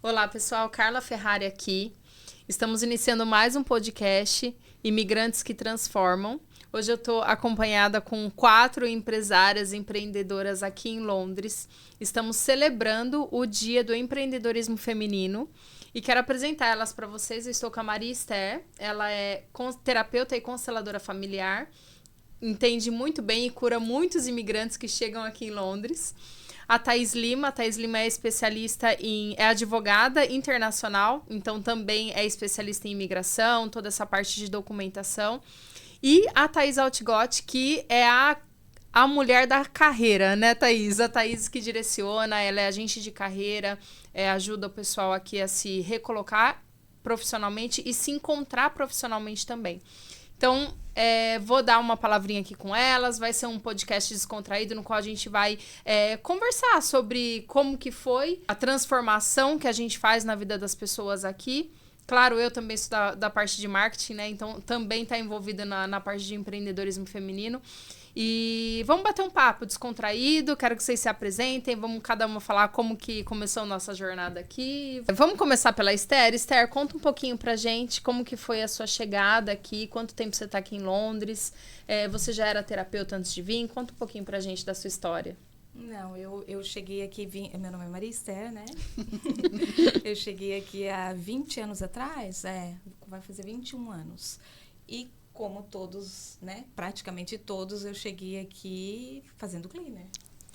Olá, pessoal. Carla Ferrari aqui. Estamos iniciando mais um podcast, Imigrantes que Transformam. Hoje eu estou acompanhada com 4 empresárias empreendedoras aqui em Londres. Estamos celebrando o Dia do Empreendedorismo Feminino e quero apresentar elas para vocês. Eu estou com a Maria Esther. Ela é terapeuta e consteladora familiar. Entende muito bem e cura muitos imigrantes que chegam aqui em Londres. A Thaís Lima é especialista é advogada internacional, então também é especialista em imigração, toda essa parte de documentação. E a Thaís Altgott, que é a mulher da carreira, né, Thaís? A Thaís que direciona, ela é agente de carreira, ajuda o pessoal aqui a se recolocar profissionalmente e se encontrar profissionalmente também. Então, vou dar uma palavrinha aqui com elas, vai ser um podcast descontraído no qual a gente vai conversar sobre como que foi a transformação que a gente faz na vida das pessoas aqui. Claro, eu também sou da parte de marketing, né? Então, também está envolvida na parte de empreendedorismo feminino. E vamos bater um papo descontraído, quero que vocês se apresentem, vamos cada uma falar como que começou a nossa jornada aqui. Vamos começar pela Esther. Esther, conta um pouquinho pra gente como que foi a sua chegada aqui, quanto tempo você tá aqui em Londres, você já era terapeuta antes de vir? Conta um pouquinho pra gente da sua história. Não, eu cheguei aqui, meu nome é Maria Esther, né? Eu cheguei aqui há 20 anos atrás, vai fazer 21 anos. E como todos, né, praticamente todos, eu cheguei aqui fazendo cleaner,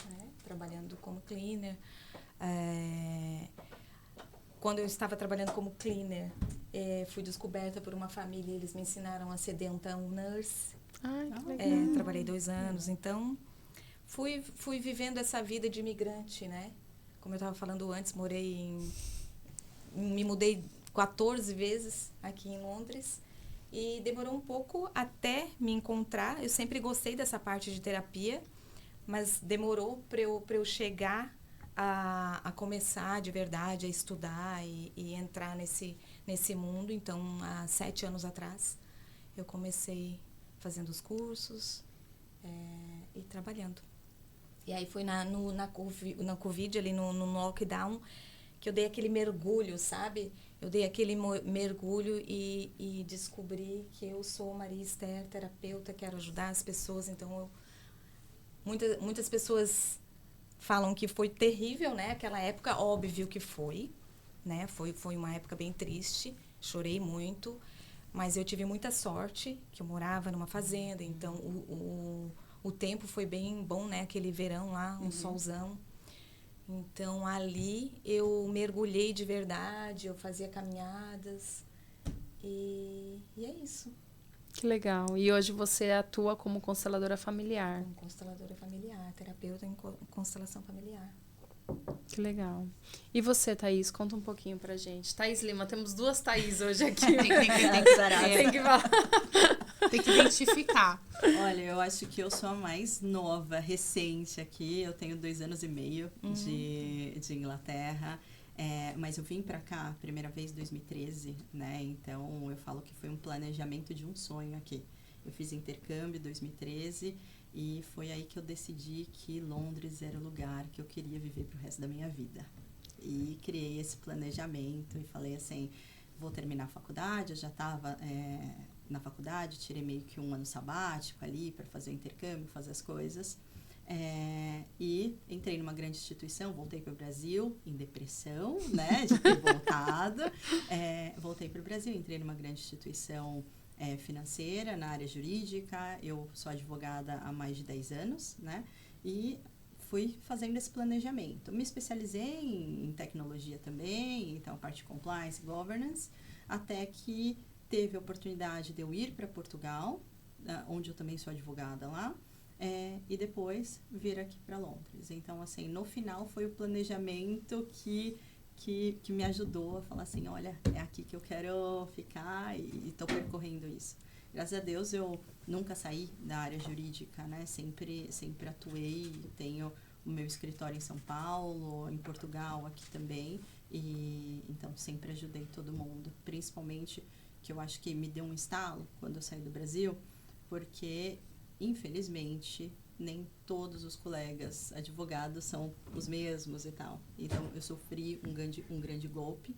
né? Trabalhando como cleaner. Quando eu estava trabalhando como cleaner, fui descoberta por uma família, eles me ensinaram a ser dental nurse. Ai, que legal. Trabalhei 2 anos, então fui vivendo essa vida de imigrante, né? Como eu estava falando antes, me mudei 14 vezes aqui em Londres e demorou um pouco até me encontrar. Eu sempre gostei dessa parte de terapia, mas demorou para eu chegar a começar de verdade a estudar e entrar nesse mundo. Então, há 7 anos atrás, eu comecei fazendo os cursos e trabalhando. E aí foi na Covid, ali no lockdown, que eu dei aquele mergulho, sabe? Eu dei aquele mergulho e descobri que eu sou Maria Esther, terapeuta, quero ajudar as pessoas. Então, muitas pessoas falam que foi terrível, né? Aquela época, óbvio que foi, né? Foi uma época bem triste, chorei muito, mas eu tive muita sorte, que eu morava numa fazenda, então o tempo foi bem bom, né? Aquele verão lá, um solzão. Então, ali eu mergulhei de verdade, eu fazia caminhadas e é isso. Que legal. E hoje você atua como consteladora familiar. Como consteladora familiar, terapeuta em constelação familiar. Que legal. E você, Thaís, conta um pouquinho pra gente. Thaís Lima, temos 2 Thaís hoje aqui. Tem que parar. Tem que falar. Tem que identificar. Olha, eu acho que eu sou a mais nova, recente aqui. Eu tenho 2 anos e meio de Inglaterra. Mas eu vim pra cá, primeira vez em 2013, né? Então, eu falo que foi um planejamento de um sonho aqui. Eu fiz intercâmbio em 2013 e foi aí que eu decidi que Londres era o lugar que eu queria viver pro resto da minha vida. E criei esse planejamento e falei assim, vou terminar a faculdade. Eu já estava na faculdade, tirei meio que um ano sabático ali para fazer o intercâmbio, fazer as coisas. E entrei numa grande instituição, voltei para o Brasil em depressão, né, de ter voltado. Voltei para o Brasil, entrei numa grande instituição financeira, na área jurídica. Eu sou advogada há mais de 10 anos, né, e fui fazendo esse planejamento. Me especializei em tecnologia também, então a parte de compliance, governance, até que teve a oportunidade de eu ir para Portugal, onde eu também sou advogada lá, e depois vir aqui para Londres. Então, assim, no final foi o planejamento que me ajudou a falar assim, olha, é aqui que eu quero ficar e estou percorrendo isso. Graças a Deus eu nunca saí da área jurídica, né? Sempre atuei, tenho o meu escritório em São Paulo, em Portugal, aqui também. E então sempre ajudei todo mundo, principalmente que eu acho que me deu um estalo quando eu saí do Brasil, porque infelizmente nem todos os colegas advogados são os mesmos e tal. Então, eu sofri um grande golpe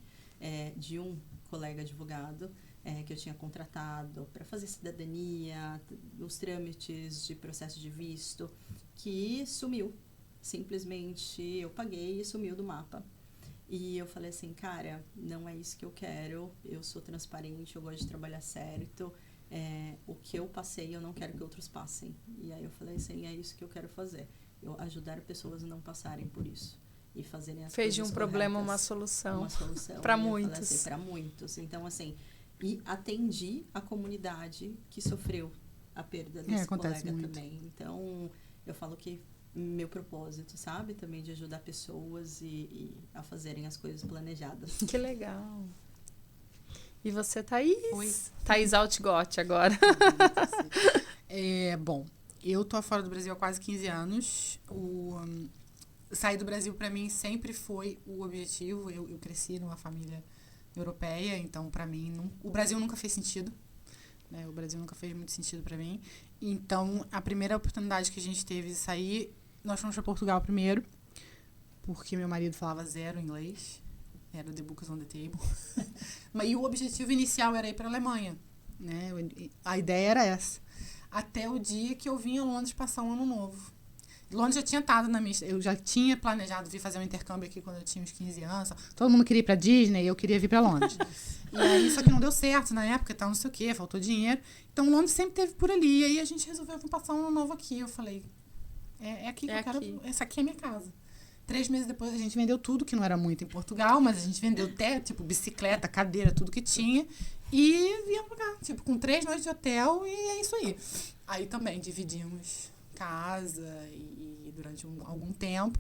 de um colega advogado que eu tinha contratado para fazer cidadania, os trâmites de processo de visto, que sumiu. Simplesmente eu paguei e sumiu do mapa. E eu falei assim, cara, não é isso que eu quero, eu sou transparente, eu gosto de trabalhar certo, o que eu passei eu não quero que outros passem. E aí eu falei assim, é isso que eu quero fazer, eu ajudar pessoas a não passarem por isso e fazerem as Fez coisas de um corretas, problema uma solução. para muitos. assim, para muitos. Então, assim, e atendi a comunidade que sofreu a perda desse colega muito. Também. Então, eu falo que meu propósito, sabe? Também de ajudar pessoas e a fazerem as coisas planejadas. Que legal. E você, Thaís? Oi. Thaís Altgott agora. Bom, eu tô fora do Brasil há quase 15 anos. Sair do Brasil, para mim, sempre foi o objetivo. Eu cresci numa família europeia, então, para mim, o Brasil nunca fez sentido. Né? O Brasil nunca fez muito sentido para mim. Então, a primeira oportunidade que a gente teve de sair, nós fomos para Portugal primeiro, porque meu marido falava zero inglês. Era The Books on the Table. E o objetivo inicial era ir para a Alemanha. Né? A ideia era essa. Até o dia que eu vim a Londres passar um ano novo. Londres já tinha estado na minha... Eu já tinha planejado vir fazer um intercâmbio aqui quando eu tinha uns 15 anos. Todo mundo queria ir para Disney e eu queria vir para Londres. E aí, só que não deu certo na época, não sei o quê, faltou dinheiro. Então, Londres sempre teve por ali. E aí, a gente resolveu passar um ano novo aqui. Eu falei, é aqui que eu quero... Essa aqui é a minha casa. 3 meses depois, a gente vendeu tudo, que não era muito em Portugal, mas a gente vendeu até, tipo, bicicleta, cadeira, tudo que tinha. E viemos pra cá, tipo, com 3 noites de hotel e é isso aí. Aí também dividimos casa e durante algum tempo.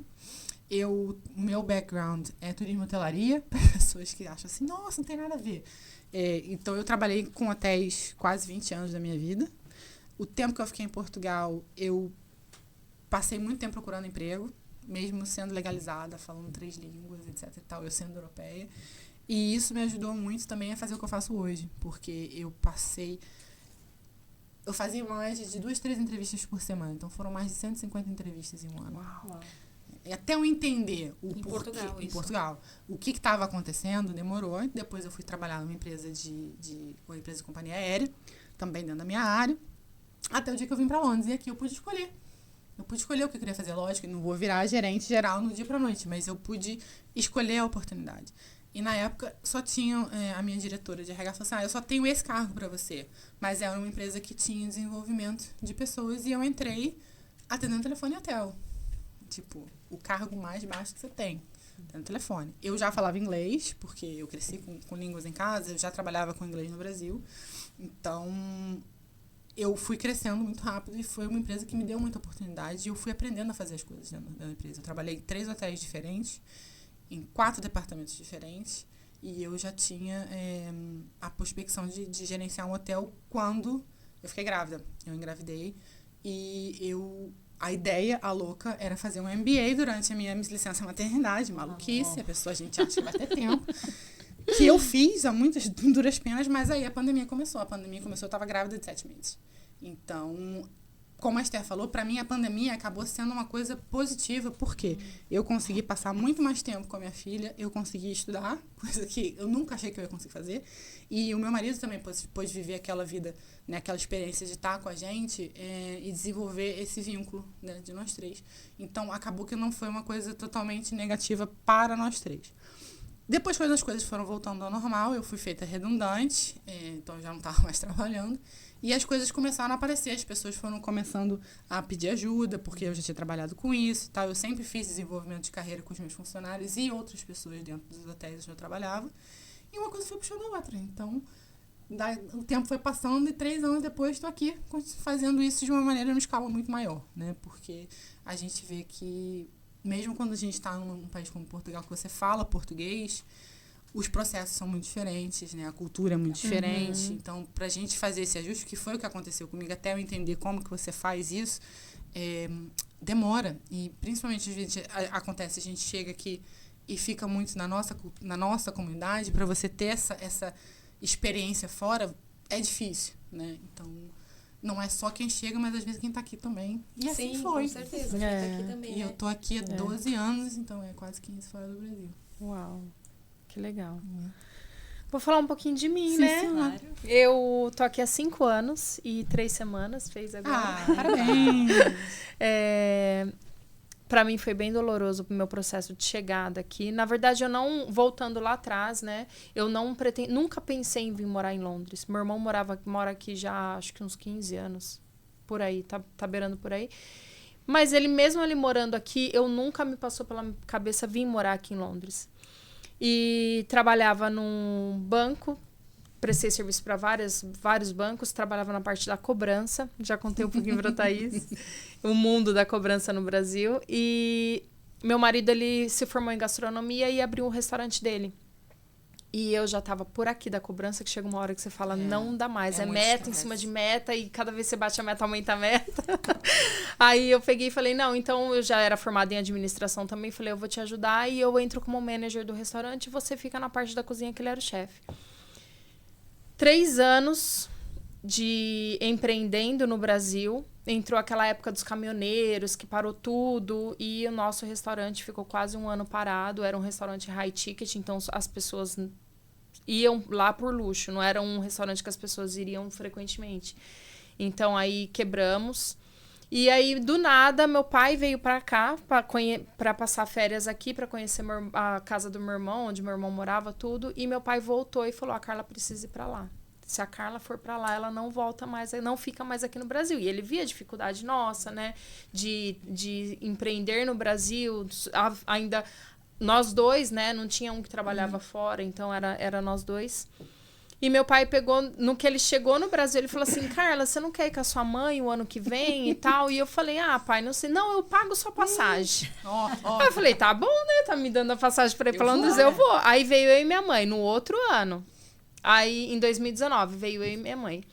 O meu background é turismo e hotelaria, para pessoas que acham assim, nossa, não tem nada a ver. Então, eu trabalhei com hotéis quase 20 anos da minha vida. O tempo que eu fiquei em Portugal, eu passei muito tempo procurando emprego, mesmo sendo legalizada, falando 3 línguas, etc e tal, eu sendo europeia. E isso me ajudou muito também a fazer o que eu faço hoje, porque eu fazia mais de 2, 3 entrevistas por semana, então foram mais de 150 entrevistas em um ano. Uau. E até eu entender em Portugal, o que estava acontecendo, demorou. Depois eu fui trabalhar numa empresa uma empresa de companhia aérea, também dentro da minha área, até o dia que eu vim para Londres. E aqui eu pude escolher. Eu pude escolher o que eu queria fazer. Lógico, não vou virar gerente geral no dia para noite, mas eu pude escolher a oportunidade. E na época só tinha a minha diretora de RH falou assim, eu só tenho esse cargo para você. Mas era uma empresa que tinha desenvolvimento de pessoas e eu entrei atendendo telefone e hotel. Tipo, o cargo mais baixo que você tem, atendendo telefone. Eu já falava inglês, porque eu cresci com línguas em casa, eu já trabalhava com inglês no Brasil. Então, eu fui crescendo muito rápido e foi uma empresa que me deu muita oportunidade e eu fui aprendendo a fazer as coisas dentro da empresa. Eu trabalhei em 3 hotéis diferentes, em 4 departamentos diferentes e eu já tinha a prospecção de gerenciar um hotel quando eu fiquei grávida. Eu engravidei e a ideia, a louca, era fazer um MBA durante a minha licença maternidade, maluquice, a gente acha que vai ter tempo. Que eu fiz a muitas duras penas, mas aí a pandemia começou. Eu estava grávida de 7 meses. Então, como a Esther falou, para mim a pandemia acabou sendo uma coisa positiva, porque eu consegui passar muito mais tempo com a minha filha, eu consegui estudar, coisa que eu nunca achei que eu ia conseguir fazer, e o meu marido também pôde viver aquela vida, né, aquela experiência de estar com a gente e desenvolver esse vínculo, né, de nós 3. Então, acabou que não foi uma coisa totalmente negativa para nós 3. Depois, quando as coisas foram voltando ao normal, eu fui feita redundante, então eu já não estava mais trabalhando. E as coisas começaram a aparecer, as pessoas foram começando a pedir ajuda, porque eu já tinha trabalhado com isso e tal. Eu sempre fiz desenvolvimento de carreira com os meus funcionários e outras pessoas dentro dos hotéis onde eu trabalhava. E uma coisa foi puxando a outra. Então, o tempo foi passando e 3 anos depois estou aqui fazendo isso de uma maneira, numa escala muito maior, né? Porque a gente vê que, mesmo quando a gente está num país como Portugal, que você fala português, os processos são muito diferentes, né? A cultura é muito diferente. Então, pra gente fazer esse ajuste, que foi o que aconteceu comigo, até eu entender como que você faz isso, demora. E, principalmente, às vezes, acontece, a gente chega aqui e fica muito na nossa comunidade, para você ter essa experiência fora, é difícil, né? Então, não é só quem chega, mas às vezes quem tá aqui também. E assim Sim, foi. com certeza. Quem tá aqui também, E eu tô aqui há 12 anos, então é quase 15 fora do Brasil. Uau, que legal. Vou falar um pouquinho de mim, né? Claro. Eu tô aqui há 5 anos e 3 semanas, fez agora. Parabéns! Pra mim foi bem doloroso o meu processo de chegada aqui. Na verdade, eu não, voltando lá atrás, né? Eu não nunca pensei em vir morar em Londres. Meu irmão mora aqui já, acho que uns 15 anos. Por aí, tá beirando por aí. Mas mesmo ele morando aqui, eu nunca me passou pela cabeça vir morar aqui em Londres. E trabalhava num banco, prestei serviço para vários bancos, trabalhava na parte da cobrança, já contei um pouquinho para a Thaís, o mundo da cobrança no Brasil. E meu marido, ele se formou em gastronomia e abriu um restaurante dele. E eu já tava por aqui da cobrança, que chega uma hora que você fala, não dá mais. É meta em cima de meta, e cada vez que você bate a meta, aumenta a meta. Aí eu peguei e falei, não, então eu já era formada em administração também. Falei, eu vou te ajudar e eu entro como manager do restaurante e você fica na parte da cozinha, que ele era o chefe. 3 anos de empreendendo no Brasil. Entrou aquela época dos caminhoneiros, que parou tudo, e o nosso restaurante ficou quase 1 ano parado. Era um restaurante high ticket, então as pessoas iam lá por luxo, não era um restaurante que as pessoas iriam frequentemente. Então aí quebramos. E aí, do nada, meu pai veio pra cá pra passar férias aqui, pra conhecer a casa do meu irmão, onde meu irmão morava, tudo. E meu pai voltou e falou, a Carla precisa ir pra lá. Se a Carla for pra lá, ela não volta mais, não fica mais aqui no Brasil. E ele via a dificuldade nossa, né? De empreender no Brasil. Ainda nós dois, né? Não tinha um que trabalhava fora, então era nós dois. E meu pai pegou, no que ele chegou no Brasil, ele falou assim, Carla, você não quer ir com a sua mãe o ano que vem e tal? E eu falei, pai, não sei. Não, eu pago sua passagem. Aí eu falei, tá bom, né? Tá me dando a passagem pra ir pra Londres, eu vou. Aí veio eu e minha mãe, no outro ano. Aí, em 2019, veio eu e minha mãe.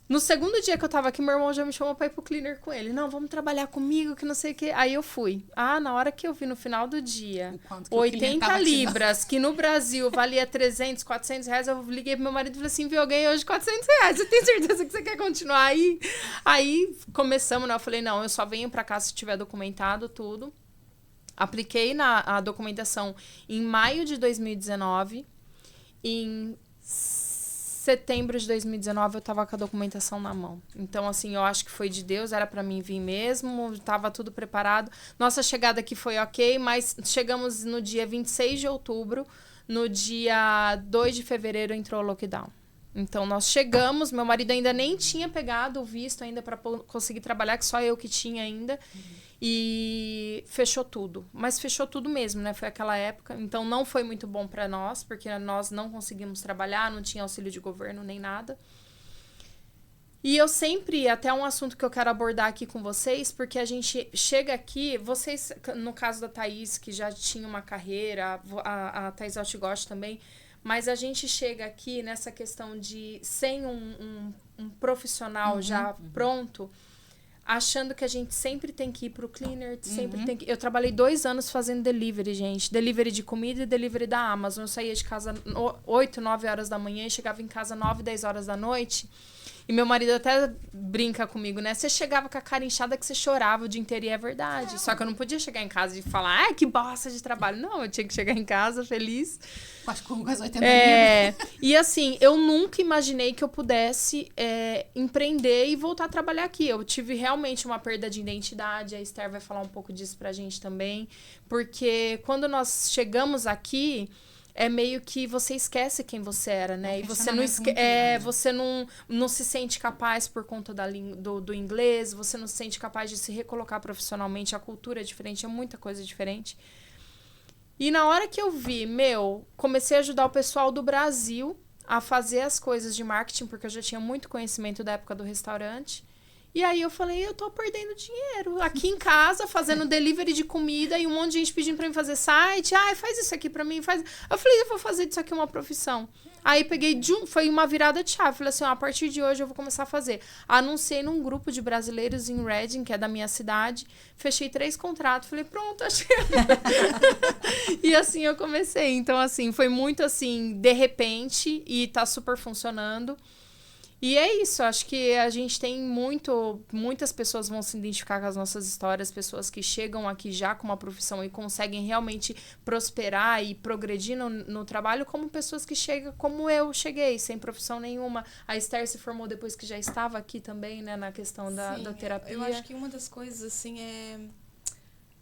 No segundo dia que eu tava aqui, meu irmão já me chamou pra ir pro cleaner com ele. Não, vamos trabalhar comigo, que não sei o quê. Aí eu fui. Na hora que eu vi no final do dia, 80 libras, que no Brasil valia 300, 400 reais, eu liguei pro meu marido e falei assim, viu, eu ganhei hoje 400 reais. Você tem certeza que você quer continuar aí? Aí começamos, né? Eu falei, não, eu só venho pra cá se tiver documentado tudo. Apliquei a documentação em maio de 2019. Em setembro de 2019 eu tava com a documentação na mão. Então, assim, eu acho que foi de Deus, era pra mim vir mesmo, tava tudo preparado. Nossa chegada aqui foi ok, mas chegamos no dia 26 de outubro, no dia 2 de fevereiro entrou o lockdown. Então, nós chegamos, meu marido ainda nem tinha pegado o visto ainda pra conseguir trabalhar, que só eu que tinha ainda. E fechou tudo. Mas fechou tudo mesmo, né? Foi aquela época. Então, não foi muito bom pra nós, porque nós não conseguimos trabalhar, não tinha auxílio de governo nem nada. E eu sempre, até um assunto que eu quero abordar aqui com vocês, porque a gente chega aqui, vocês, no caso da Thaís, que já tinha uma carreira, a Thaís Altigost também, mas a gente chega aqui nessa questão de, sem um profissional já pronto, achando que a gente sempre tem que ir pro cleaner, sempre tem que... Eu trabalhei 2 anos fazendo delivery, gente. Delivery de comida e delivery da Amazon. Eu saía de casa 8, 9 horas da manhã e chegava em casa 9, 10 horas da noite. E meu marido até brinca comigo, né? Você chegava com a cara inchada que você chorava o dia inteiro, e é verdade. Só que eu não podia chegar em casa e falar, que bosta de trabalho. Não, eu tinha que chegar em casa feliz. Com as 80 libras. E assim, eu nunca imaginei que eu pudesse empreender e voltar a trabalhar aqui. Eu tive realmente uma perda de identidade. A Esther vai falar um pouco disso pra gente também. Porque quando nós chegamos aqui... É meio que você esquece quem você era, né? E você não você não se sente capaz por conta do inglês, você não se sente capaz de se recolocar profissionalmente, a cultura é diferente, é muita coisa diferente. E na hora que eu vi, comecei a ajudar o pessoal do Brasil a fazer as coisas de marketing, porque eu já tinha muito conhecimento da época do restaurante. E aí eu falei, eu tô perdendo dinheiro aqui em casa, fazendo delivery de comida e um monte de gente pedindo pra mim fazer site. Faz isso aqui pra mim, faz... Eu falei, eu vou fazer disso aqui uma profissão. Aí peguei, foi uma virada de chave. Falei assim, a partir de hoje eu vou começar a fazer. Anunciei num grupo de brasileiros em Reading, que é da minha cidade. Fechei 3 contratos. Falei, pronto, achei. E assim eu comecei. Então, assim, foi muito assim, de repente, e tá super funcionando. E é isso, acho que a gente tem muitas pessoas vão se identificar com as nossas histórias, pessoas que chegam aqui já com uma profissão e conseguem realmente prosperar e progredir no trabalho, como pessoas que chegam, como eu cheguei, sem profissão nenhuma. A Esther se formou depois que já estava aqui também, né, na questão da terapia. Eu acho que uma das coisas, assim,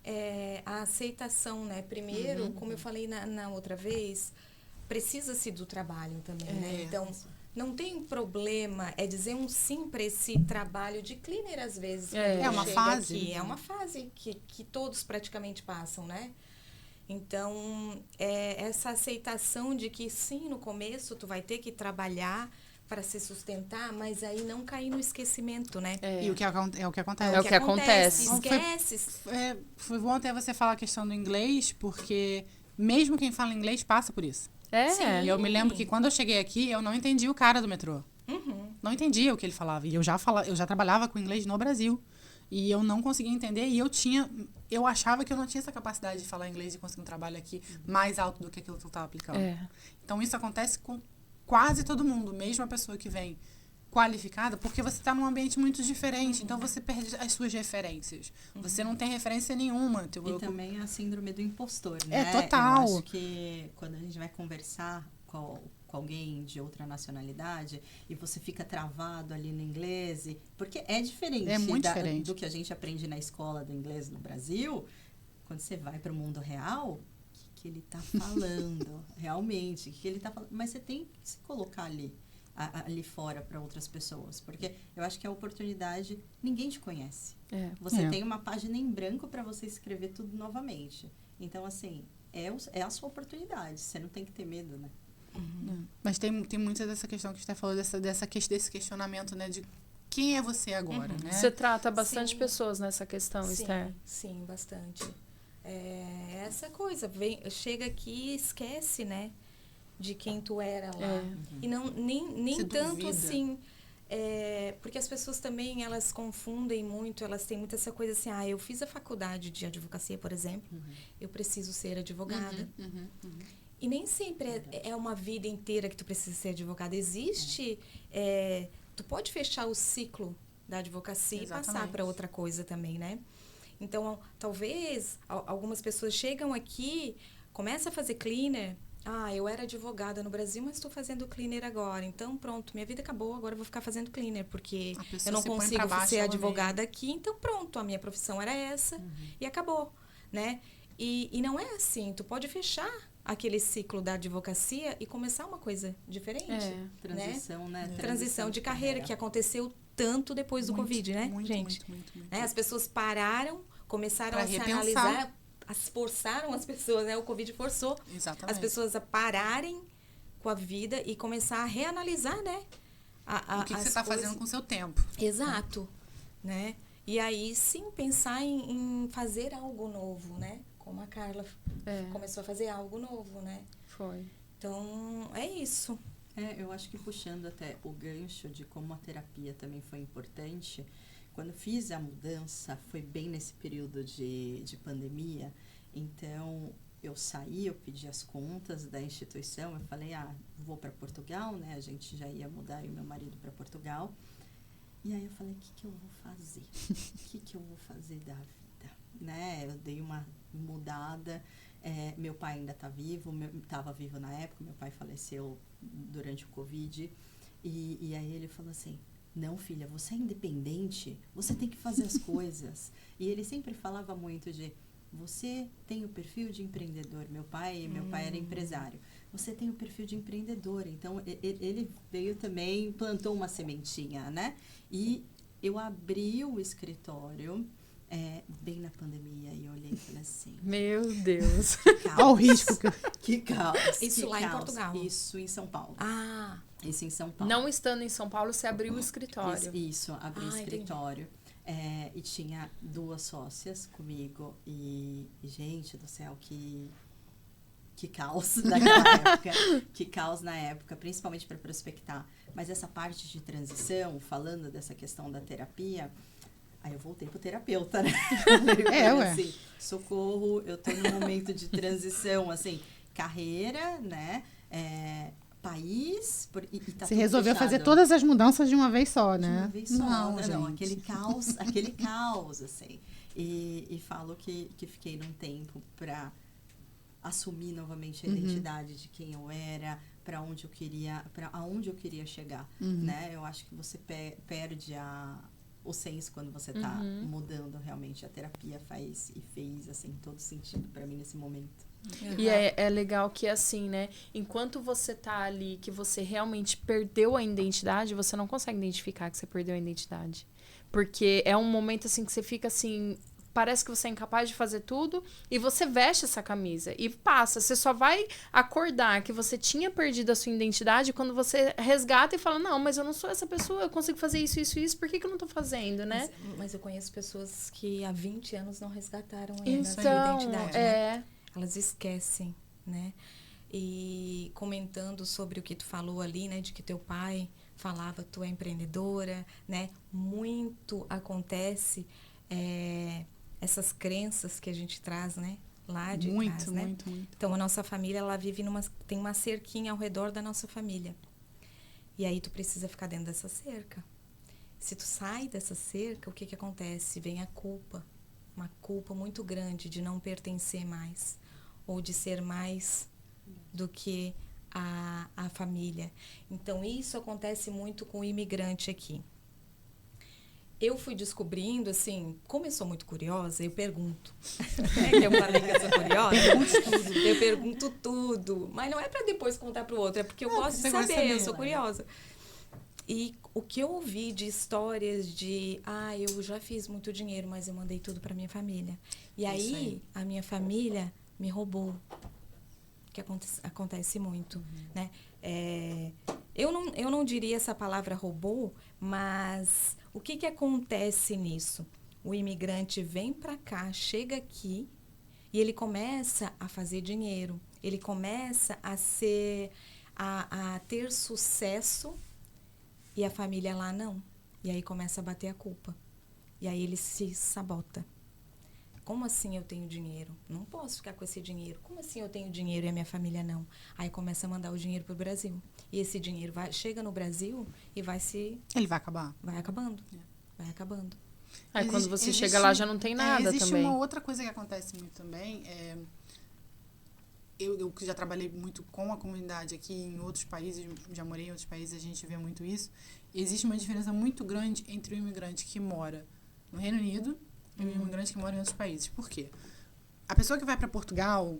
é a aceitação, né? Primeiro, como eu falei na outra vez, precisa-se do trabalho também, né? Então, não tem problema dizer um sim para esse trabalho de cleaner, às vezes. É uma fase. Aqui. É uma fase que todos praticamente passam, né? Então, essa aceitação de que, sim, no começo tu vai ter que trabalhar para se sustentar, mas aí não cair no esquecimento, né? E o que acontece? É o que acontece. Esquece. Foi bom até você falar a questão do inglês, porque mesmo quem fala inglês passa por isso. Sim. E eu me lembro que quando eu cheguei aqui, eu não entendi o cara do metrô. Não entendia o que ele falava. E eu já trabalhava com inglês no Brasil. E eu não conseguia entender. E eu achava que eu não tinha essa capacidade de falar inglês e conseguir um trabalho aqui mais alto do que aquilo que eu estava aplicando. Então, isso acontece com quase todo mundo. Mesmo a pessoa que vem qualificada, porque você está num ambiente muito diferente. Então, você perde as suas referências. Você não tem referência nenhuma. E também a síndrome do impostor, né? Total. Eu acho que quando a gente vai conversar com alguém de outra nacionalidade e você fica travado ali no inglês, porque é diferente, diferente do que a gente aprende na escola do inglês no Brasil. Quando você vai para o mundo real, o que ele está falando realmente, o que ele está falando, mas você tem que se colocar ali fora para outras pessoas, porque eu acho que a oportunidade, ninguém te conhece. Você tem uma página em branco para você escrever tudo novamente. Então, assim, é a sua oportunidade, você não tem que ter medo, né? Mas tem muito dessa questão que você falou, desse questionamento, né, de quem é você agora, né? Você trata bastante pessoas nessa questão, Esther. Sim, bastante. Essa coisa, chega aqui e esquece, né, de quem tu era lá. E nem tanto duvida. assim, porque as pessoas também, elas confundem muito, elas têm muito essa coisa assim, eu fiz a faculdade de advocacia, por exemplo, eu preciso ser advogada. E nem sempre é uma vida inteira que tu precisa ser advogada. Existe, tu pode fechar o ciclo da advocacia e passar para outra coisa também, né? Então, talvez algumas pessoas chegam aqui, começam a fazer cleaner. Eu era advogada no Brasil, mas estou fazendo cleaner agora. Então, pronto, minha vida acabou, agora eu vou ficar fazendo cleaner, porque eu não consigo ser advogada aqui. Então, pronto, a minha profissão era essa e acabou, né? E não é assim, tu pode fechar aquele ciclo da advocacia e começar uma coisa diferente. Transição, né? Transição de carreira, que aconteceu tanto depois do Covid, né, gente? Muito. As pessoas pararam, começaram pra a se repensar. analisar, forçaram as pessoas, né? O Covid forçou as pessoas a pararem com a vida e começar a reanalisar, né? O que você está fazendo com o seu tempo. Exato, né? E aí, sim, pensar em fazer algo novo, né? Como a Carla começou a fazer algo novo, né? Foi. Então, é isso. Eu acho que puxando até o gancho de como a terapia também foi importante, quando fiz a mudança, foi bem nesse período de pandemia, então eu saí, eu pedi as contas da instituição, eu falei, vou para Portugal, né? A gente já ia mudar, eu e meu marido, para Portugal. E aí eu falei, o que eu vou fazer? O que eu vou fazer da vida? Né? Eu dei uma mudada, meu pai ainda está vivo, estava vivo na época, meu pai faleceu durante o Covid, e aí ele falou assim, não, filha, você é independente, você tem que fazer as coisas. E ele sempre falava muito de, você tem o perfil de empreendedor. Meu pai era empresário. Você tem o perfil de empreendedor. Então, ele veio também, plantou uma sementinha, né? E eu abri o escritório bem na pandemia e eu olhei e falei assim... Meu Deus! Olha o risco. Que caos. Isso lá caos. em Portugal? Isso em São Paulo. Isso em São Paulo. Não estando em São Paulo, você abriu o escritório. Isso, abri o escritório. E tinha 2 sócias comigo. E gente do céu, que caos naquela época. Que caos na época, principalmente para prospectar. Mas essa parte de transição, falando dessa questão da terapia... Aí eu voltei pro terapeuta, né? Ué. Assim, socorro, eu tô num momento de transição, assim, carreira, né? país e tá Você tudo resolveu fechado. fazer todas as mudanças de uma vez só, né? De uma vez só. Não, Não, gente. aquele caos, assim. E falo que fiquei num tempo para assumir novamente a identidade de quem eu era, para onde eu queria chegar, né? Eu acho que você perde o senso quando você tá mudando realmente. A terapia fez assim todo sentido para mim nesse momento. E é legal que assim, né? Enquanto você tá ali, que você realmente perdeu a identidade, você não consegue identificar que você perdeu a identidade. Porque é um momento assim que você fica assim, parece que você é incapaz de fazer tudo e você veste essa camisa e passa. Você só vai acordar que você tinha perdido a sua identidade quando você resgata e fala, não, mas eu não sou essa pessoa, eu consigo fazer isso, isso, isso, por que eu não tô fazendo, né? Mas eu conheço pessoas que há 20 anos não resgataram ainda a sua Então, identidade, né? Elas esquecem, né? E comentando sobre o que tu falou ali, né? De que teu pai falava, tu é empreendedora, né? Muito acontece essas crenças que a gente traz, né? Lá de trás, né? Muito. Então, a nossa família, ela vive tem uma cerquinha ao redor da nossa família. E aí, tu precisa ficar dentro dessa cerca. Se tu sai dessa cerca, o que acontece? Vem a culpa. Uma culpa muito grande de não pertencer mais. Ou de ser mais do que a família. Então, isso acontece muito com o imigrante aqui. Eu fui descobrindo, assim, como eu sou muito curiosa, eu pergunto. Que eu falei que eu sou curiosa? Eu pergunto tudo. Mas não é para depois contar para o outro, é porque eu gosto de saber, eu sou curiosa. E o que eu ouvi de histórias de, eu já fiz muito dinheiro, mas eu mandei tudo para minha família. E aí, a minha família me roubou. Que acontece muito, né? Eu não diria essa palavra roubou, mas o que acontece nisso? O imigrante vem para cá, chega aqui e ele começa a fazer dinheiro. Ele começa a ter sucesso e a família lá não. E aí começa a bater a culpa. E aí ele se sabota. Como assim eu tenho dinheiro? Não posso ficar com esse dinheiro. Como assim eu tenho dinheiro e a minha família não? Aí começa a mandar o dinheiro pro Brasil. E esse dinheiro chega no Brasil e Ele vai acabar. vai acabando. Vai acabando. Aí quando você chega lá já não tem nada existe também. Uma outra coisa que acontece muito também. Eu que já trabalhei muito com a comunidade aqui em outros países, já morei em outros países, a gente vê muito isso. Existe uma diferença muito grande entre o imigrante que mora no Reino Unido e o imigrante que mora em outros países. Por quê? A pessoa que vai para Portugal,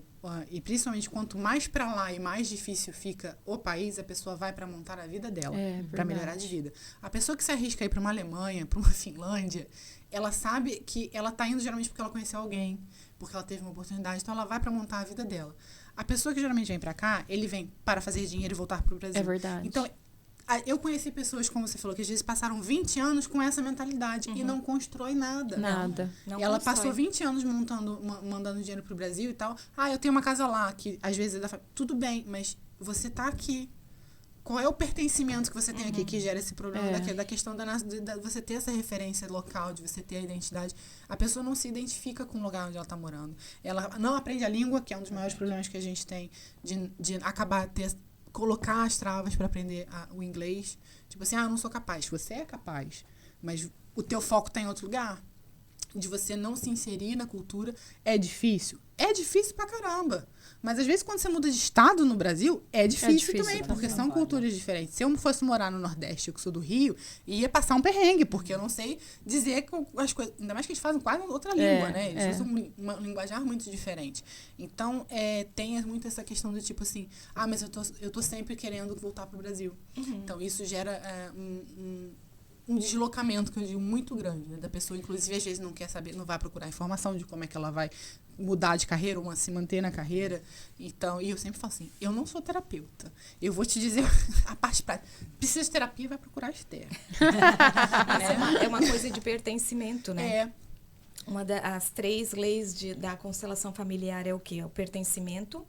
e principalmente quanto mais para lá e mais difícil fica o país, a pessoa vai para montar a vida dela, para melhorar de vida. A pessoa que se arrisca a ir para uma Alemanha, para uma Finlândia, ela sabe que ela está indo geralmente porque ela conheceu alguém, porque ela teve uma oportunidade, então ela vai para montar a vida dela. A pessoa que geralmente vem para cá, ele vem para fazer dinheiro e voltar para o Brasil. É verdade. Então, eu conheci pessoas, como você falou, que às vezes passaram 20 anos com essa mentalidade e não constrói nada. Nada. Não Ela constrói. passou 20 anos mandando dinheiro pro Brasil e tal. Eu tenho uma casa lá, que às vezes é da família. Tudo bem, mas você tá aqui. Qual é o pertencimento que você tem aqui que gera esse problema da questão da você ter essa referência local, de você ter a identidade? A pessoa não se identifica com o lugar onde ela está morando. Ela não aprende a língua, que é um dos maiores problemas que a gente tem de acabar colocar as travas para aprender o inglês. Tipo assim, eu não sou capaz. Você é capaz, mas o teu foco está em outro lugar. De você não se inserir na cultura é difícil. É difícil pra caramba. Mas às vezes quando você muda de estado no Brasil, é difícil também, porque são culturas diferentes. Se eu fosse morar no Nordeste, eu que sou do Rio, ia passar um perrengue, porque eu não sei dizer as coisas. Ainda mais que eles fazem quase outra língua, né? Eles usam uma linguajar muito diferente. Então, tem muito essa questão do tipo assim, mas eu tô sempre querendo voltar pro Brasil. Então, isso gera um deslocamento, que eu digo, muito grande, né? Da pessoa, inclusive, às vezes não quer saber, não vai procurar informação de como é que ela vai mudar de carreira ou se manter na carreira. Então, e eu sempre falo assim, eu não sou terapeuta. Eu vou te dizer a parte prática. Precisa de terapia, vai procurar a Esther. É uma coisa de pertencimento, né? Uma das 3 leis da constelação familiar é o quê? O pertencimento,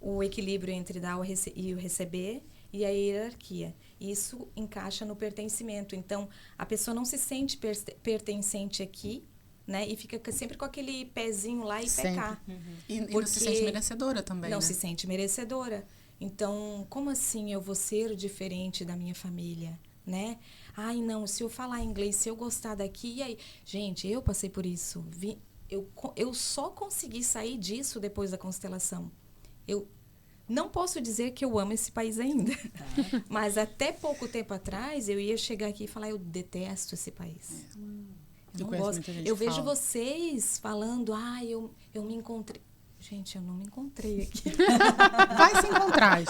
o equilíbrio entre dar e o receber, e a hierarquia. Isso encaixa no pertencimento. Então, a pessoa não se sente pertencente aqui, né? E fica sempre com aquele pezinho lá e pé cá. E não se sente merecedora também, Não né? se sente merecedora. Então, como assim eu vou ser diferente da minha família, né? Ai, não, se eu falar inglês, se eu gostar daqui, e aí... Gente, eu passei por isso. Eu só consegui sair disso depois da constelação. Eu não posso dizer que eu amo esse país ainda. Tá. Mas até pouco tempo atrás, eu ia chegar aqui e falar, eu detesto esse país. Eu não gosto. Eu vejo vocês falando, eu me encontrei. Gente, eu não me encontrei aqui. Vai se encontrar.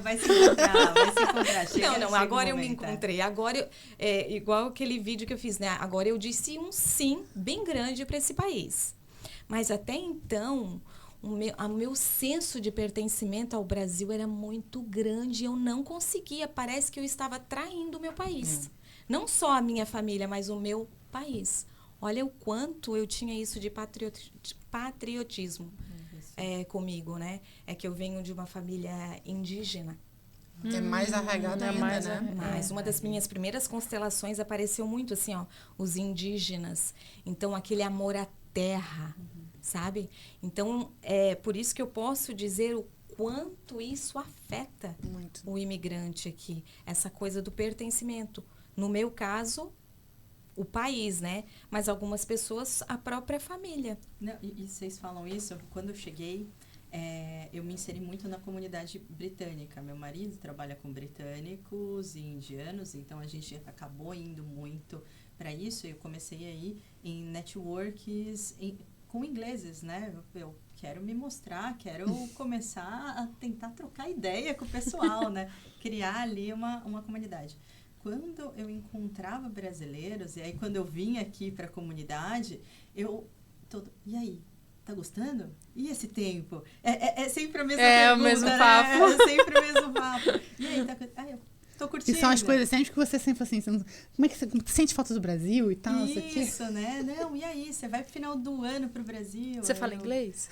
Vai se encontrar. Não, agora eu me encontrei. Agora, igual aquele vídeo que eu fiz, né? Agora eu disse um sim bem grande para esse país. Mas até então, o meu senso de pertencimento ao Brasil era muito grande. Eu não conseguia. Parece que eu estava traindo o meu país. Não só a minha família, mas o meu país. Olha o quanto eu tinha isso de patriotismo comigo, né? É que eu venho de uma família indígena. É mais arraigado ainda, né? Mas uma das minhas primeiras constelações apareceu muito assim, ó, os indígenas. Então, aquele amor à terra, sabe? Então, é por isso que eu posso dizer o quanto isso afeta Muito. o imigrante aqui. Essa coisa do pertencimento. No meu caso, o país, né? Mas algumas pessoas, a própria família. Não, e vocês falam isso, quando eu cheguei, eu me inseri muito na comunidade britânica. Meu marido trabalha com britânicos e indianos, então a gente acabou indo muito para isso. Eu comecei a ir em networks com ingleses, né? Eu quero me mostrar, quero começar a tentar trocar ideia com o pessoal, né? Criar ali uma comunidade. Quando eu encontrava brasileiros, e aí quando eu vim aqui para a comunidade, e aí, tá gostando? E esse tempo? É sempre a mesma pergunta, o mesmo né? papo. É sempre o mesmo papo. E aí, eu tô curtindo. E são as coisas sempre que você sempre assim, como é que você sente falta do Brasil e tal? Isso, né? Não, e aí, você vai pro final do ano pro Brasil? Você fala inglês?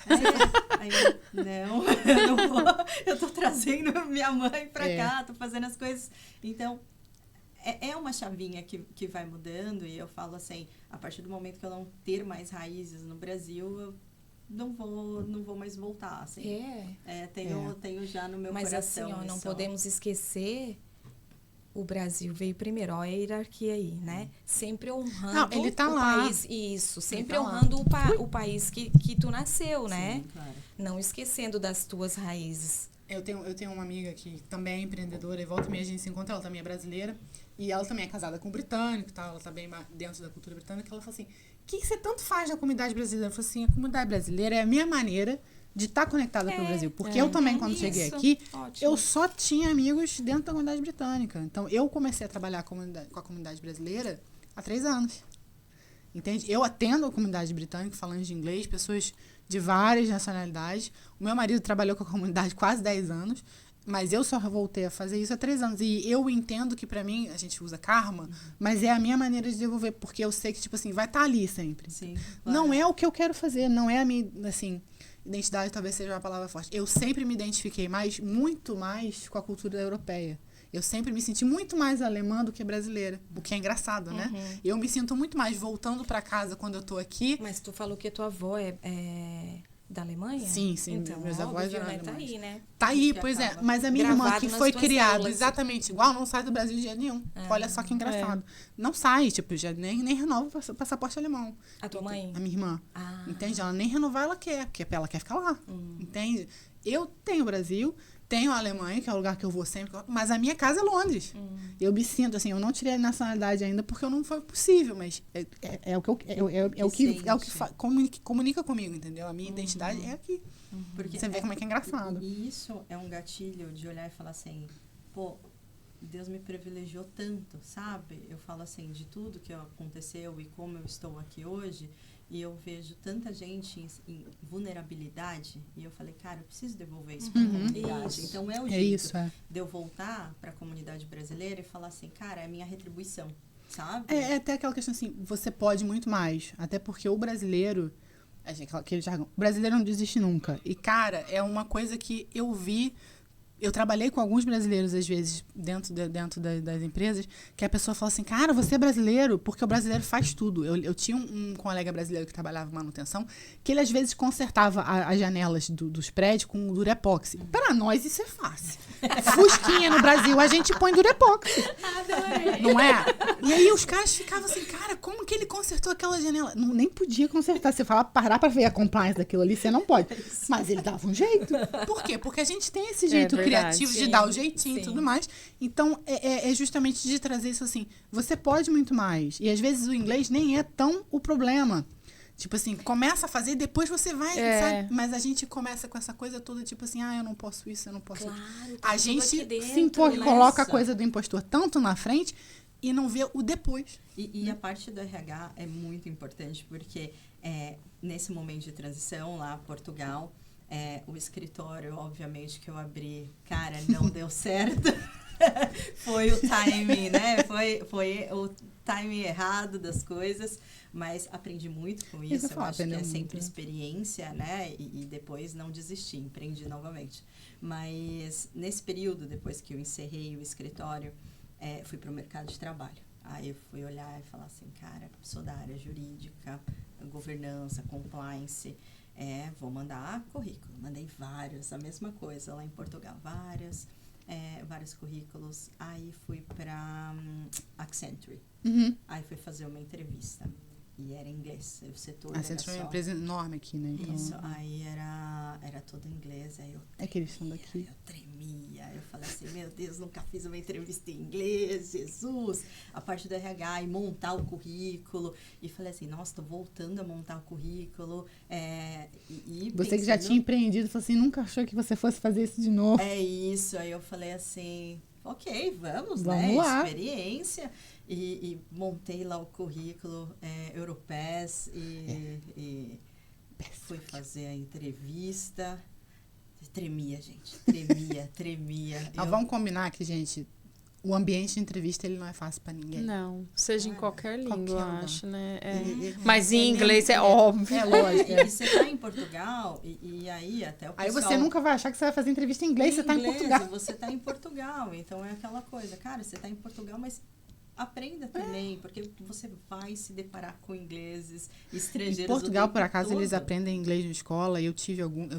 Aí eu não vou, eu tô trazendo minha mãe pra cá, tô fazendo as coisas. Então, é uma chavinha que vai mudando, e eu falo assim, a partir do momento que eu não ter mais raízes no Brasil, eu não vou mais voltar, assim. Tenho já no meu coração. Mas assim, ó, não podemos esquecer, o Brasil veio primeiro, ó, a hierarquia aí, né? Sempre honrando não, ele tá o lá. país. Isso, sempre tá honrando o país que tu nasceu, né? Sim, claro. Não esquecendo das tuas raízes. Eu tenho uma amiga que também é empreendedora, e volta e meia a gente se encontra, ela também é brasileira, e ela também é casada com um britânico e tal, ela tá bem dentro da cultura britânica, ela falou assim, o que você tanto faz na comunidade brasileira? Eu falei assim, a comunidade brasileira é a minha maneira de estar conectada com o Brasil, porque eu também, quando cheguei aqui, Ótimo. eu só tinha amigos dentro da comunidade britânica, então eu comecei a trabalhar com a comunidade brasileira há 3 anos, entende? Eu atendo a comunidade britânica falando de inglês, pessoas de várias nacionalidades. O meu marido trabalhou com a comunidade quase 10 anos, mas eu só voltei a fazer isso há 3 anos. E eu entendo que, pra mim, a gente usa karma, mas é a minha maneira de devolver, porque eu sei que, tipo assim, vai estar ali sempre. Sim, claro. Não é o que eu quero fazer, não é a minha, assim, identidade talvez seja uma palavra forte. Eu sempre me identifiquei muito mais com a cultura europeia. Eu sempre me senti muito mais alemã do que brasileira, o que é engraçado, né? Eu me sinto muito mais voltando pra casa quando eu tô aqui. Mas tu falou que tua avó é da Alemanha? Sim, então, meus avós óbvio, eram né? Tá alemães. aí, né? Tá aí, Que pois é. acaba Mas a minha irmã, gravado que nas foi tuas criada células. exatamente igual, não sai do Brasil de jeito nenhum. Olha só que engraçado. Não sai, tipo, já nem renova o passaporte alemão. A tua mãe? A minha irmã. Ah. Entende? Ela nem renovar ela quer, porque ela quer ficar lá. Entende? Eu tenho o Brasil, tenho a Alemanha, que é o lugar que eu vou sempre, mas a minha casa é Londres. Eu me sinto assim, eu não tirei a nacionalidade ainda porque não foi possível, mas é o que comunica comigo, entendeu? A minha identidade é aqui. Porque você vê como é que é engraçado. E isso é um gatilho de olhar e falar assim, pô, Deus me privilegiou tanto, sabe? Eu falo assim, de tudo que aconteceu e como eu estou aqui hoje, e eu vejo tanta gente em vulnerabilidade, e eu falei, cara, eu preciso devolver isso para a comunidade. Isso. Então é o É jeito isso, é. de eu voltar para a comunidade brasileira e falar assim, cara, é minha retribuição, sabe? É até aquela questão assim, você pode muito mais. Até porque o brasileiro, aquele jargão, o brasileiro não desiste nunca. E, cara, é uma coisa que eu vi Eu trabalhei com alguns brasileiros, às vezes, dentro das empresas, que a pessoa fala assim, cara, você é brasileiro, porque o brasileiro faz tudo. Eu tinha um colega brasileiro que trabalhava em manutenção, que ele, às vezes, consertava as janelas dos prédios com durepoxi. Para nós, isso é fácil. Fusquinha no Brasil, a gente põe durepoxi. Não é? E aí os caras ficavam assim, cara, como que ele consertou aquela janela? Não, nem podia consertar. Você fala, parar pra ver a compliance daquilo ali, você não pode. Mas ele dava um jeito. Por quê? Porque a gente tem esse jeito criativo de dar o jeitinho e tudo mais. Então, é justamente de trazer isso assim. Você pode muito mais. E às vezes o inglês nem é tão o problema. Tipo assim, começa a fazer e depois você vai, sabe? Mas a gente começa com essa coisa toda, tipo assim, eu não posso isso, eu não posso isso. A gente se impõe, coloca a coisa do impostor tanto na frente e não vê o depois. E a parte do RH é muito importante, porque nesse momento de transição lá, Portugal, o escritório, obviamente, que eu abri, cara, não deu certo. Foi o timing, né? Foi o timing errado das coisas, mas aprendi muito com isso. Eu acho que é sempre experiência, né? E depois não desisti, empreendi novamente. Mas nesse período, depois que eu encerrei o escritório, fui para o mercado de trabalho. Aí eu fui olhar e falar assim, cara, sou da área jurídica, governança, compliance, vou mandar currículo. Mandei vários, a mesma coisa lá em Portugal, vários currículos. Aí fui para Accenture. Aí fui fazer uma entrevista. E era em inglês, o setor era Accenture é uma empresa enorme aqui, né? Então... Isso, aí era todo em inglês. Aí eu que eles são daqui. Eu tremia, eu falei assim, meu Deus, nunca fiz uma entrevista em inglês, Jesus. A parte do RH e montar o currículo. E falei assim, nossa, tô voltando a montar o currículo. Você que já tinha empreendido, falou assim, nunca achou que você fosse fazer isso de novo. É isso, aí eu falei assim, ok, vamos né? Lá. Experiência. E montei lá o currículo Europass e fui fazer a entrevista. Tremia, gente. Tremia. Vamos combinar que, gente, o ambiente de entrevista ele não é fácil para ninguém. Não, seja em qualquer língua, eu acho, né? Mas em inglês é óbvio. É lógico. E você tá em Portugal, e aí até o pessoal... Aí você nunca vai achar que você vai fazer entrevista em inglês, você tá em Portugal. Você tá em Portugal, então é aquela coisa. Cara, você tá em Portugal, mas... aprenda também, porque você vai se deparar com ingleses, estrangeiros. Em Portugal, por acaso, eles aprendem inglês na escola. Eu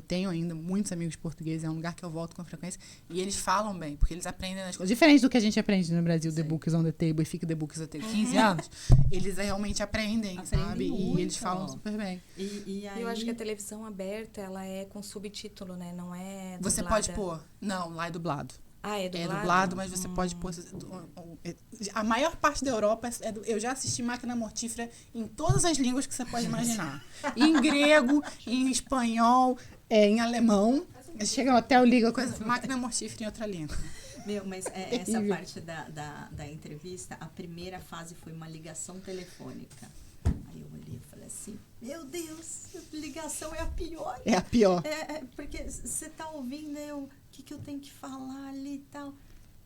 tenho ainda muitos amigos portugueses, é um lugar que eu volto com frequência. E eles falam bem, porque eles aprendem na escola. Diferente do que a gente aprende no Brasil, The Books on the Table, e fica The Books on the Table 15 anos. Eles realmente aprendem, sabe? Muito. E eles falam super bem. E aí... Eu acho que a televisão aberta, ela é com subtítulo, né? Não é dublada. Você pode pôr. Não, lá é dublado. É dublado? É dublado, mas você pode pôr... A maior parte da Europa eu já assisti Máquina Mortífera em todas as línguas que você pode imaginar. Em grego, em espanhol, em alemão. Chega no hotel, liga coisa. Máquina Mortífera em outra língua. Mas essa parte da entrevista, a primeira fase foi uma ligação telefônica. Aí eu olhei e falei assim, meu Deus, ligação é a pior. É a pior. Porque você tá ouvindo, o que eu tenho que falar ali e tal.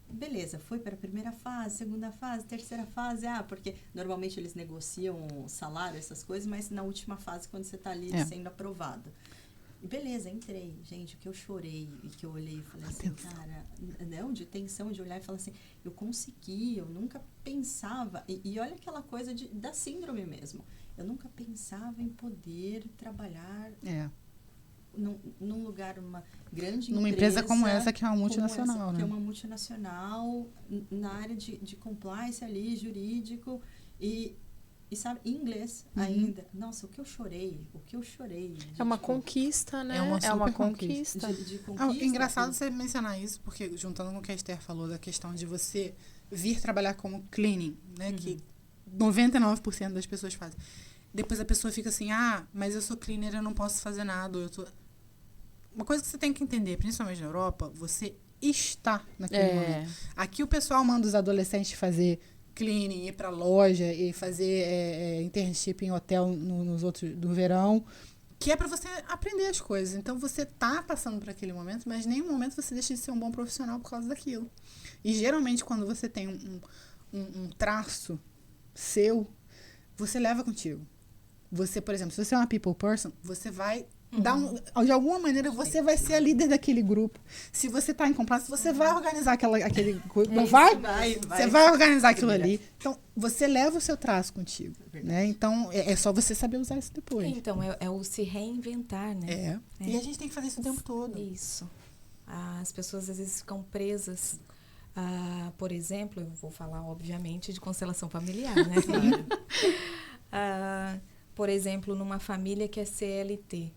Beleza, foi para a primeira fase, segunda fase, terceira fase. Porque normalmente eles negociam salário, essas coisas, mas na última fase, quando você tá ali sendo aprovado. E beleza, entrei. Gente, o que eu chorei e que eu olhei e falei assim, cara, não, de tensão, de olhar e falar assim, eu consegui, eu nunca pensava. E olha aquela coisa da síndrome mesmo. Eu nunca pensava em poder trabalhar num lugar, uma grande numa empresa como essa, que é uma multinacional, né? Que é uma multinacional, na área de compliance ali, jurídico, e sabe, em inglês ainda. Nossa, o que eu chorei. É uma conquista, né? É uma conquista. De conquista. Engraçado você mencionar isso, porque juntando com o que a Esther falou, da questão de você vir trabalhar como cleaning, né? Que 99% das pessoas fazem. Depois a pessoa fica assim, mas eu sou cleaner, eu não posso fazer nada. Uma coisa que você tem que entender, principalmente na Europa, você está naquele momento. Aqui o pessoal manda os adolescentes fazer cleaning, ir pra loja e fazer internship em hotel no verão, que é para você aprender as coisas. Então você tá passando por aquele momento, mas em nenhum momento você deixa de ser um bom profissional por causa daquilo. E geralmente quando você tem um traço seu, você leva contigo. Você, por exemplo, se você é uma people person, você vai De alguma maneira, você vai ser a líder daquele grupo. Se você está em compliance, você vai organizar aquele grupo. Não vai? Você vai organizar aquilo ali. Então, você leva o seu traço contigo. Né? Então, é só você saber usar isso depois. Então, é o se reinventar, né? E a gente tem que fazer isso o tempo todo. Isso. As pessoas, às vezes, ficam presas. Por exemplo, eu vou falar, obviamente, de constelação familiar, né? Por exemplo, numa família que é CLT.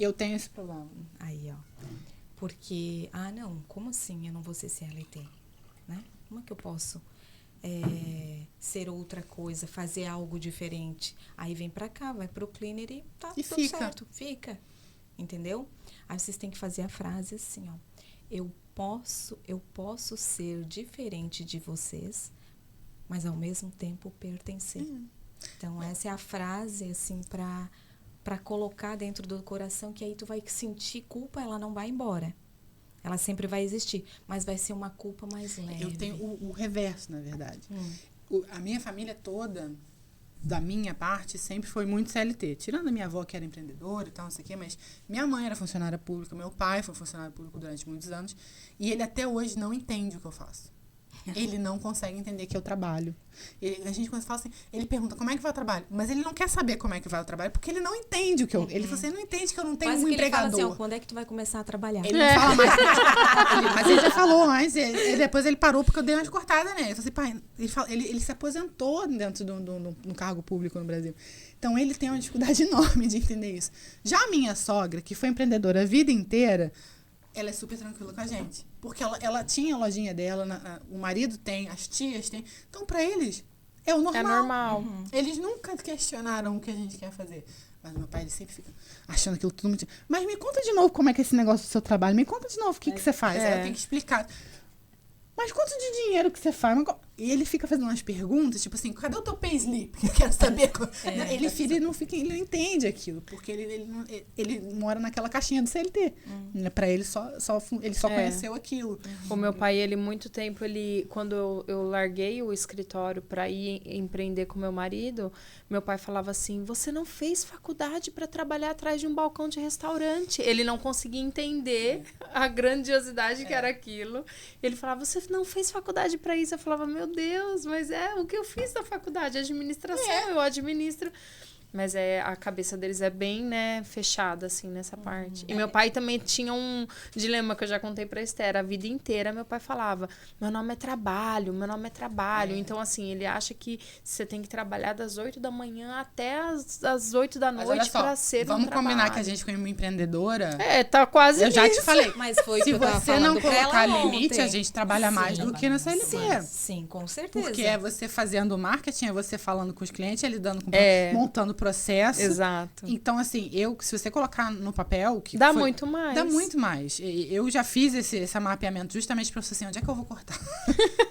Eu tenho esse problema. Aí, ó. Porque, não, como assim eu não vou ser CLT? Né? Como é que eu posso ser outra coisa, fazer algo diferente? Aí vem pra cá, vai pro cleaner e tá tudo fica. certo. Fica. Entendeu? Aí vocês têm que fazer a frase assim, ó. Eu posso ser diferente de vocês, mas ao mesmo tempo pertencer. Então, essa é a frase, assim, para colocar dentro do coração, que aí tu vai sentir culpa, ela não vai embora. Ela sempre vai existir, mas vai ser uma culpa mais leve. Eu tenho o reverso, na verdade. A minha família toda, da minha parte, sempre foi muito CLT. Tirando a minha avó, que era empreendedora e tal, não sei o quê, mas minha mãe era funcionária pública, meu pai foi funcionário público durante muitos anos, e ele até hoje não entende o que eu faço. Ele não consegue entender que eu trabalho. A gente, quando fala assim, ele pergunta como é que vai o trabalho, mas ele não quer saber como é que vai o trabalho, porque ele não entende o que eu... Ele fala assim, ele não entende que eu não tenho quase um que empregador. Ele fala assim, quando é que tu vai começar a trabalhar? Ele não fala mais. Mas ele já falou antes. Depois ele parou porque eu dei umas cortadas nele. Eu falei assim, pai, ele se aposentou dentro do cargo público no Brasil. Então ele tem uma dificuldade enorme de entender isso. Já a minha sogra, que foi empreendedora a vida inteira, ela é super tranquila com a gente. Porque ela tinha a lojinha dela, o marido tem, as tias têm. Então, pra eles, é o normal. É normal. Eles nunca questionaram o que a gente quer fazer. Mas meu pai, ele sempre fica achando aquilo tudo muito... Mas me conta de novo como é que é esse negócio do seu trabalho. Me conta de novo o que você faz. Aí eu tenho que explicar. Mas quanto de dinheiro que você faz? E ele fica fazendo umas perguntas, tipo assim, cadê o teu payslip? Eu quero saber. Ele não entende aquilo, porque ele mora naquela caixinha do CLT. Pra ele ele só conheceu aquilo. O meu pai, muito tempo, quando eu larguei o escritório para ir empreender com meu marido, meu pai falava assim, você não fez faculdade para trabalhar atrás de um balcão de restaurante. Ele não conseguia entender a grandiosidade que era aquilo. Ele falava, você não fez faculdade para isso. Eu falava, meu Deus, mas o que eu fiz na faculdade? Administração, eu administro. Mas a cabeça deles é bem, né, fechada, assim, nessa parte. E meu pai também tinha um dilema que eu já contei pra Esther. A vida inteira, meu pai falava, meu nome é trabalho, meu nome é trabalho. Então, assim, ele acha que você tem que trabalhar das 8 da manhã até as 8 da noite pra ser um trabalho. Vamos combinar que a gente, como empreendedora... tá quase eu já te falei. Mas foi se que eu tava você não colocar limite, ontem. a gente trabalha mais do que na CLT. Sim, com certeza. Porque é você fazendo marketing, é você falando com os clientes, é lidando com montando processo. Exato. Então, assim, se você colocar no papel... Dá muito mais. Dá muito mais. Eu já fiz esse mapeamento justamente para você, assim, onde é que eu vou cortar?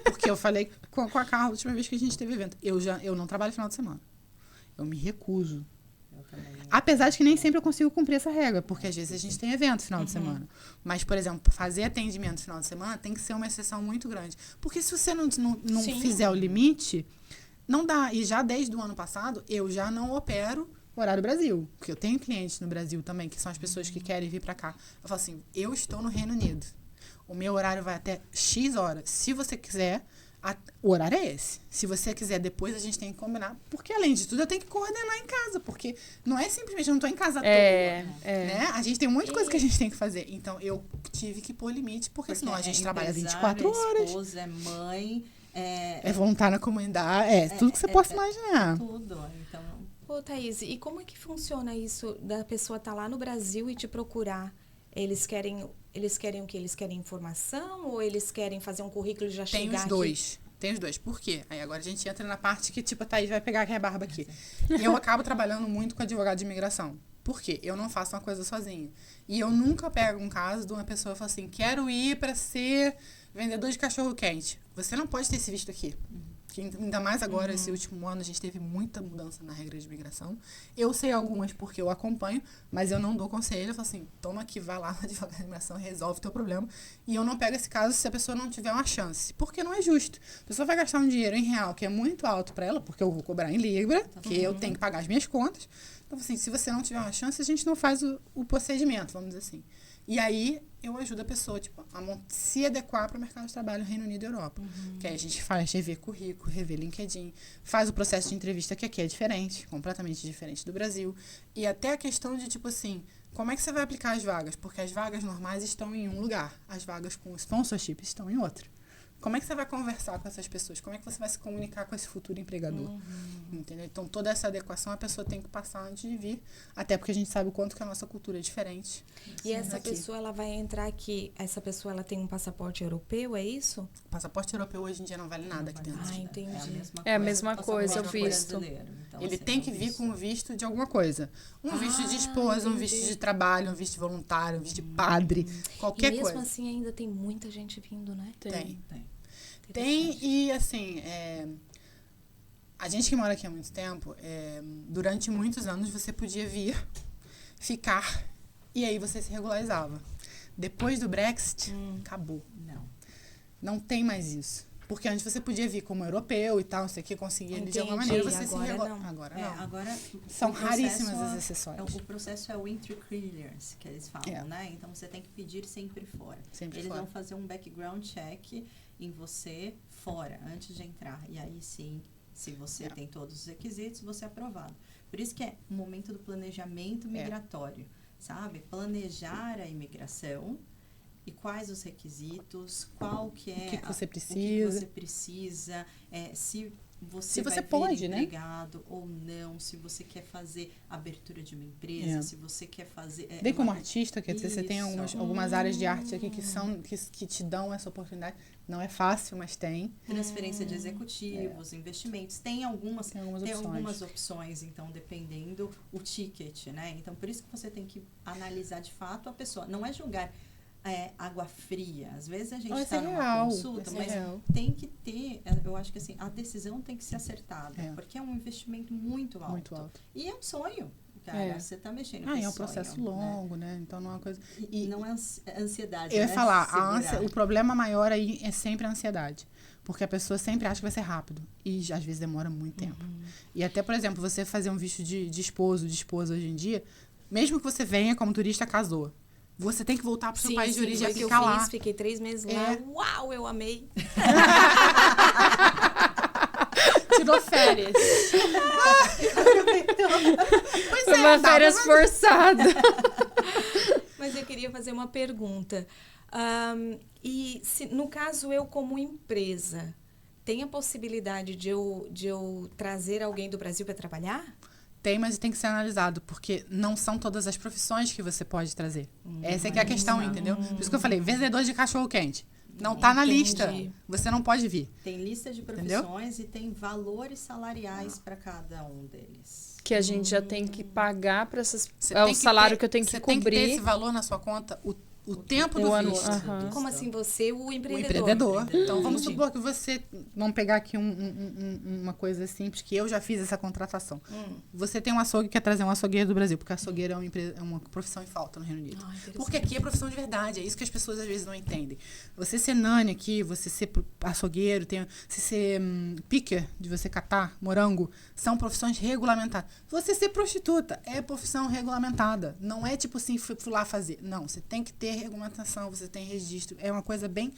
Porque eu falei com a Carla a última vez que a gente teve evento. Eu não trabalho final de semana. Eu me recuso. Apesar de que nem sempre eu consigo cumprir essa regra, porque às vezes a gente tem evento final de semana. Mas, por exemplo, fazer atendimento final de semana tem que ser uma exceção muito grande. Porque se você não fizer o limite, não dá. E já desde o ano passado, eu já não opero horário Brasil. Porque eu tenho clientes no Brasil também, que são as pessoas que querem vir para cá. Eu falo assim, eu estou no Reino Unido. O meu horário vai até X horas. Se você quiser, o horário é esse. Se você quiser, depois a gente tem que combinar. Porque, além de tudo, eu tenho que coordenar em casa. Porque não é simplesmente, eu não estou em casa à toa. Né? A gente tem muita coisa que a gente tem que fazer. Então, eu tive que pôr limite, porque senão a gente trabalha 24 horas. É esposa, é mãe. É voluntário na comunidade. Tudo que você possa imaginar. Tudo. Então... Ô, Thaís, e como é que funciona isso da pessoa estar lá no Brasil e te procurar? Eles querem o quê? Eles querem informação ou eles querem fazer um currículo e já chegar aqui? Tem os dois. Por quê? Aí agora a gente entra na parte que, tipo, a Thaís vai pegar a barba aqui. Eu acabo trabalhando muito com advogado de imigração. Por quê? Eu não faço uma coisa sozinha. E eu nunca pego um caso de uma pessoa e falo assim, quero ir para ser vendedor de cachorro-quente. Você não pode ter esse visto aqui. porque ainda mais agora, esse último ano, a gente teve muita mudança na regra de imigração. Eu sei algumas porque eu acompanho, mas eu não dou conselho. Eu falo assim, toma aqui, vai lá no advogado de imigração, resolve o teu problema. E eu não pego esse caso se a pessoa não tiver uma chance, porque não é justo. A pessoa vai gastar um dinheiro em real que é muito alto para ela, porque eu vou cobrar em libra, que eu tenho que pagar as minhas contas. Então, assim, se você não tiver uma chance, a gente não faz o procedimento, vamos dizer assim. E aí, eu ajudo a pessoa, tipo, a se adequar para o mercado de trabalho no Reino Unido e Europa. Que aí a gente faz rever currículo, rever LinkedIn, faz o processo de entrevista, que aqui é diferente, completamente diferente do Brasil. E até a questão de, tipo assim, como é que você vai aplicar as vagas? Porque as vagas normais estão em um lugar, as vagas com sponsorship estão em outro. Como é que você vai conversar com essas pessoas? Como é que você vai se comunicar com esse futuro empregador? Entendeu? Então, toda essa adequação a pessoa tem que passar antes de vir, até porque a gente sabe o quanto que a nossa cultura é diferente. E essa pessoa, ela vai entrar aqui, essa pessoa, ela tem um passaporte europeu, é isso? O passaporte europeu hoje em dia não vale nada aqui dentro. Ah, entendi. É a mesma coisa, o passaporte visto. brasileiro. Então, Ele assim, tem é um que vir visto. com um visto de alguma coisa. Um visto de esposa, um entendi. visto de trabalho, um visto de voluntário, um visto de padre, qualquer E mesmo coisa. assim ainda tem muita gente vindo, né? Tem. Tem. Tem, e assim, a gente que mora aqui há muito tempo, durante muitos anos você podia vir, ficar, e aí você se regularizava. Depois do Brexit, acabou. Não tem mais isso. Porque antes você podia vir como europeu e tal, não sei o que, conseguir ele de alguma Entendi, maneira, você agora se regula. não. Agora É, não. agora, São o processo raríssimas as exceções. O processo é o entry clearance, que eles falam, né? Então, você tem que pedir sempre fora. Sempre Eles fora. vão fazer um background check em você fora, antes de entrar. E aí, sim, se você tem todos os requisitos, você é aprovado. Por isso que é o momento do planejamento migratório, sabe? Planejar a imigração e quais os requisitos, qual que é... O que você precisa. O que você precisa, se você você vai pode, vir né? empregado ou não, se você quer fazer abertura de uma empresa, se você quer fazer... Bem como artista, quer dizer, você tem Isso. algumas áreas de arte aqui que te dão essa oportunidade. Não é fácil, mas tem. Transferência de executivos, investimentos. Tem algumas opções, então, dependendo o ticket, né? Então, por isso que você tem que analisar de fato a pessoa. Não é julgar água fria. Às vezes a gente está numa consulta, mas tem que ter, eu acho que assim, a decisão tem que ser acertada, porque é um investimento muito alto. Muito alto. E é um sonho, cara. Você está mexendo com é um processo longo, né? Então não é uma coisa... E não é ansiedade, Eu ia né? falar, o problema maior aí é sempre a ansiedade. Porque a pessoa sempre acha que vai ser rápido. E às vezes demora muito tempo. E até, por exemplo, você fazer um visto de esposo, de esposa hoje em dia, mesmo que você venha como turista, casou. Você tem que voltar pro seu país de origem e ficar lá. Fiquei 3 meses lá. Uau, eu amei. Tirou férias. Foi uma férias forçada. Mas eu queria fazer uma pergunta. E se, no caso, eu como empresa, tem a possibilidade de eu trazer alguém do Brasil para trabalhar? Tem, mas tem que ser analisado, porque não são todas as profissões que você pode trazer. Essa é que é a questão, entendeu? Por isso que eu falei, vendedor de cachorro-quente. Não tá na lista. Você não pode vir. Tem lista de profissões e tem valores salariais para cada um deles. Que a gente já tem que pagar para essas... Você É tem o salário que eu tenho que Você cobrir. tem que ter esse valor na sua conta o tempo do ano, visto. Como assim, você, o O empreendedor? empreendedor. Então, vamos supor que você... Vamos pegar aqui uma coisa simples, que eu já fiz essa contratação. Você tem um açougue que quer trazer um açougueiro do Brasil, porque açougueiro é uma profissão em falta no Reino Unido. Porque aqui é profissão de verdade, é isso que as pessoas às vezes não entendem. Você ser nani aqui, você ser açougueiro, você ser picker, de você catar morango, são profissões regulamentadas. Você ser prostituta é profissão regulamentada. Não é tipo assim, fui lá fazer. Não, você tem que ter regulamentação, você tem registro. É uma coisa bem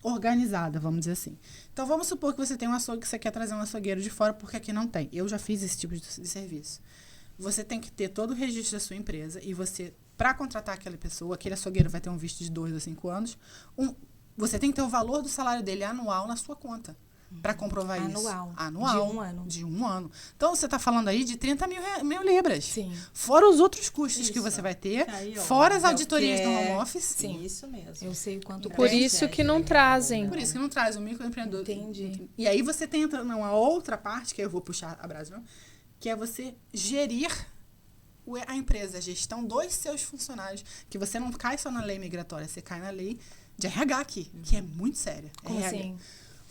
organizada, vamos dizer assim. Então, vamos supor que você tem um açougue que você quer trazer um açougueiro de fora, porque aqui não tem. Eu já fiz esse tipo de serviço. Você tem que ter todo o registro da sua empresa e você, para contratar aquela pessoa, aquele açougueiro vai ter um visto de 2 a 5 anos, você tem que ter o valor do salário dele anual na sua conta. Para comprovar isso. Anual. De um ano. Então, você está falando aí de 30 mil libras. Sim. Fora os outros custos que você vai ter, Aí, fora as auditorias do home office. Sim, isso mesmo. Eu sei o quanto Por isso que não trazem. Por isso que não traz o microempreendedor. Entendi. E aí você tem numa outra parte, que eu vou puxar a brasa, que é você gerir a empresa, a gestão dos seus funcionários, que você não cai só na lei migratória, você cai na lei de RH aqui, que é muito séria. Como RH. assim?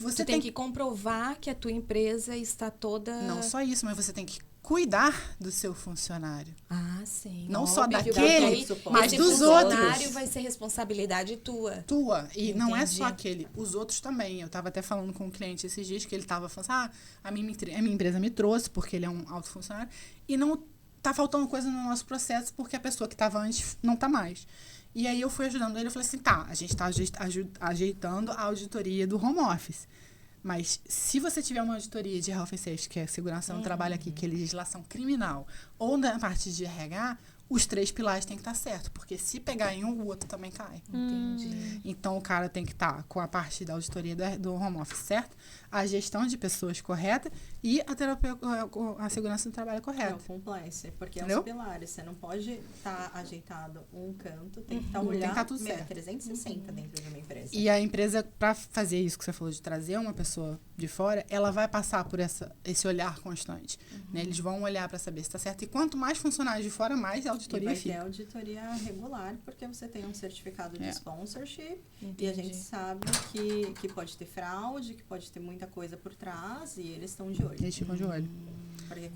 Você Tu tem que comprovar que a tua empresa está toda... Não só isso, mas você tem que cuidar do seu funcionário. Ah, sim. Não só Óbvio, daquele, porque mas esse dos funcionário outros. vai ser responsabilidade tua. Tua. E não é Entendi. só aquele, os outros também. Eu estava até falando com um cliente esses dias que ele estava falando assim, a minha empresa me trouxe, porque ele é um alto funcionário, e não tá faltando coisa no nosso processo, porque a pessoa que estava antes não tá mais. E aí eu fui ajudando ele, eu falei assim, tá, a gente tá ajeitando a auditoria do home office. Mas se você tiver uma auditoria de health and safety, que é segurança no trabalho aqui, que é legislação criminal, ou na parte de RH, os 3 pilares têm que estar certos, porque se pegar em um, o outro também cai. Entendi. Então, o cara tem que estar com a parte da auditoria do home office certo, a gestão de pessoas correta e a terapia, a segurança do trabalho É o correta. compliance, porque é Entendeu? os pilares. Você não pode estar ajeitado um canto, tem que estar Tem que olhando tá tudo certo. 360 dentro de uma empresa. E a empresa, para fazer isso que você falou, de trazer uma pessoa de fora, ela vai passar por esse olhar constante. Né? Eles vão olhar para saber se está certo. E quanto mais funcionários de fora, mais a E auditoria vai ter fica. auditoria regular, porque você tem um certificado de sponsorship. Entendi. E a gente sabe que pode ter fraude, que pode ter muita coisa por trás, e eles estão de olho. Eles ficam de olho. Porque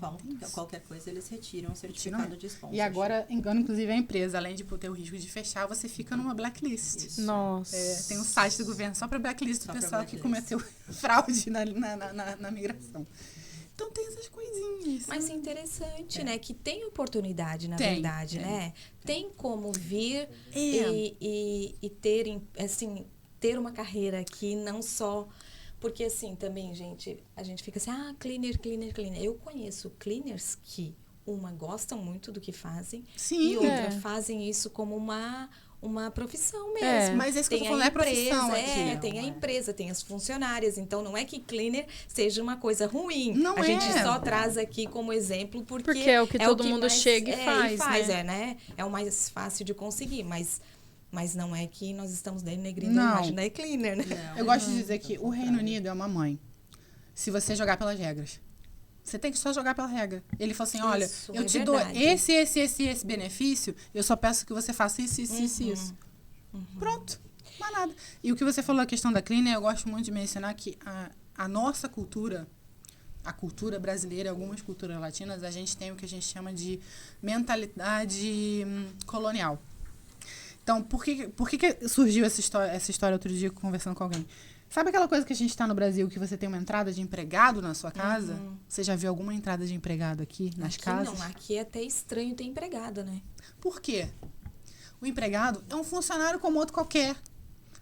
qualquer coisa eles retiram o certificado de sponsorship. E agora, engano, inclusive, a empresa, além de ter o risco de fechar, você fica numa blacklist. Isso. Nossa. Tem um site do governo só para blacklist do Só pra pessoal que blacklist. cometeu fraude na migração. Então tem essas coisinhas. Mas interessante, né? Que tem oportunidade, na Tem, verdade, né? Tem como vir É. e ter, assim, ter uma carreira aqui, não só... Porque, assim, também, gente, a gente fica assim, cleaner. Eu conheço cleaners que, gostam muito do que fazem, Sim. e outra, fazem isso como uma profissão mesmo. É. Mas esse que eu tô Tem falando a é profissão empresa, aqui. tem a empresa, tem as funcionárias. Então, não é que cleaner seja uma coisa ruim. Não a gente é. só traz aqui como exemplo porque É o que todo mundo mais, chega e faz, né? né? É o mais fácil de conseguir, mas não é que nós estamos denegrindo Não. a imagem da cleaner, né? Não, Eu gosto de dizer que o Reino Unido é uma mãe. Se você jogar pelas regras. Você tem que só jogar pela regra. Ele falou assim, olha, Isso, eu é te verdade. dou esse benefício, eu só peço que você faça isso. Pronto. Não há nada. E o que você falou, a questão da cleaner, eu gosto muito de mencionar que a nossa cultura, a cultura brasileira, algumas culturas latinas, a gente tem o que a gente chama de mentalidade colonial. Então, por que surgiu essa história outro dia conversando com alguém? Sabe aquela coisa que a gente está no Brasil, que você tem uma entrada de empregado na sua casa? Você já viu alguma entrada de empregado aqui nas Aqui casas? não, aqui é até estranho ter empregada, né? Por quê? O empregado é um funcionário como outro qualquer.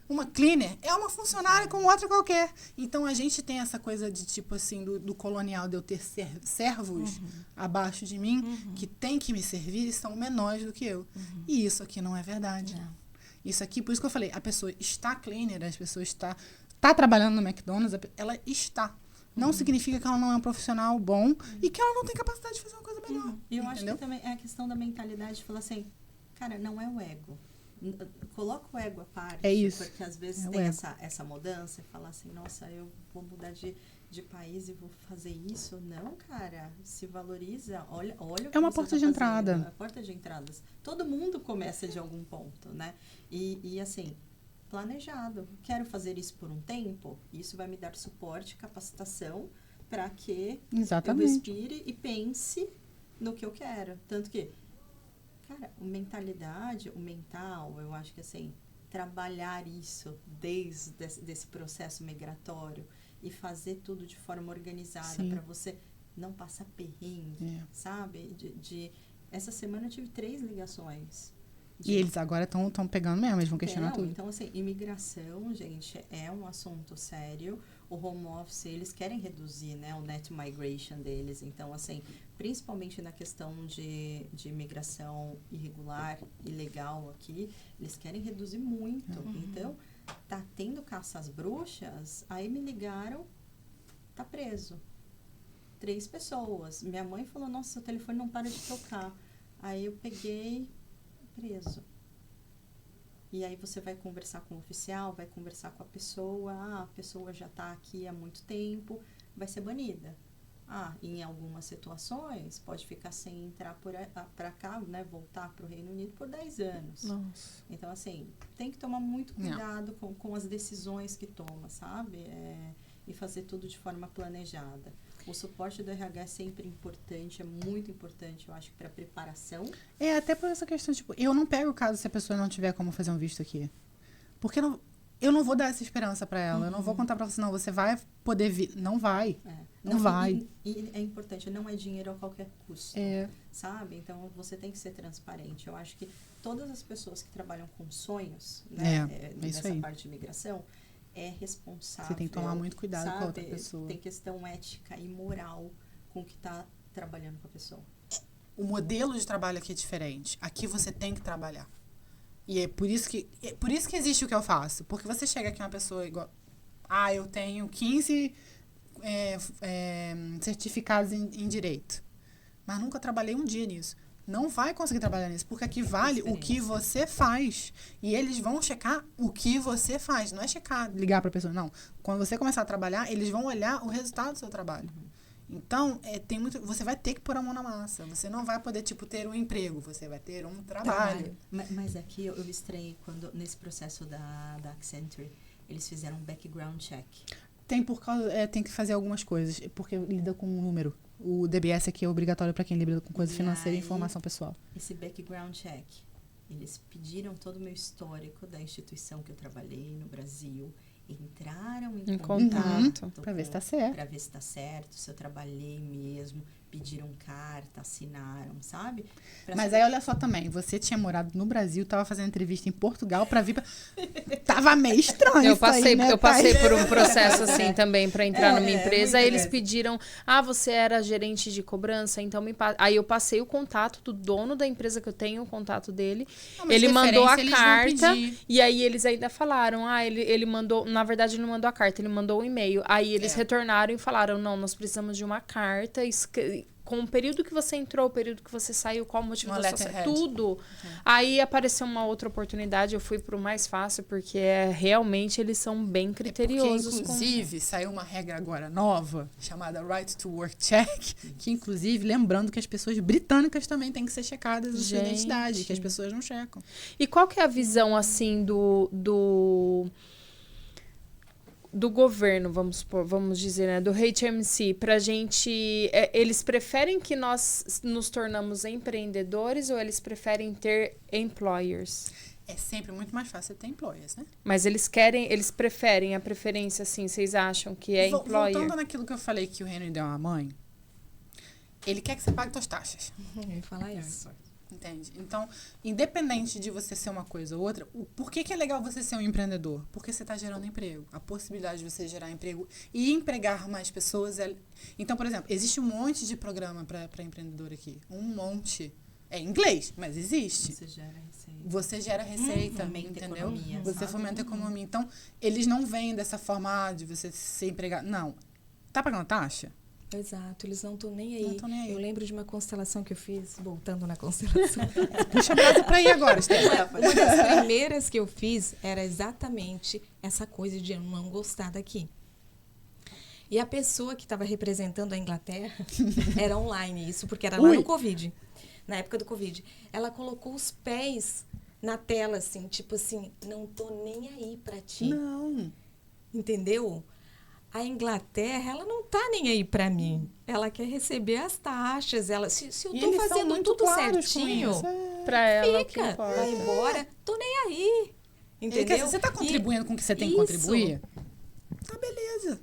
Uma cleaner é uma funcionária como outra qualquer. Então, a gente tem essa coisa de, tipo assim, do colonial, de eu ter servos abaixo de mim, que tem que me servir e são menores do que eu. E isso aqui não é verdade. Não. Isso aqui, por isso que eu falei, a pessoa está cleaner, as pessoas está trabalhando no McDonald's, ela está. Não significa que ela não é um profissional bom e que ela não tem capacidade de fazer uma coisa melhor. E eu acho entendeu? que também é a questão da mentalidade de falar assim, cara, não é o ego. Coloca o ego à parte. É isso. Porque às vezes É o tem ego. essa mudança e falar assim, nossa, eu vou mudar de país e vou fazer isso. Não, cara, se valoriza, olha o que É uma você porta tá de fazendo, entrada. É a porta de entradas. Todo mundo começa de algum ponto, né? E assim, planejado. Quero fazer isso por um tempo, isso vai me dar suporte, capacitação para que eu respire e pense no que eu quero. Tanto que, cara, o mental, eu acho que assim, trabalhar isso desde desse processo migratório e fazer tudo de forma organizada para você não passar perrengue, sabe? Essa semana eu tive 3 ligações. E eles agora estão pegando mesmo, eles vão questionar tudo. Então, assim, imigração, gente, é um assunto sério. O home office, eles querem reduzir, né, o net migration deles. Então, assim, principalmente na questão de imigração irregular, ilegal aqui, eles querem reduzir muito. Então, tá tendo caça às bruxas, aí me ligaram, tá preso. 3 pessoas. Minha mãe falou, nossa, seu telefone não para de tocar. Aí eu peguei, preso. E aí você vai conversar com o oficial, vai conversar com a pessoa, a pessoa já está aqui há muito tempo, vai ser banida. Em algumas situações, pode ficar sem entrar para cá, né, voltar para o Reino Unido por 10 anos. Nossa. Então, assim, tem que tomar muito cuidado com as decisões que toma, sabe? e fazer tudo de forma planejada. O suporte do RH é sempre importante, é muito importante, eu acho, para preparação. Até por essa questão, tipo, eu não pego o caso se a pessoa não tiver como fazer um visto aqui. Porque eu não vou dar essa esperança para ela. Eu não vou contar para você, não, você vai poder vir. Não vai. Não vai. E é importante, não é dinheiro a qualquer custo, sabe? Então, você tem que ser transparente. Eu acho que todas as pessoas que trabalham com sonhos, né, nessa parte de imigração, é responsável. Você tem que tomar muito cuidado com a outra pessoa. Tem questão ética e moral com o que está trabalhando com a pessoa. O modelo de trabalho aqui é diferente. Aqui você tem que trabalhar. E é por isso que existe o que eu faço. Porque você chega aqui uma pessoa igual... eu tenho 15 certificados em direito. Mas nunca trabalhei um dia nisso. Não vai conseguir trabalhar nisso, porque aqui vale o que você faz. E eles vão checar o que você faz. Não é ligar para a pessoa, não. Quando você começar a trabalhar, eles vão olhar o resultado do seu trabalho. Então, você vai ter que pôr a mão na massa. Você não vai poder, ter um emprego. Você vai ter um trabalho. Mas aqui eu estranhei quando, nesse processo da Accenture, eles fizeram um background check. Tem que fazer algumas coisas, porque lida com um número. O DBS aqui é obrigatório para quem lida com coisa financeira e informação pessoal. Esse background check, eles pediram todo o meu histórico da instituição que eu trabalhei no Brasil, entraram em contato para ver se está certo. Para ver se está certo, se eu trabalhei mesmo, pediram carta, assinaram, sabe? Mas aí olha só também, você tinha morado no Brasil, estava fazendo entrevista em Portugal para vir tava meio estranho. Eu passei por um processo assim também para entrar numa empresa. Aí eles pediram, você era gerente de cobrança, então aí eu passei o contato do dono da empresa que eu tenho, o contato dele. Ele mandou a carta e aí eles ainda falaram, ele mandou, na verdade ele não mandou a carta, ele mandou um e-mail. Aí eles retornaram e falaram, não, nós precisamos de uma carta com o período que você entrou, o período que você saiu, qual o motivo da sua saída, tudo. Aí apareceu uma outra oportunidade, eu fui pro mais fácil, porque realmente eles são bem criteriosos. Inclusive, saiu uma regra agora nova, chamada Right to Work Check, que inclusive, lembrando que as pessoas britânicas também têm que ser checadas a sua identidade, que as pessoas não checam. E qual que é a visão, assim, do governo, vamos dizer, né, do HMC, pra gente, eles preferem que nós nos tornamos empreendedores ou eles preferem ter employers? É sempre muito mais fácil ter employers, né? Mas eles preferem, a preferência, assim, vocês acham que é employer? Voltando naquilo que eu falei que o Henry deu uma mãe, ele quer que você pague suas taxas. Eu ia falar isso. Entende? Então, independente de você ser uma coisa ou outra, por que é legal você ser um empreendedor? Porque você está gerando emprego. A possibilidade de você gerar emprego e empregar mais pessoas. Então, por exemplo, existe um monte de programa para empreendedor aqui. Um monte. É em inglês, mas existe. Você gera receita. Entendeu? Economia, você fomenta a economia. Então, eles não vêm dessa forma de você ser empregado. Não. Tá pagando taxa? Exato, eles não estão nem aí. Não tão nem aí. Eu lembro de uma constelação que eu fiz, voltando na constelação. Puxa a brasa pra ir agora, Estela. Uma das primeiras que eu fiz era exatamente essa coisa de eu não gostar daqui. E a pessoa que estava representando a Inglaterra era online, isso porque era lá no Covid, na época do Covid. Ela colocou os pés na tela, assim, tipo assim, não tô nem aí pra ti. Não. Entendeu? A Inglaterra, ela não tá nem aí pra mim. Ela quer receber as taxas. Se eu tô fazendo tudo certinho, pra ela, fica, vai embora, tô nem aí. Entendeu? Se você tá contribuindo com o que você tem que contribuir, tá beleza.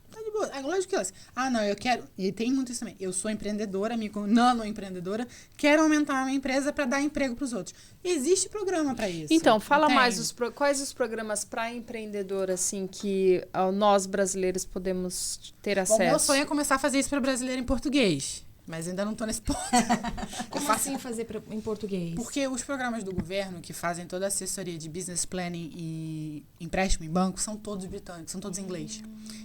Tá de boa. Lógico que não, eu quero... E tem muito isso também. Eu sou empreendedora, nano-empreendedora, quero aumentar a minha empresa para dar emprego para os outros. Existe programa para isso. Então, fala mais quais os programas para empreendedor, assim, que nós brasileiros podemos ter acesso. Bom, meu sonho é começar a fazer isso para brasileiro em português. Mas ainda não estou nesse ponto. Como assim fazer em português? Porque os programas do governo que fazem toda a assessoria de business planning e empréstimo em banco são todos britânicos, são todos em inglês.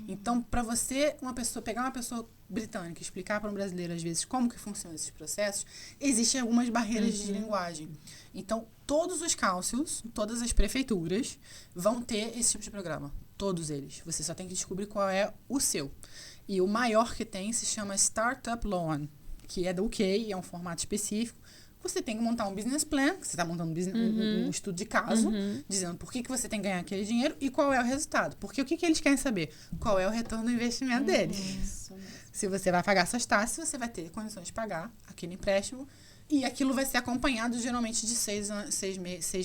Então, para você, pegar uma pessoa britânica e explicar para um brasileiro, às vezes, como que funcionam esses processos, existem algumas barreiras de linguagem. Então, todos os councils, todas as prefeituras vão ter esse tipo de programa. Todos eles. Você só tem que descobrir qual é o seu. E o maior que tem se chama Startup Loan, que é do UK, é um formato específico. você tem que montar um business plan, que você está montando um estudo de caso, dizendo por que você tem que ganhar aquele dinheiro e qual é o resultado. Porque o que eles querem saber? Qual é o retorno do investimento deles. Isso mesmo. Se você vai pagar suas taxas, você vai ter condições de pagar aquele empréstimo e aquilo vai ser acompanhado geralmente de 6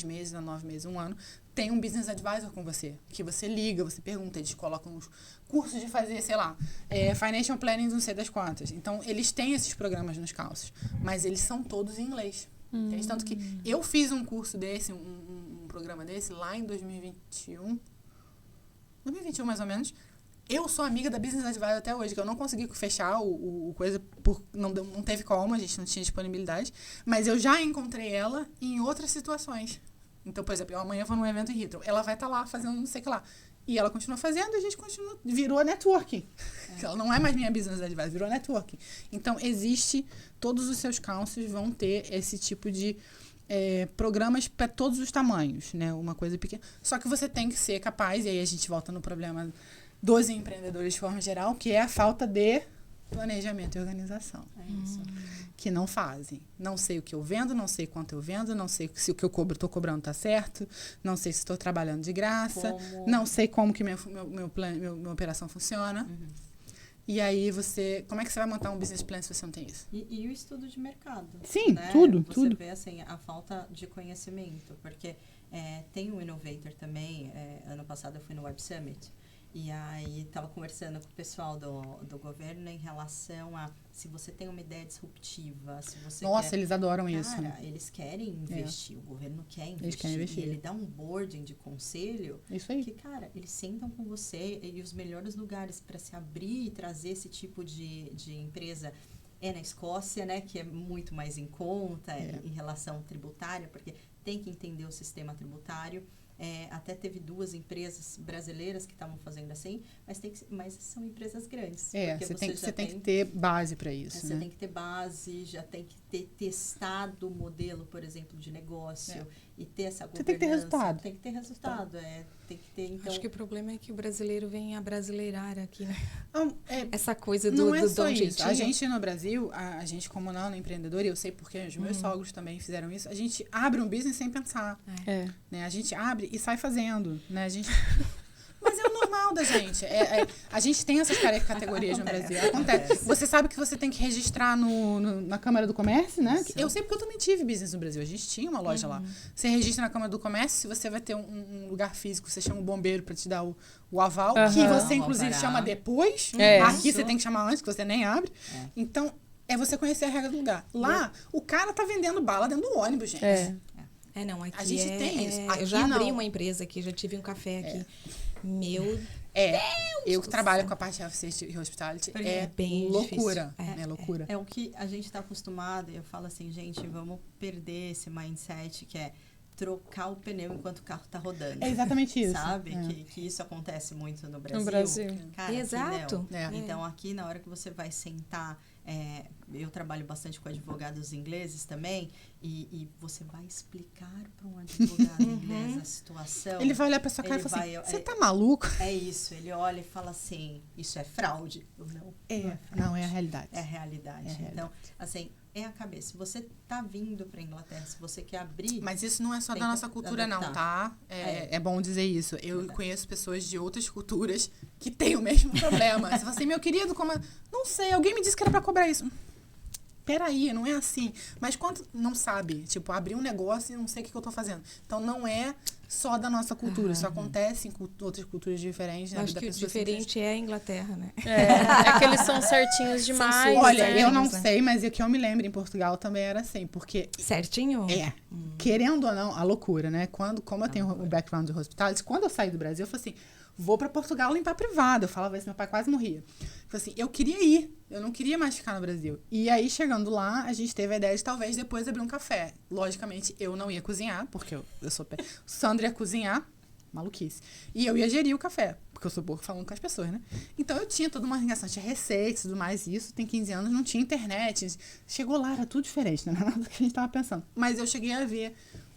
meses a 9 meses, 1 ano. Tem um business advisor com você, que você liga, você pergunta, eles colocam uns cursos de fazer, sei lá, financial planning, não sei das quantas. Então, eles têm esses programas nos calços, mas eles são todos em inglês. Entende? Tanto que eu fiz um curso desse, um programa desse, lá em 2021 mais ou menos. Eu sou amiga da Business Advisor até hoje, que eu não consegui fechar o coisa, não teve como, a gente não tinha disponibilidade, mas eu já encontrei ela em outras situações. Então, por exemplo, eu amanhã vou num evento em Heathrow, ela vai estar lá fazendo não sei o que lá. E ela continua fazendo e a gente virou networking. Ela não é mais minha Business Advisor, virou networking. Então, todos os seus councils vão ter esse tipo de programas para todos os tamanhos, né? Uma coisa pequena. Só que você tem que ser capaz, e aí a gente volta no problema dos empreendedores de forma geral, que é a falta de planejamento e organização. É isso. Que não fazem. Não sei o que eu vendo, não sei quanto eu vendo, não sei se o que eu estou cobrando está certo, não sei se estou trabalhando de graça, não sei como que minha operação funciona. E aí como é que você vai montar um business plan se você não tem isso? E o estudo de mercado. Sim, né? tudo. Você vê, assim, a falta de conhecimento, porque tem o Innovator também, ano passado eu fui no Web Summit, e aí estava conversando com o pessoal do governo em relação a se você tem uma ideia disruptiva, se você Nossa, eles adoram isso. Cara, Né? eles querem investir, o governo quer investir. Eles querem investir. E ele dá um boarding de conselho. Isso aí. Que, cara, eles sentam com você e os melhores lugares para se abrir e trazer esse tipo de empresa na Escócia, né? Que é muito mais em conta em relação tributária, porque tem que entender o sistema tributário. Até teve 2 empresas brasileiras que estavam fazendo assim, mas são empresas grandes. Você tem que ter base para isso. Você tem que ter base, já tem que ter testado o modelo, por exemplo, de negócio e ter essa governança. Você tem que ter resultado. Tem que ter resultado, tem que ter, então... Acho que o problema é que o brasileiro vem a brasileirar aqui, né? Essa coisa não do é só dom isso. A gente no Brasil, a gente como empreendedor, e eu sei porque os meus sogros também fizeram isso, a gente abre um business sem pensar. Né? A gente abre e sai fazendo. Né? Mas é o normal da gente. A gente tem essas categorias no Brasil. Acontece. Você sabe que você tem que registrar na Câmara do Comércio, né? Isso. Eu sei porque eu também tive business no Brasil. A gente tinha uma loja lá. Você registra na Câmara do Comércio, se você vai ter um lugar físico, você chama o bombeiro para te dar o aval, que você, inclusive, chama depois. Aqui você tem que chamar antes, que você nem abre. Então, você conhecer a regra do lugar. Lá, o cara tá vendendo bala dentro do ônibus, gente. Não, aqui a gente tem isso. Aqui eu já abri não. uma empresa aqui, já tive um café aqui. Meu Deus! Eu que trabalho com a parte de Health e Hospitality, bem loucura. difícil. É loucura. É o que a gente está acostumado, e eu falo assim, gente, vamos perder esse mindset que é trocar o pneu enquanto o carro está rodando. É exatamente isso. Sabe? Que isso acontece muito no Brasil. No Brasil. Cara, exato. Então, aqui, na hora que você vai sentar, eu trabalho bastante com advogados ingleses também, e você vai explicar para um advogado inglês a situação. Ele vai olhar para sua cara e fala assim, você tá maluco? É isso, ele olha e fala assim, isso é fraude. Eu não é fraude. Não, é a realidade. É a realidade. Então, assim, é a cabeça. Se você tá vindo para Inglaterra, se você quer abrir... Mas isso não é só da nossa cultura, não, tá? É bom dizer isso. Eu conheço pessoas de outras culturas que têm o mesmo problema. Você fala assim, meu querido, como... Não sei, alguém me disse que era para cobrar isso. Peraí, não é assim. Mas quando não sabe, tipo, abrir um negócio e não sei o que eu tô fazendo. Então, não é só da nossa cultura. Isso acontece em outras culturas diferentes. Acho que o diferente é a Inglaterra, né? É que eles são certinhos demais. Olha, eu não sei, mas é que eu me lembro, em Portugal também era assim, porque... Certinho? Querendo ou não, a loucura, né? Como eu tenho o background de hospitality, quando eu saí do Brasil, eu falei assim, vou pra Portugal limpar privado. Eu falava isso, meu pai quase morria. Eu falei assim, eu queria ir, eu não queria mais ficar no Brasil. E aí, chegando lá, a gente teve a ideia de talvez depois abrir um café. Logicamente, eu não ia cozinhar, porque eu sou... O Sandro ia cozinhar, maluquice. E eu ia gerir o café, porque eu sou boa falando com as pessoas, né? Então, eu tinha toda uma ligação, tinha receitas e tudo mais. Isso tem 15 anos, não tinha internet. Chegou lá, era tudo diferente, não era nada do que a gente tava pensando. Mas eu cheguei a ver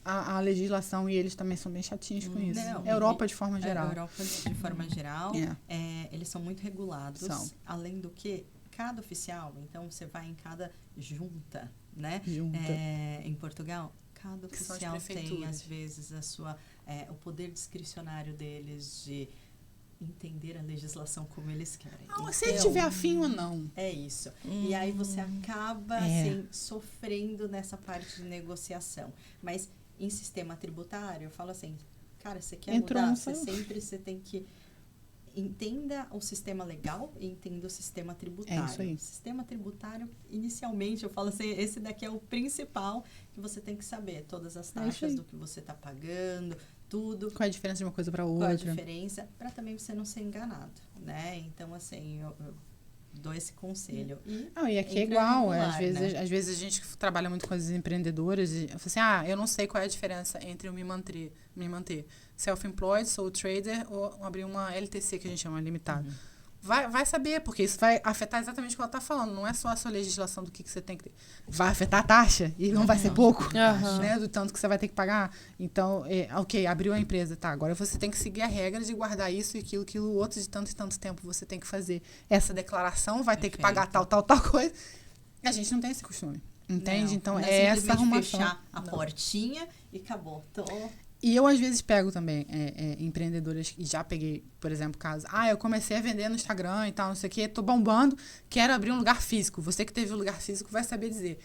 a legislação, e eles também são bem chatinhos com isso. Não, Europa de forma geral. Europa de forma geral, eles são muito regulados. Além do que, cada oficial, então você vai em cada junta, né? Junta. Em Portugal, cada Que são as oficial tem, prefeituras. às vezes, o poder discricionário deles de entender a legislação como eles querem. Se ele tiver afim ou não. É isso. E aí você acaba assim, sofrendo nessa parte de negociação. Mas em sistema tributário, eu falo assim, cara, você quer mudar? Você tem que entenda o sistema legal e entenda o sistema tributário. É isso aí. O sistema tributário, inicialmente, eu falo assim, esse daqui é o principal que você tem que saber. Todas as taxas do que você está pagando, tudo. Qual é a diferença de uma coisa para outra? Qual a diferença, para também você não ser enganado, né? Então, assim, eu dou esse conselho. E aqui é igual. Às vezes a gente trabalha muito com as empreendedoras e eu falo assim, eu não sei qual é a diferença entre eu me manter self-employed, sole trader ou abrir uma LTC, que a gente chama limitada. Vai saber, porque isso vai afetar exatamente o que ela está falando. Não é só a sua legislação do que você tem que ter. Vai afetar a taxa e não vai ser pouco, né? Do tanto que você vai ter que pagar. Então, abriu a empresa, tá? Agora você tem que seguir a regra de guardar isso e aquilo outro de tanto e tanto tempo você tem que fazer essa declaração, vai ter que pagar tal coisa. A gente não tem esse costume, entende? Então, é essa arrumação. Fechar a portinha e acabou. E eu, às vezes, pego também empreendedoras, e já peguei, por exemplo, casos. Eu comecei a vender no Instagram e tal, não sei o quê, tô bombando, quero abrir um lugar físico. Você que teve um lugar físico vai saber dizer.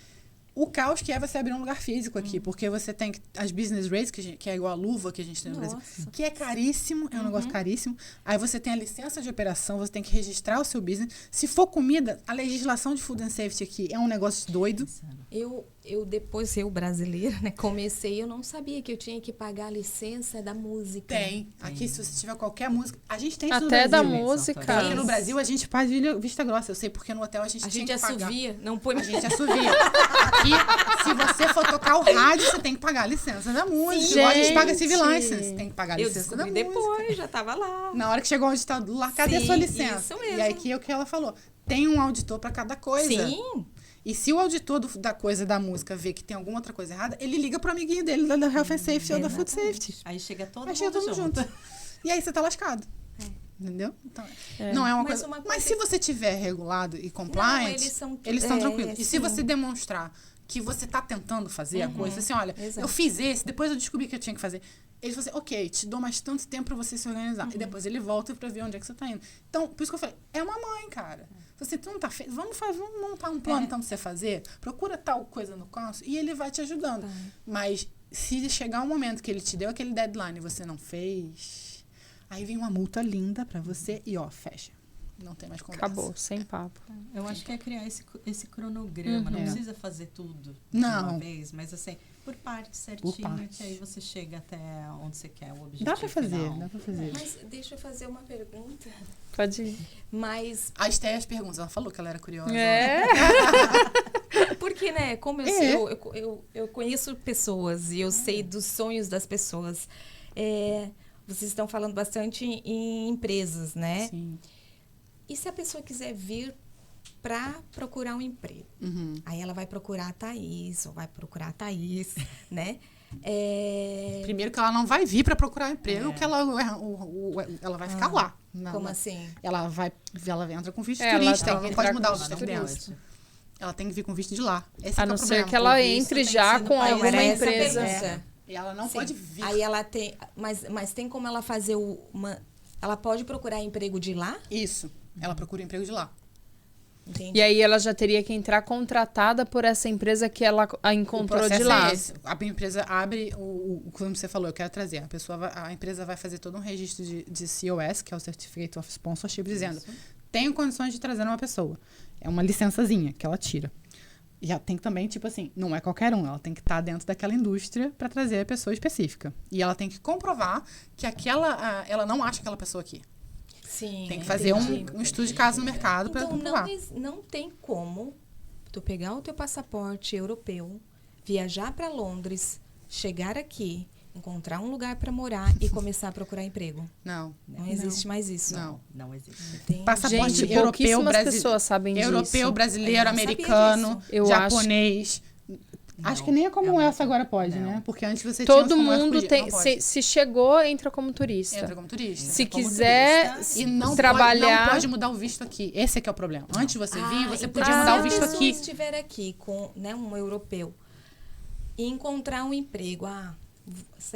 O caos que é você abrir um lugar físico aqui, porque você tem as business rates, que é igual a luva que a gente tem no Brasil, que é caríssimo, é um negócio caríssimo. Aí você tem a licença de operação, você tem que registrar o seu business. Se for comida, a legislação de food and safety aqui é um negócio doido. Depois, brasileira, né, comecei, eu não sabia que eu tinha que pagar a licença da música. Tem. Aqui, se você tiver qualquer música, a gente tem isso no Brasil. Até da música. Aqui no Brasil, a gente faz vista grossa. Eu sei porque no hotel a gente tinha que pagar. Assovia, não põe... A gente assovia. Aqui, se você for tocar o rádio, você tem que pagar a licença da música. Igual a gente paga civil license, tem que pagar a licença da música. Depois, já tava lá. Na hora que chegou o auditor lá, cadê a sua licença? Isso mesmo. E aí que é o que ela falou. Tem um auditor para cada coisa. Sim. E se o auditor da coisa da música vê que tem alguma outra coisa errada, ele liga pro amiguinho dele da Health and Safety ou da Food Safety. Aí chega todo mundo junto. E aí você tá lascado. Entendeu? Então, não é uma coisa... Mas se você tiver regulado e compliant, eles estão tranquilos. E se você demonstrar que você tá tentando fazer a coisa, assim, olha, eu fiz esse, depois eu descobri que eu tinha que fazer. Eles falam assim, ok, te dou mais tanto tempo pra você se organizar. E depois ele volta pra ver onde é que você tá indo. Então, por isso que eu falei, é uma mãe, cara. Você não tá feito, vamos montar um plano então pra você fazer, procura tal coisa no curso e ele vai te ajudando. Mas se chegar um momento que ele te deu aquele deadline e você não fez, aí vem uma multa linda pra você e fecha. Não tem mais conversa. Acabou, sem papo. Eu acho que é criar esse cronograma. Não precisa fazer tudo de uma vez, mas assim, por parte certinho, que aí você chega até onde você quer, o objetivo Dá pra fazer. Mas deixa eu fazer uma pergunta. Pode ir. Mas... A Esté as perguntas, ela falou que ela era curiosa. Porque, né, como eu conheço pessoas e eu sei dos sonhos das pessoas. Vocês estão falando bastante em empresas, né? Sim. E se a pessoa quiser vir para procurar um emprego? Aí ela vai procurar a Thaís, ou vai procurar a Thaís, né? Primeiro que ela não vai vir para procurar emprego, que ela vai ficar lá. Como assim? Ela entra com visto turista, ela não pode mudar o visto turista. Ela tem que vir com visto de lá. Esse a não ser que ela entre já com alguma empresa. E ela não pode vir. Aí ela tem... Mas tem como ela fazer ela pode procurar emprego de lá? Isso. Ela procura emprego de lá. Entendi. E aí ela já teria que entrar contratada por essa empresa que ela a encontrou de lá. A empresa abre como você falou, eu quero trazer. A empresa vai fazer todo um registro de COS, que é o Certificate of Sponsorship, dizendo, tenho condições de trazer uma pessoa. É uma licençazinha que ela tira. E já tem também, tipo assim, não é qualquer um. Ela tem que estar dentro daquela indústria para trazer a pessoa específica. E ela tem que comprovar que ela não acha aquela pessoa aqui. Sim, tem que fazer um estudo de caso no mercado para comprovar. Então, não tem como tu pegar o teu passaporte europeu, viajar para Londres, chegar aqui, encontrar um lugar para morar e começar a procurar emprego. Não existe mais isso. Não existe. Passaporte gente, europeu, pessoas sabem disso. Europeu, brasileiro, americano, japonês. Acho que nem é como uma- essa agora pode, não. né? Porque antes você Todo tinha como essa mundo podia, tem. não pode. Se chegou, entra como turista. Entra como turista. Se como quiser turista. E não trabalhar. não pode mudar o visto aqui. Esse é que é o problema. Antes de você vir, você então podia mudar o se visto a pessoa aqui. estiver aqui com, né, um europeu e encontrar um emprego,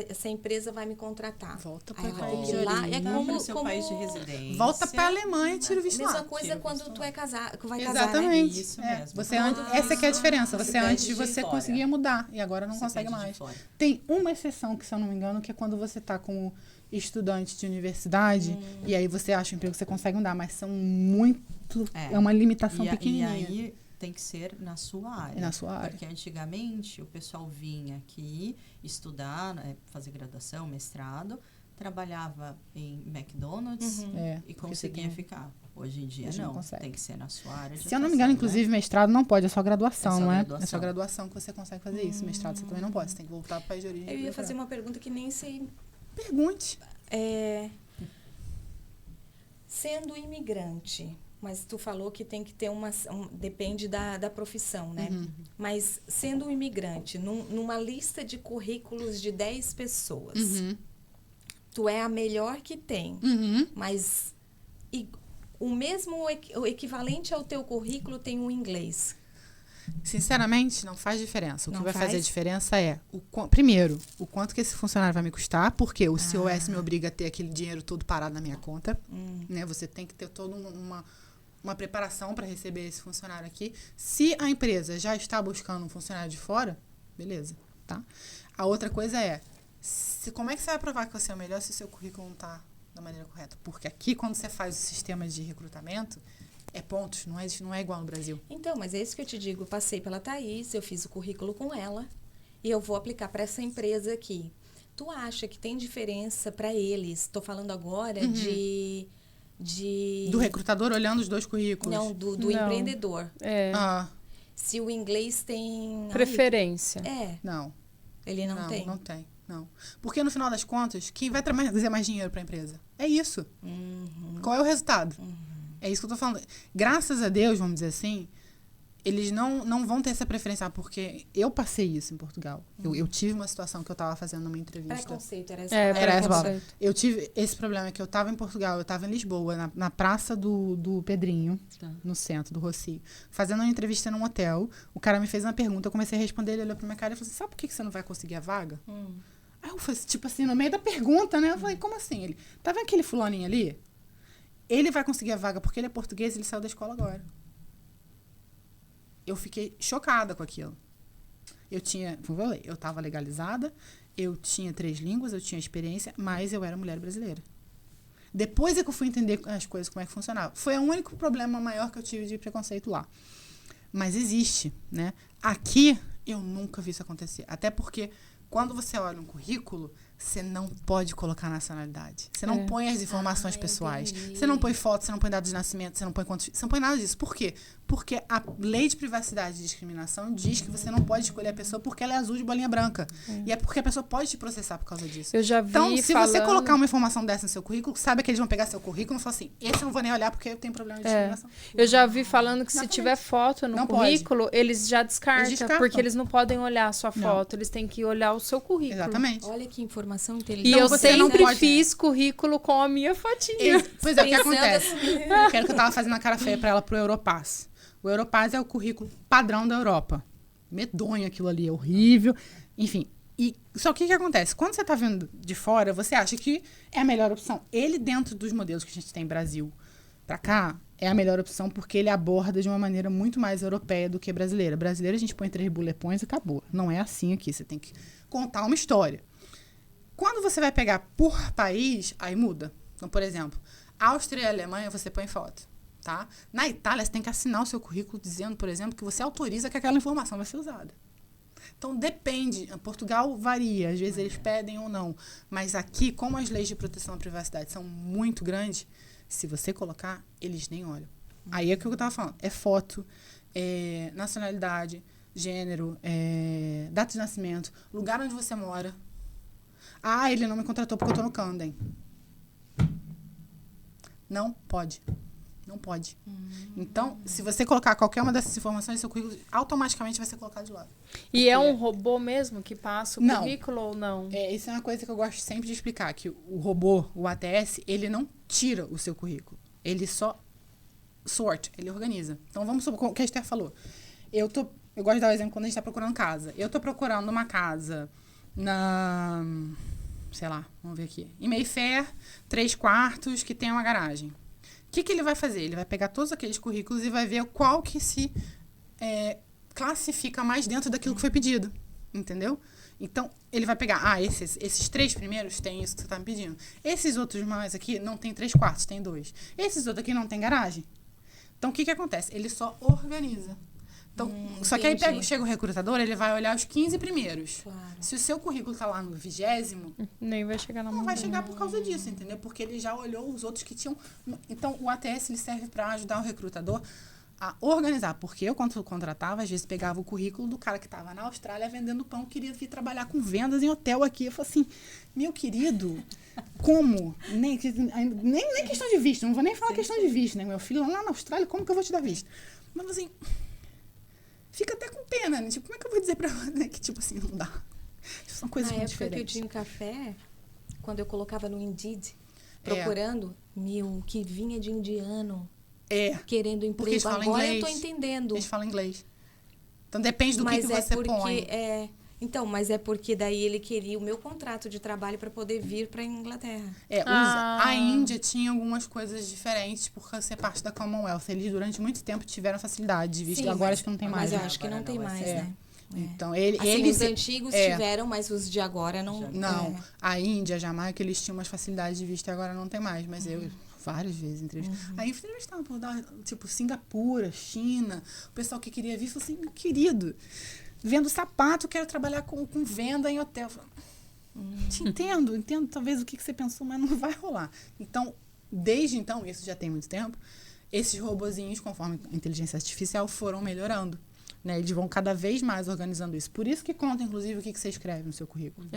essa empresa vai me contratar. Volta Aí para ela o tem país que de ir lá, origem. é Para como o seu país de residência. Volta para a Alemanha e tira o visto mesma lá. coisa Tira o quando visto tu lá. é casar, que vai casar, né? Exatamente. Isso É. mesmo. Você essa que é a diferença. Você perde antes de você fora. conseguia mudar e agora não Você consegue perde de mais. fora. Tem uma exceção que, se eu não me engano, que é quando você está como estudante de universidade e aí você acha um emprego que você consegue mudar, mas são muito... É uma limitação E pequenininha. aí tem que ser na sua área. É na sua área. Porque antigamente o pessoal vinha aqui estudar, né, fazer graduação, mestrado, trabalhava em McDonald's É, e porque você conseguia tem- ficar. Hoje em dia Hoje não não, consegue. tem que ser na sua área de Se eu não me engano, atuação, né? inclusive, mestrado não pode, é só graduação, É só não é? graduação. É só graduação que você consegue fazer isso. Mestrado você também não pode, você tem que voltar para o país de origem. Eu ia e fazer procurar. uma pergunta que nem sei. Pergunte. Sendo imigrante, mas tu falou que tem que ter depende da profissão, né? Mas sendo um imigrante, numa lista de currículos de 10 pessoas, tu é a melhor que tem, mas o equivalente ao teu currículo tem o inglês. Sinceramente, não faz diferença. O que Não vai fazer faz? diferença é, primeiro, o quanto que esse funcionário vai me custar, porque o COS me obriga a ter aquele dinheiro todo parado na minha conta. Né? Você tem que ter toda uma preparação para receber esse funcionário aqui. Se a empresa já está buscando um funcionário de fora, beleza, tá? A outra coisa é, como é que você vai provar que você é o melhor se o seu currículo não está da maneira correta? Porque aqui, quando você faz o sistema de recrutamento, é pontos, não é igual no Brasil. Então, mas é isso que eu te digo. Eu passei pela Thaís, eu fiz o currículo com ela e eu vou aplicar para essa empresa aqui. Tu acha que tem diferença para eles? Estou falando agora de... Do recrutador olhando os dois currículos? Não, do Não. empreendedor. É. Ah, Se o inglês tem... Preferência. não. Ele não tem. Não tem, não. Porque no final das contas, quem vai trazer mais dinheiro para a empresa? É isso. Qual é o resultado? É isso que eu tô falando. Graças a Deus, vamos dizer assim, eles não vão ter essa preferência, porque eu passei isso em Portugal. Eu tive uma situação que eu estava fazendo uma entrevista. Preconceito, era essa É, palavra. Era essa palavra. preconceito. Eu tive esse problema que eu estava em Portugal, eu estava em Lisboa, na praça do Pedrinho, Tá. no centro do Rocio, fazendo uma entrevista num hotel. O cara me fez uma pergunta, eu comecei a responder, ele olhou pra minha cara e falou assim, sabe por que você não vai conseguir a vaga? Aí eu falei, tipo assim, no meio da pergunta, né? Eu falei, como assim? Ele, tá vendo aquele fulaninho ali? Ele vai conseguir a vaga porque ele é português e ele saiu da escola agora. Eu fiquei chocada com aquilo. Eu estava legalizada, eu tinha 3 línguas, eu tinha experiência, mas eu era mulher brasileira. Depois é que eu fui entender as coisas, como é que funcionava. Foi o único problema maior que eu tive de preconceito lá. Mas existe, né? Aqui, eu nunca vi isso acontecer. Até porque, quando você olha um currículo, você não pode colocar nacionalidade. Você não põe as informações pessoais. entendi. Você não põe foto, você não põe dados de nascimento, você não põe quantos... Você não põe nada disso. Por quê? Porque a lei de privacidade e discriminação diz que você não pode escolher a pessoa porque ela é azul de bolinha branca. E é porque a pessoa pode te processar por causa disso. Eu já vi Então, se falando... você colocar uma informação dessa no seu currículo, sabe que eles vão pegar seu currículo e falar assim, esse eu não vou nem olhar porque eu tenho problema de discriminação. Eu já vi falando que se Exatamente. tiver foto no Não pode. currículo, eles já descartam, Eles descartam. porque eles não podem olhar a sua Não. foto, eles têm que olhar o seu currículo. Exatamente. Olha que informação E inteligente. Então, eu você não sempre pode- fiz currículo com a minha fotinha. Pois é, o que Pensando acontece? assim. Que era o que eu tava fazendo a cara feia pra ela pro Europass. O Europass é o currículo padrão da Europa. Medonho aquilo ali, é horrível. Enfim. Só que o que acontece? Quando você tá vendo de fora, você acha que é a melhor opção. Ele, dentro dos modelos que a gente tem Brasil pra cá, é a melhor opção porque ele aborda de uma maneira muito mais europeia do que brasileira. Brasileira a gente põe 3 bullet points e acabou. Não é assim aqui. Você tem que contar uma história. Quando você vai pegar por país, aí muda. Então, por exemplo, Áustria e Alemanha, você põe foto, tá? Na Itália, você tem que assinar o seu currículo dizendo, por exemplo, que você autoriza que aquela informação vai ser usada. Então, depende. Portugal varia. Às vezes eles pedem ou não. Mas aqui, como as leis de proteção à privacidade são muito grandes, se você colocar, eles nem olham. Aí é o que eu estava falando. É foto, é nacionalidade, gênero, data de nascimento, lugar onde você mora. Ah, ele não me contratou porque eu tô no Camden. Não pode. Não pode. Então, se você colocar qualquer uma dessas informações, seu currículo automaticamente vai ser colocado de lado. E é um robô mesmo que passa o Não. currículo ou não? Isso é uma coisa que eu gosto sempre de explicar, que o robô, o ATS, ele não tira o seu currículo. Ele só sort, ele organiza. Então, vamos supor o que a Esther falou. Eu gosto de dar o exemplo quando a gente está procurando casa. Eu tô procurando uma casa sei lá, vamos ver aqui, em Mayfair, 3 quartos, que tem uma garagem. O que ele vai fazer? Ele vai pegar todos aqueles currículos e vai ver qual que se classifica mais dentro daquilo que foi pedido. Entendeu? Então, ele vai pegar, esses 3 primeiros têm isso que você está me pedindo. Esses outros mais aqui não tem 3 quartos, tem 2. Esses outros aqui não tem garagem. Então, o que acontece? Ele só organiza. Então, só que aí chega o recrutador, ele vai olhar os 15 primeiros. Claro. Se o seu currículo está lá no 20º, Nem vai chegar na mão. não vai chegar por causa disso, entendeu? Porque ele já olhou os outros que tinham... Então, o ATS ele serve para ajudar o recrutador a organizar. Porque eu, quando contratava, às vezes pegava o currículo do cara que estava na Austrália vendendo pão, queria vir trabalhar com vendas em hotel aqui. Eu falei assim, meu querido, como? Nem questão de visto, não vou nem falar questão de visto, né? Meu filho lá na Austrália, como que eu vou te dar visto? Mas assim... Fica até com pena, né? Tipo, como é que eu vou dizer pra você que, tipo assim, não dá? São coisas muito diferentes. Na época que eu tinha um café, quando eu colocava no Indeed, procurando, que vinha de indiano, querendo emprego. Porque eles falam agora inglês. eu tô entendendo. Eles falam inglês. Então, depende do que você põe. Mas é porque daí ele queria o meu contrato de trabalho para poder vir para Inglaterra. A Índia tinha algumas coisas diferentes por ser parte da Commonwealth. Eles, durante muito tempo, tiveram facilidade de visto. Sim, agora acho que não tem mais. Mas eu acho que não tem mais, né? Então, os antigos tiveram, mas os de agora não. Não. A Índia, a Jamaica, eles tinham umas facilidades de visto e agora não tem mais. Mas eu, várias vezes, entrevistei. Aí entrevistavam por tipo, Singapura, China. O pessoal que queria vir falou assim, meu querido... Vendo sapato, quero trabalhar com venda em hotel. Te entendo talvez o que você pensou, mas não vai rolar. Então, desde então, isso já tem muito tempo, esses robozinhos, conforme a inteligência artificial, foram melhorando. Né? Eles vão cada vez mais organizando isso. Por isso que conta, inclusive, o que você escreve no seu currículo.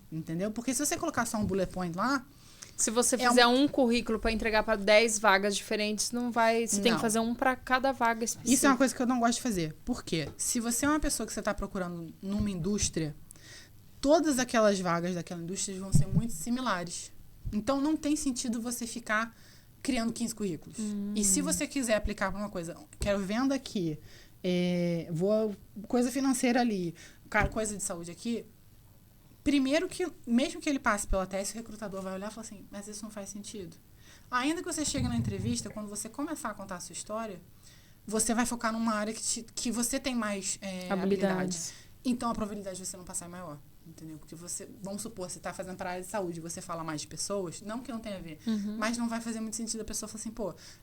Entendeu? Porque se você colocar só um bullet point lá... Se você fizer um currículo para entregar para 10 vagas diferentes, não vai... Você tem que fazer um para cada vaga específica. Isso é uma coisa que eu não gosto de fazer. Por quê? Se você é uma pessoa que você está procurando numa indústria, todas aquelas vagas daquela indústria vão ser muito similares. Então, não tem sentido você ficar criando 15 currículos. E se você quiser aplicar para uma coisa, quero venda aqui, coisa financeira ali, coisa de saúde aqui... Primeiro que, mesmo que ele passe pela ATS, o recrutador vai olhar e falar assim, mas isso não faz sentido. Ainda que você chegue na entrevista, quando você começar a contar a sua história, você vai focar numa área que você tem mais habilidade. Então, a probabilidade de você não passar é maior. Entendeu? Porque vamos supor, você está fazendo para a área de saúde, você fala mais de pessoas, não que não tenha a ver, mas não vai fazer muito sentido a pessoa falar assim,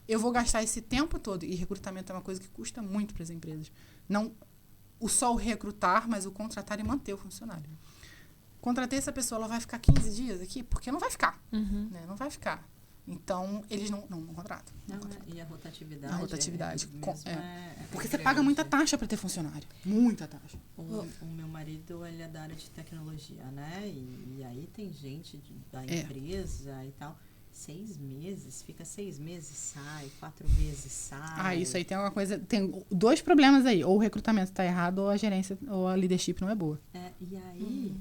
eu vou gastar esse tempo todo, e recrutamento é uma coisa que custa muito para as empresas. Não só o recrutar, mas o contratar e manter o funcionário. Contratei essa pessoa, ela vai ficar 15 dias aqui? Porque não vai ficar. Né? Não vai ficar. Então, eles não contratam. E a rotatividade? A rotatividade. Porque você paga muita taxa para ter funcionário. Muita taxa. O meu marido, ele é da área de tecnologia, né? E aí tem gente da empresa e tal. 6 meses, fica 6 meses, sai, 4 meses, sai. Isso aí tem alguma coisa... Tem 2 problemas aí. Ou o recrutamento está errado, ou a gerência, ou a leadership não é boa. E aí,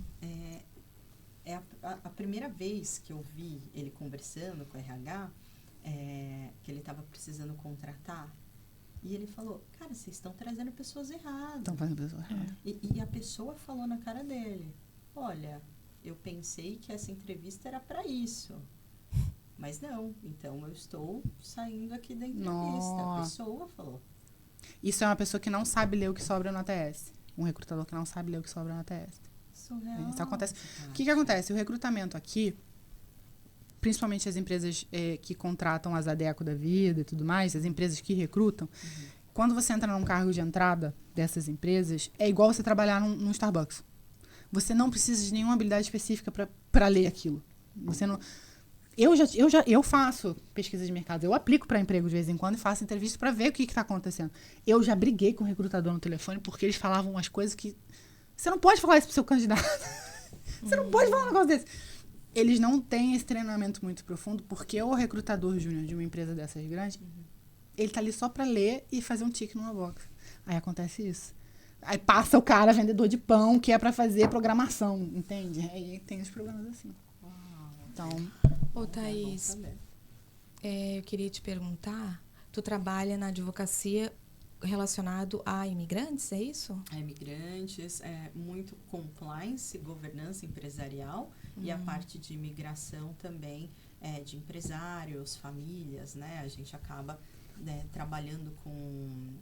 a primeira vez que eu vi ele conversando com o RH, que ele estava precisando contratar, e ele falou, cara, vocês estão trazendo pessoas erradas. Estão fazendo pessoas erradas. E a pessoa falou na cara dele, olha, eu pensei que essa entrevista era para isso. Mas não, então eu estou saindo aqui da entrevista. A pessoa falou. Isso é uma pessoa que não sabe ler o que sobra no ATS. Um recrutador que não sabe ler o que sobra no ATS. Surreal. Isso acontece. O que acontece? O recrutamento aqui, principalmente as empresas que contratam as Adecco da vida e tudo mais, as empresas que recrutam, quando você entra num cargo de entrada dessas empresas, é igual você trabalhar num Starbucks. Você não precisa de nenhuma habilidade específica para ler aquilo. Você não... Eu faço pesquisa de mercado, eu aplico para emprego de vez em quando e faço entrevista para ver o que está acontecendo. Eu já briguei com o recrutador no telefone porque eles falavam umas coisas que... Você não pode falar isso pro seu candidato. Você não pode falar um negócio desse. Eles não têm esse treinamento muito profundo porque o recrutador júnior de uma empresa dessas grandes ele tá ali só pra ler e fazer um tique numa box. Aí acontece isso. Aí passa o cara, vendedor de pão, que é pra fazer programação, entende? Aí tem os problemas assim. Então... Ô, Thaís, eu queria te perguntar, tu trabalha na advocacia relacionado a imigrantes, é isso? A imigrantes, muito compliance, governança empresarial e a parte de imigração também de empresários, famílias, né? A gente acaba trabalhando com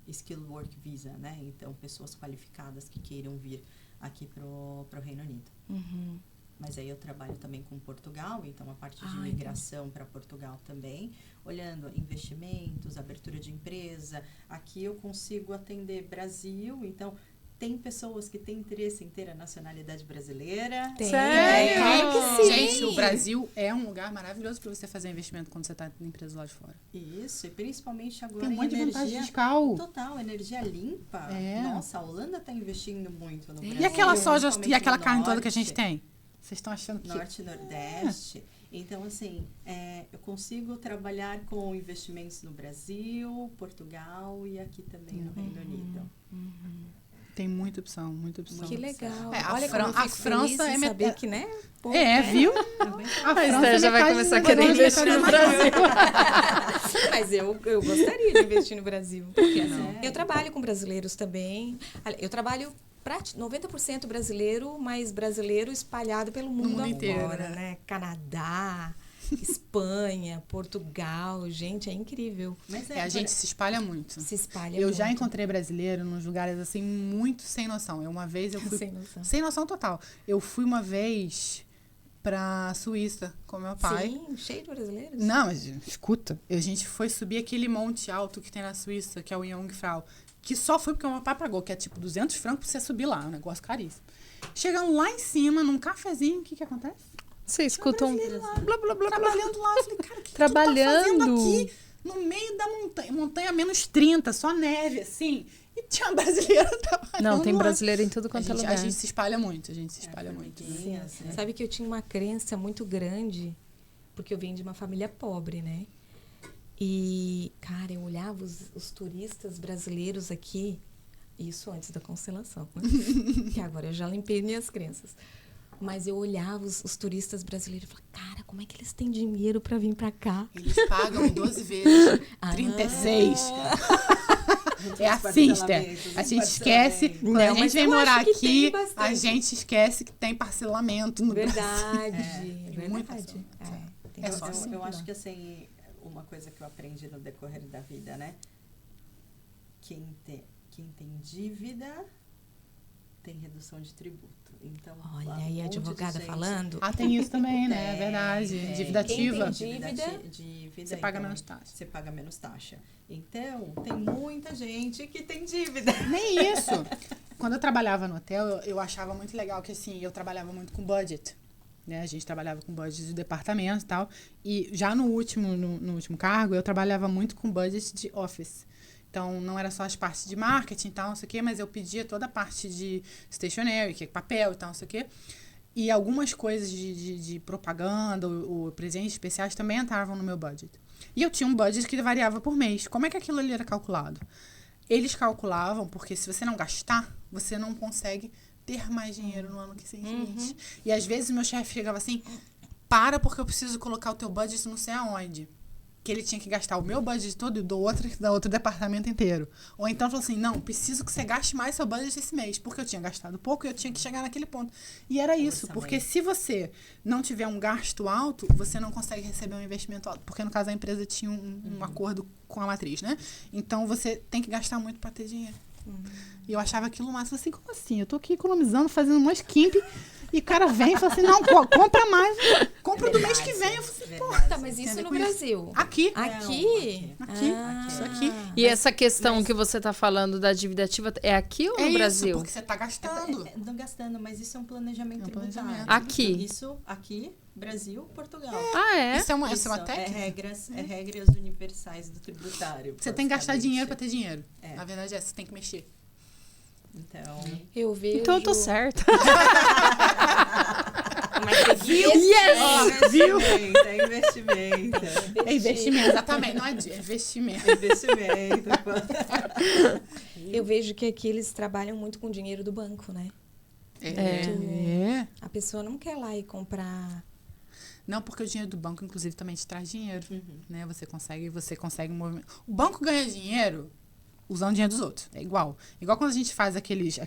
Skilled Work Visa, né? Então, pessoas qualificadas que queiram vir aqui pro Reino Unido. Uhum. Mas aí eu trabalho também com Portugal, então a parte de imigração para Portugal também, olhando investimentos, abertura de empresa. Aqui eu consigo atender Brasil, então tem pessoas que têm interesse em ter a nacionalidade brasileira. Tem. Sério? Claro que sim. Gente, o Brasil é um lugar maravilhoso para você fazer investimento quando você está em empresa lá de fora. Isso, e principalmente agora Tem um monte de energia vantagem fiscal. total, energia limpa. Nossa, a Holanda está investindo muito no Brasil. E aquela soja principalmente e aquela no carne toda que a norte. gente tem? Vocês estão achando que... Norte e Nordeste. Então, assim, eu consigo trabalhar com investimentos no Brasil, Portugal e aqui também no Reino Unido. Tem muita opção, muita opção. Que legal. A Olha como eu a fico França feliz em é saber que, né? Pô, viu? A Esther já vai começar a querer investir no Brasil. Mas eu gostaria de investir no Brasil. Por que não? Eu trabalho com brasileiros também. Eu trabalho 90% brasileiro, mas brasileiro espalhado pelo mundo inteiro, agora, né? Canadá, Espanha, Portugal. Gente, é incrível. Mas A gente se espalha muito. Se espalha Eu muito. já encontrei brasileiro nos lugares assim muito sem noção. Uma vez eu fui sem noção total. Eu fui uma vez pra Suíça com meu pai. Sim, cheio de brasileiros. Não, mas escuta, a gente foi subir aquele monte alto que tem na Suíça, que é o Jungfrau, que só foi porque o meu pai pagou, que é tipo 200 francos pra você subir lá, um negócio caríssimo. Chegando lá em cima, num cafezinho, o que acontece? Você escuta um... Blá, blá, blá, trabalhando lá. Eu falei, cara, o que Trabalhando. tu tá fazendo aqui no meio da montanha menos 30, só neve, assim? E tinha um brasileiro trabalhando Não, tem lá. brasileiro em tudo quanto é lugar. A gente se espalha muito, muito. Sabe que eu tinha uma crença muito grande, porque eu venho de uma família pobre, né? E, cara, eu olhava os turistas brasileiros aqui, isso antes da constelação, né? Que agora eu já limpei minhas crenças. Mas eu olhava os turistas brasileiros e falava, cara, como é que eles têm dinheiro pra vir pra cá? Eles pagam 12 vezes, 36. É assim, Esther. A gente esquece, quando a gente vem morar aqui, a gente esquece que tem parcelamento no Brasil. Verdade. Eu acho que, assim, uma coisa que eu aprendi no decorrer da vida, né? Quem tem dívida tem redução de tributo. Então, olha aí a advogada falando. Tem isso também, né? É verdade. Dívida ativa. Dívida, você paga menos taxa. Você paga menos taxa. Então, tem muita gente que tem dívida. Nem isso. Quando eu trabalhava no hotel, eu achava muito legal que, assim, eu trabalhava muito com budget. Né? A gente trabalhava com budget de departamento e tal. E já no último cargo, eu trabalhava muito com budget de office. Então, não era só as partes de marketing e tal, não sei o quê, mas eu pedia toda a parte de stationery, que é papel e tal, não sei o quê. E algumas coisas de propaganda ou presentes especiais também entravam no meu budget. E eu tinha um budget que variava por mês. Como é que aquilo ali era calculado? Eles calculavam, porque se você não gastar, você não consegue ter mais dinheiro no ano que seguinte. E às vezes o meu chefe chegava assim, porque eu preciso colocar o teu budget não sei aonde. Que ele tinha que gastar o meu budget todo e do outro departamento inteiro. Ou então falou assim, não, preciso que você gaste mais seu budget esse mês, porque eu tinha gastado pouco e eu tinha que chegar naquele ponto. E era isso, porque se você não tiver um gasto alto, você não consegue receber um investimento alto. Porque no caso a empresa tinha um acordo com a matriz, né? Então você tem que gastar muito para ter dinheiro. E eu achava aquilo máximo, assim, como assim? Eu tô aqui economizando, fazendo um skimp, e o cara vem e fala assim, não, compra mais, compra do mês que vem. Eu falei, pô, tá, mas isso no Brasil. Aqui. Aqui? Isso aqui. E essa questão que você tá falando da dívida ativa, é aqui ou no Brasil? Isso, porque você tá gastando. Não gastando, mas isso é um planejamento tributário. Aqui? Isso, aqui, Brasil, Portugal. Isso é uma técnica? Regras universais do tributário. Você tem que gastar dinheiro para ter dinheiro. Na verdade você tem que mexer. Então, eu vejo... Então eu tô certa. Mas tem que É investimento. É investimento, exatamente. Não é investimento. É investimento. Eu vejo que aqui eles trabalham muito com o dinheiro do banco, né? A pessoa não quer lá ir comprar... Não, porque o dinheiro do banco, inclusive, também te traz dinheiro. Né? Você consegue movimentar. O banco ganha dinheiro usando o dinheiro dos outros. É igual. Igual quando a gente faz aqueles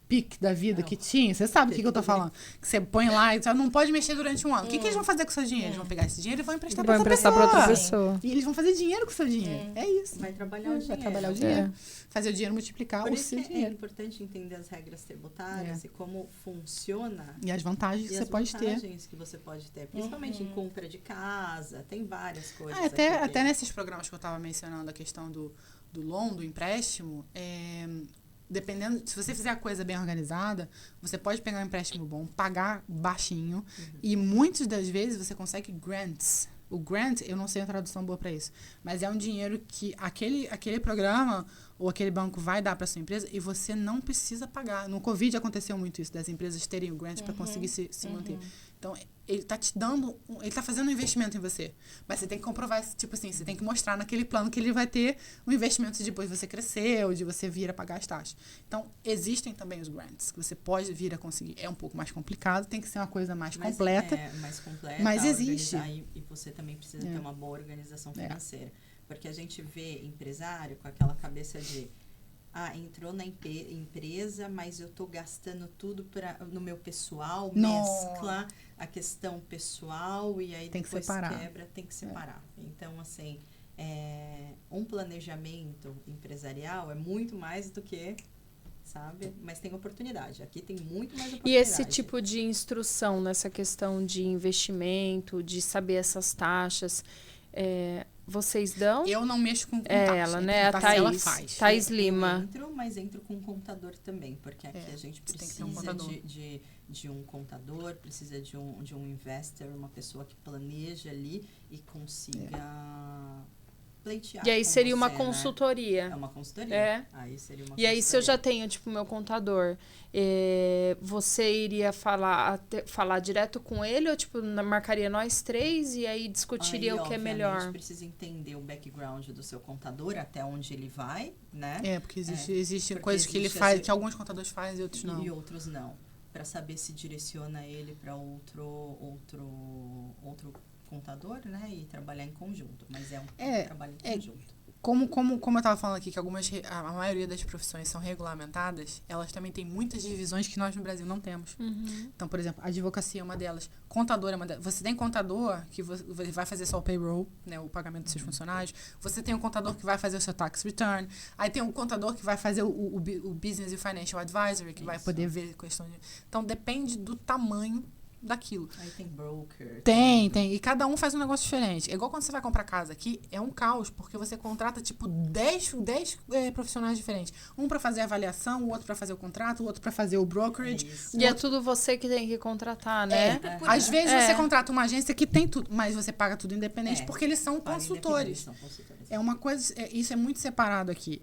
pique da vida que tinha. Você sabe o que eu tô falando. Que você põe lá e não pode mexer durante um ano. O que eles vão fazer com o seu dinheiro? Eles vão pegar esse dinheiro e vão emprestar pra outra pessoa. E eles vão fazer dinheiro com o seu dinheiro. É isso. Vai trabalhar o dinheiro. Vai trabalhar o dinheiro. Fazer o dinheiro multiplicar Por o isso seu que é dinheiro. importante entender as regras tributárias e como funciona. E as vantagens que você pode ter. As vantagens que você pode ter. Principalmente em compra de casa. Tem várias coisas. Até nesses programas que eu estava mencionando, a questão do loan, do empréstimo, dependendo, se você fizer a coisa bem organizada, você pode pegar um empréstimo bom, pagar baixinho, e muitas das vezes você consegue grants. O grant, eu não sei a tradução boa para isso, mas é um dinheiro que aquele programa ou aquele banco vai dar para sua empresa e você não precisa pagar. No Covid aconteceu muito isso, das empresas terem o grant para conseguir se manter. Então, ele tá te dando, ele tá fazendo um investimento em você. Mas você tem que comprovar, tipo assim, você tem que mostrar naquele plano que ele vai ter um investimento de depois você crescer ou de você vir a pagar as taxas. Então, existem também os grants, que você pode vir a conseguir. É um pouco mais complicado, tem que ser uma coisa mais completa. Mais completa. Mas existe. E você também precisa ter uma boa organização financeira. Porque a gente vê empresário com aquela cabeça de entrou na empresa, mas eu tô gastando tudo no meu pessoal, mescla a questão pessoal e aí tem depois quebra, tem que separar. separar. Então, assim, um planejamento empresarial é muito mais do que, sabe? Mas tem oportunidade. Aqui tem muito mais oportunidade. E esse tipo de instrução nessa questão de investimento, de saber essas taxas, vocês dão? Eu não mexo com taxa. Ela, né? A Thaís. Ela faz. Thaís Lima. Mas entro com um contador também, porque aqui a gente precisa de um contador, precisa de um investor, uma pessoa que planeja ali e consiga pleitear. E aí seria uma né? consultoria. É uma consultoria. Aí seria uma consultoria. E aí, se eu já tenho, tipo, meu contador, você iria falar direto com ele ou, tipo, marcaria nós três e aí discutiria o que é melhor? A gente precisa entender o background do seu contador, até onde ele vai, né? Porque existem coisas que ele faz, que alguns contadores fazem e outros não. E outros não. Para saber se direciona ele para outro contador, né? E trabalhar em conjunto. Mas é um trabalho em conjunto. Como eu estava falando aqui, que a maioria das profissões são regulamentadas, elas também têm muitas divisões que nós no Brasil não temos. Então, por exemplo, a advocacia é uma delas, contador é uma delas. Você tem contador que vai fazer só o payroll, né, o pagamento dos seus funcionários. Você tem um contador que vai fazer o seu tax return. Aí tem um contador que vai fazer o business e financial advisory, que vai poder ver questão de... Então, depende do tamanho daquilo. Aí tem broker. Tem. E cada um faz um negócio diferente. É igual quando você vai comprar casa aqui, é um caos, porque você contrata, tipo, 10 profissionais diferentes. Um pra fazer a avaliação, o outro pra fazer o contrato, o outro pra fazer o brokerage. E é tudo você que tem que contratar, né? Às vezes você contrata uma agência que tem tudo, mas você paga tudo independente, porque eles são consultores. É uma coisa, isso é muito separado aqui.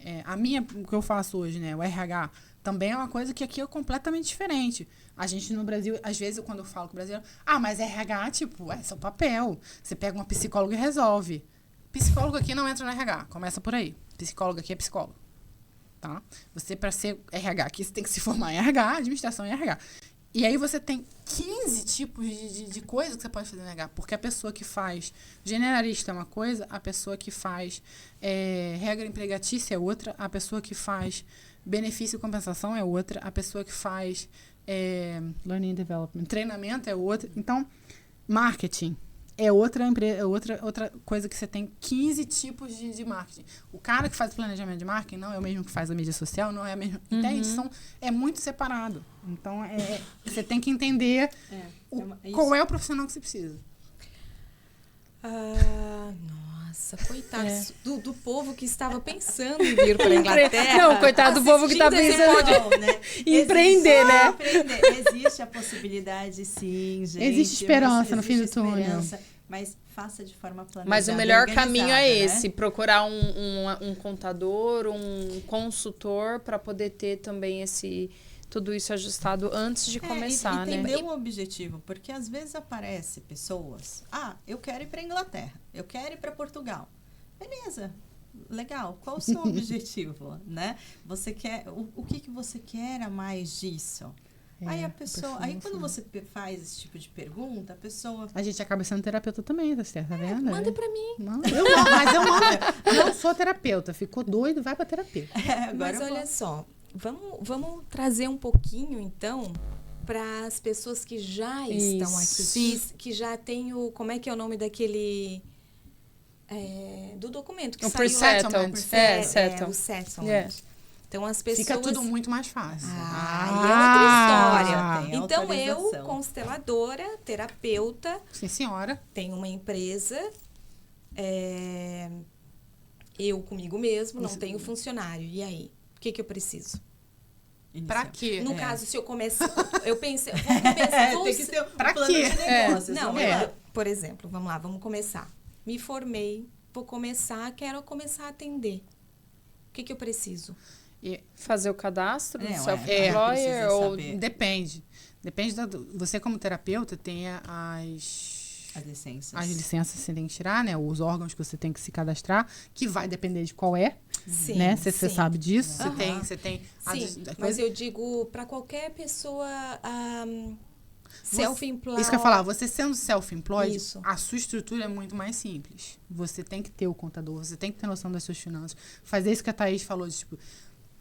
O que eu faço hoje, né, o RH, também é uma coisa que aqui é completamente diferente. A gente no Brasil, às vezes, quando eu falo com o brasileiro, mas RH, tipo, é seu papel. Você pega uma psicóloga e resolve. Psicólogo aqui não entra no RH, começa por aí. Psicólogo aqui é psicólogo. Tá? Você, para ser RH aqui, você tem que se formar em RH, administração em RH. E aí você tem 15 tipos de coisa que você pode fazer no RH. Porque a pessoa que faz generalista é uma coisa, a pessoa que faz regra empregatícia é outra, a pessoa que faz benefício e compensação é outra, a pessoa que faz learning and development, treinamento é outra. Então, marketing é outra coisa que você tem 15 tipos de marketing. O cara que faz o planejamento de marketing não é o mesmo que faz a mídia social, não é o mesmo. Entende? É muito separado. Então, você tem que entender qual é o profissional que você precisa. Nossa, coitado do povo que estava pensando em vir para a Inglaterra. Não, coitado do povo que está pensando em empreender, né? Existe a possibilidade, sim, gente. Existe esperança no fim do túnel. Mas faça de forma planejada. Mas o melhor caminho é esse, procurar um contador, um consultor para poder ter também tudo isso ajustado antes de começar, e né? entender o objetivo, porque às vezes aparece pessoas, eu quero ir para Inglaterra, eu quero ir para Portugal. Beleza, legal, qual o seu objetivo, né? Você quer, o que você quer a mais disso? Aí a pessoa, quando você faz esse tipo de pergunta, a pessoa... A gente acaba sendo terapeuta também, tá certo? Tá vendo? Manda pra mim. Mas eu mando. Não sou terapeuta. Ficou doido, vai pra terapeuta. Mas olha só, vamos trazer um pouquinho, então, para as pessoas que já estão aqui, que já tem o... Como é que é o nome daquele... do documento que O saiu pre-settlement. o settlement. Yeah. Então, as pessoas... Fica tudo muito mais fácil. é outra história. tem Então, eu, autorização. consteladora, terapeuta, Sim, senhora. tenho uma empresa, eu comigo mesmo, não tenho funcionário. E aí? O que eu preciso? Pra quê? No caso, se eu começar... Eu pensei... Tem que ter um Pra plano quê? de negócios. Não, vamos lá. por exemplo, vamos começar. Me formei, quero começar a atender. O que eu preciso? Fazer o cadastro do precisa self-employer ou... saber. Depende. Depende você como terapeuta tem as licenças que você tem que tirar, né? Os órgãos que você tem que se cadastrar, que vai depender de qual é, Sim, né? Você sabe disso. Aham. Você tem Sim, mas eu digo para qualquer pessoa self-employed. Isso que eu ia falar, você sendo self-employed, Isso. a sua estrutura é muito mais simples. Você tem que ter o contador, você tem que ter noção das suas finanças. Fazer isso que a Thaís falou, de, tipo,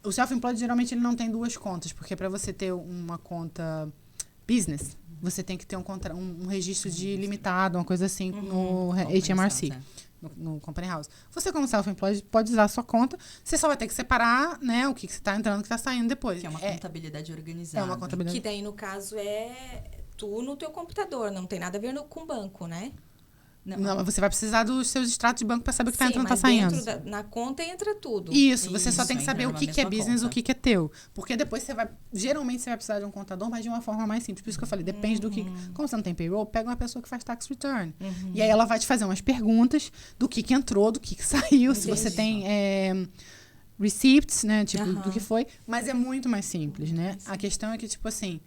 o self-employed geralmente ele não tem duas contas, porque para você ter uma conta business, você tem que ter um registro de limitado, uma coisa assim, no HMRC, no Company House. Você, como self-employed, pode usar a sua conta, você só vai ter que separar, né, o que você está entrando e o que está saindo depois. Que é uma contabilidade organizada. É uma contabilidade. Que daí, no caso, é tu no teu computador, não tem nada a ver com banco, né? Não, mas você vai precisar dos seus extratos de banco para saber o que está entrando e mas está saindo. na conta entra tudo. Isso, você só tem que entra saber o numa que é mesma business, conta. o que é teu. Porque depois geralmente você vai precisar de um contador, mas de uma forma mais simples. Por isso que eu falei, depende do que... Como você não tem payroll, pega uma pessoa que faz tax return. E aí ela vai te fazer umas perguntas do que entrou, do que saiu, se você tem receipts, né, tipo, do que foi. Mas é muito mais simples, né? A questão é que, tipo assim...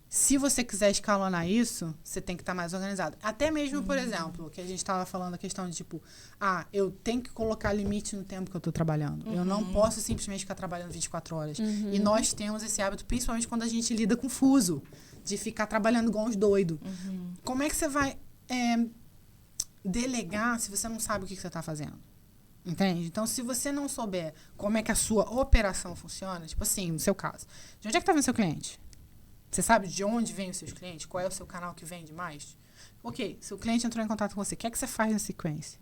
Se você quiser escalonar isso, você tem que estar mais organizado. Até mesmo, por exemplo, que a gente estava falando a questão de, tipo, eu tenho que colocar limite no tempo que eu estou trabalhando. Eu não posso simplesmente ficar trabalhando 24 horas. E nós temos esse hábito, principalmente quando a gente lida com fuso, de ficar trabalhando igual uns doidos. Como é que você vai delegar se você não sabe o que você está fazendo? Entende? Então, se você não souber como é que a sua operação funciona, tipo assim, no seu caso, de onde é que está vindo seu cliente? Você sabe de onde vêm os seus clientes? Qual é o seu canal que vende mais? Ok, se o cliente entrou em contato com você, o que é que você faz na sequência?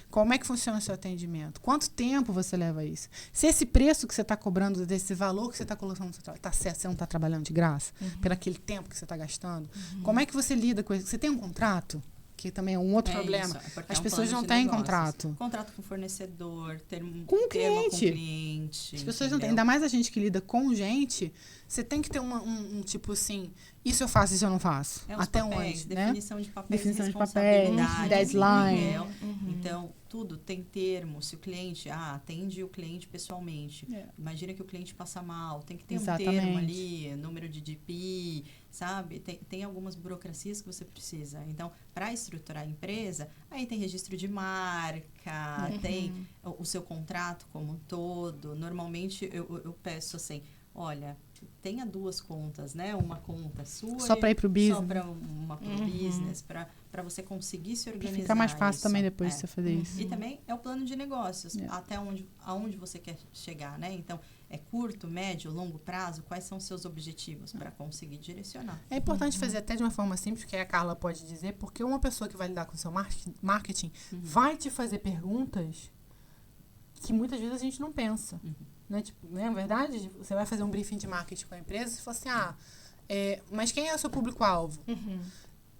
Como é que funciona o seu atendimento? Quanto tempo você leva a isso? Se esse preço que você está cobrando, desse valor que você está colocando no seu trabalho, está certo, você não está trabalhando de graça? Pelo aquele tempo que você está gastando? Como é que você lida com isso? Você tem um contrato? Que também é um outro problema. As pessoas não têm contrato. Contrato com fornecedor, termo com o termo com cliente. cliente. As pessoas não têm. Ainda mais a gente que lida com gente, você tem que ter um tipo assim, isso eu faço, isso eu não faço. Até papéis, onde, né? definição de papéis, Definição de papéis, deadline. Então, tudo tem termo. Se o cliente, atende o cliente pessoalmente. Imagina que o cliente passa mal, tem que ter um termo ali, número de DP, sabe? Tem algumas burocracias que você precisa. Então, para estruturar a empresa, aí tem registro de marca, tem o seu contrato como um todo. Normalmente, eu peço assim, olha, tenha duas contas, né? Uma conta sua. Só para ir pro business. Só para uma pro business, para você conseguir se organizar. Fica mais fácil isso. também depois de você fazer isso. E também é o plano de negócios, até aonde você quer chegar, né? Então, é curto, médio, longo prazo, quais são os seus objetivos para conseguir direcionar. É importante fazer até de uma forma simples, que a Carla pode dizer, porque uma pessoa que vai lidar com o seu marketing vai te fazer perguntas que muitas vezes a gente não pensa. Né? Tipo, não é verdade? Você vai fazer um briefing de marketing com a empresa e fala assim, mas quem é o seu público-alvo?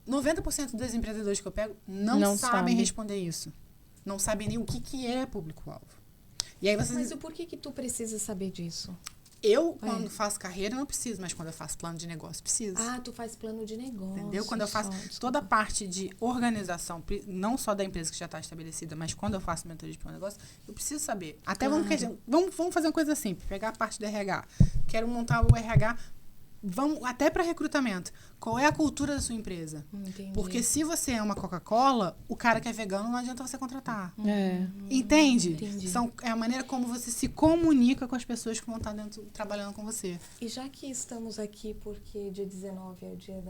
90% dos empreendedores que eu pego não sabem responder isso. Não sabem nem o que é público-alvo. E aí Mas o porquê que tu precisa saber disso? Eu, quando faço carreira, não preciso, mas quando eu faço plano de negócio, preciso. Tu faz plano de negócio. Entendeu? Quando eu faço toda a parte de organização, não só da empresa que já está estabelecida, mas quando eu faço mentoria de plano de negócio, eu preciso saber. Até vamos fazer uma coisa simples, pegar a parte do RH. Quero montar o RH vamos até para recrutamento. Qual é a cultura da sua empresa? Entendi. Porque se você é uma Coca-Cola, o cara que é vegano não adianta você contratar. É. Entende? Entendi. É a maneira como você se comunica com as pessoas que vão estar trabalhando com você. E já que estamos aqui, porque dia 19 é o dia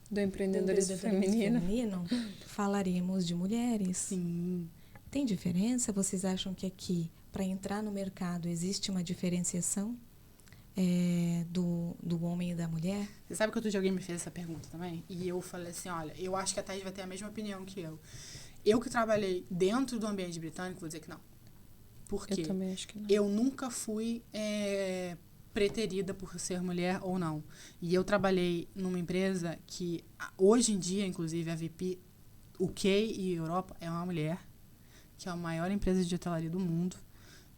Do empreendedorismo feminino. Falaremos de mulheres. Sim. Tem diferença? Vocês acham que aqui, para entrar no mercado, existe uma diferenciação do homem e da mulher? Você sabe que outro dia alguém me fez essa pergunta também? E eu falei assim, olha, eu acho que a Thaís vai ter a mesma opinião que eu. Eu que trabalhei dentro do ambiente britânico, vou dizer que não. Por quê? Eu também acho que não. Eu nunca fui preterida por ser mulher ou não. E eu trabalhei numa empresa que, hoje em dia, inclusive, a VP UK e Europa é uma mulher, que é a maior empresa de hotelaria do mundo.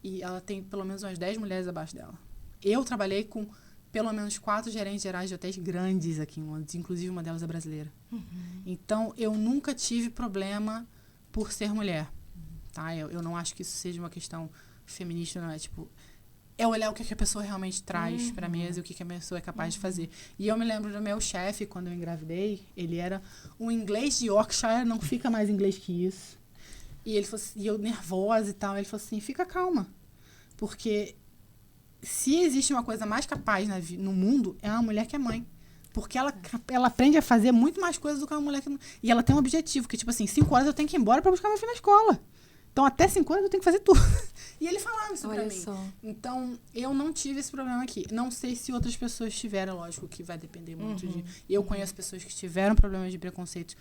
E ela tem pelo menos umas 10 mulheres abaixo dela. Eu trabalhei com pelo menos 4 gerentes gerais de hotéis grandes aqui em Londres, inclusive uma delas é brasileira. Então, eu nunca tive problema por ser mulher. Tá? Eu não acho que isso seja uma questão feminista, não é tipo... É olhar o que a pessoa realmente traz para a mesa e o que a pessoa é capaz de fazer. E eu me lembro do meu chefe, quando eu engravidei, ele era um inglês de Yorkshire, não fica mais inglês que isso. E ele falou assim, e eu nervosa e tal, ele falou assim, fica calma. Porque se existe uma coisa mais capaz no mundo, é uma mulher que é mãe. Porque ela aprende a fazer muito mais coisas do que uma mulher que... E ela tem um objetivo, que tipo assim, 5 horas eu tenho que ir embora para buscar meu filho na escola. Então, até 5 horas eu tenho que fazer tudo. E ele falava isso pra mim. Só. Então, eu não tive esse problema aqui. Não sei se outras pessoas tiveram, lógico que vai depender muito de... Eu conheço pessoas que tiveram problemas de preconceito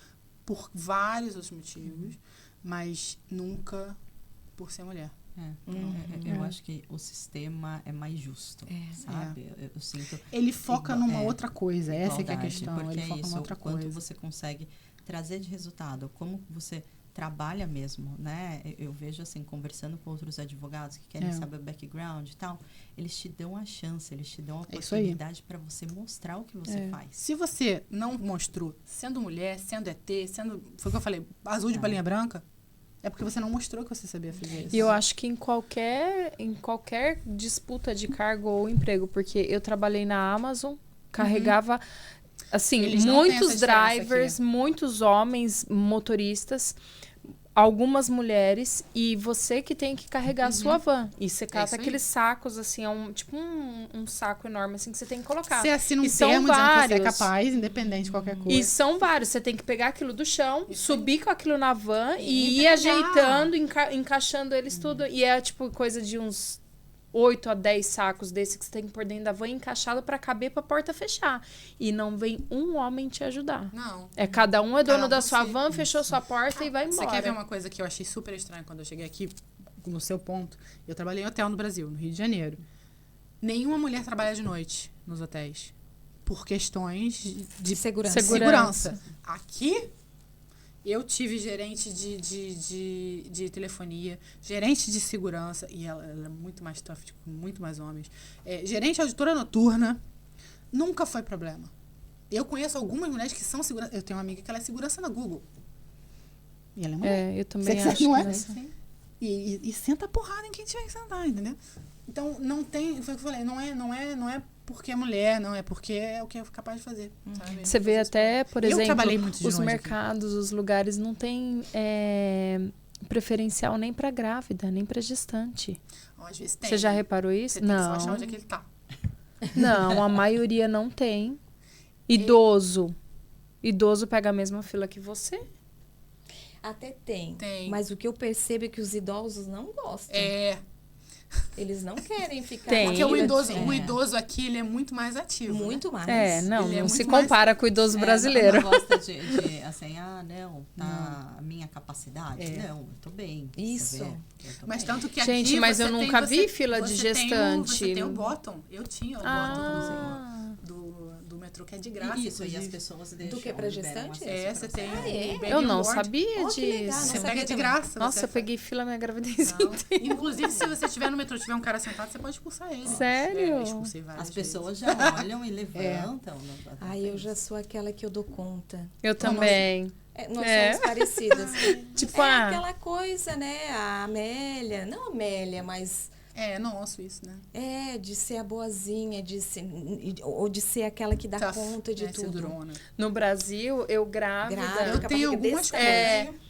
por vários outros motivos, mas nunca por ser mulher. Eu acho que o sistema é mais justo, sabe? Eu sinto... Ele foca numa outra coisa, essa que é a igualdade, questão. porque Ele foca numa outra quanto coisa. você consegue trazer de resultado, como você trabalha mesmo, né? Eu vejo assim, conversando com outros advogados que querem saber o background e tal, eles te dão a chance, eles te dão a oportunidade para você mostrar o que você faz. Se você não mostrou, sendo mulher, sendo ET, foi o que eu falei, azul de balinha branca, é porque você não mostrou que você sabia fazer isso. E eu acho que em qualquer disputa de cargo ou emprego, porque eu trabalhei na Amazon, carregava, assim, Eles não têm muitos essa diferença drivers, aqui. muitos homens motoristas, algumas mulheres, e você que tem que carregar a sua van. E você cata isso aí. aqueles sacos, assim, tipo um saco enorme, assim, que você tem que colocar. Você assina um E são termo dizendo que você é vários. capaz, independente de qualquer coisa. E são vários. Você tem que pegar aquilo do chão, Isso subir com aquilo na van e ir entregar. ajeitando, encaixando eles tudo. E é tipo coisa de uns 8 a 10 sacos desse que você tem que pôr dentro da van encaixado pra caber pra porta fechar. E não vem um homem te ajudar. Não. É cada um é dono da sua você. van, fechou sua porta e vai embora. Você quer ver uma coisa que eu achei super estranha quando eu cheguei aqui, no seu ponto? Eu trabalhei em hotel no Brasil, no Rio de Janeiro. Nenhuma mulher trabalha de noite nos hotéis. Por questões de segurança. Aqui, eu tive gerente de telefonia, gerente de segurança, e ela é muito mais tough, com muito mais homens. Gerente auditora noturna, nunca foi problema. Eu conheço algumas mulheres que são segurança. Eu tenho uma amiga que ela é segurança na Google. E ela é mulher. Eu também Você acho não que é? vai Sim. E senta a porrada em quem tiver que sentar, entendeu? Então, não tem... Foi o que eu falei. Não é porque é mulher, não. É porque é o que é capaz de fazer. Sabe? Você vê até, por Eu exemplo, trabalhei muito de os longe mercados, os lugares não tem preferencial nem pra grávida, nem pra gestante. Às vezes tem. Você já reparou isso? Você tem que só Não. achar onde é que ele tá. Não, a maioria não tem. Idoso. Idoso pega a mesma fila que você. Até tem. Tem. Mas o que eu percebo é que os idosos não gostam. Eles não querem ficar... Tem. Porque na o idoso aqui, ele é muito mais ativo. Muito mais. Não, Ele é não muito se mais- compara com o idoso brasileiro. Não gosta de assim, não, tá a minha capacidade. Não, eu tô bem. Isso. Você vê, eu tô Mas bem. tanto que Gente, aqui mas você eu tem- nunca você- vi fila de você tem gestante. Você tem o Bottom. Eu tinha o Ah. Bottom do metrô, que é de graça. Isso, e as inclusive. pessoas deixam. que, pra liberam gestante? acesso Você pra tem você. o Baby Eu não Award. sabia Oh, que legal, disso. não Você sabia pega de também. graça. Nossa, você eu peguei fila minha gravidez Não. inteira. Inclusive, se você estiver no metrô e tiver um cara sentado, você pode expulsar ele. Sério? Eu expulsei várias As vezes. pessoas já olham e levantam. Ai, eu já sou aquela que eu dou conta. Eu também. Nós É. somos parecidas. Tipo, É aquela coisa, né? A Amélia, não a Amélia, mas Nosso isso, né? De ser a boazinha, ou de ser aquela que dá conta de tudo. Durona. No Brasil, eu grávida... Eu tenho algumas coisas.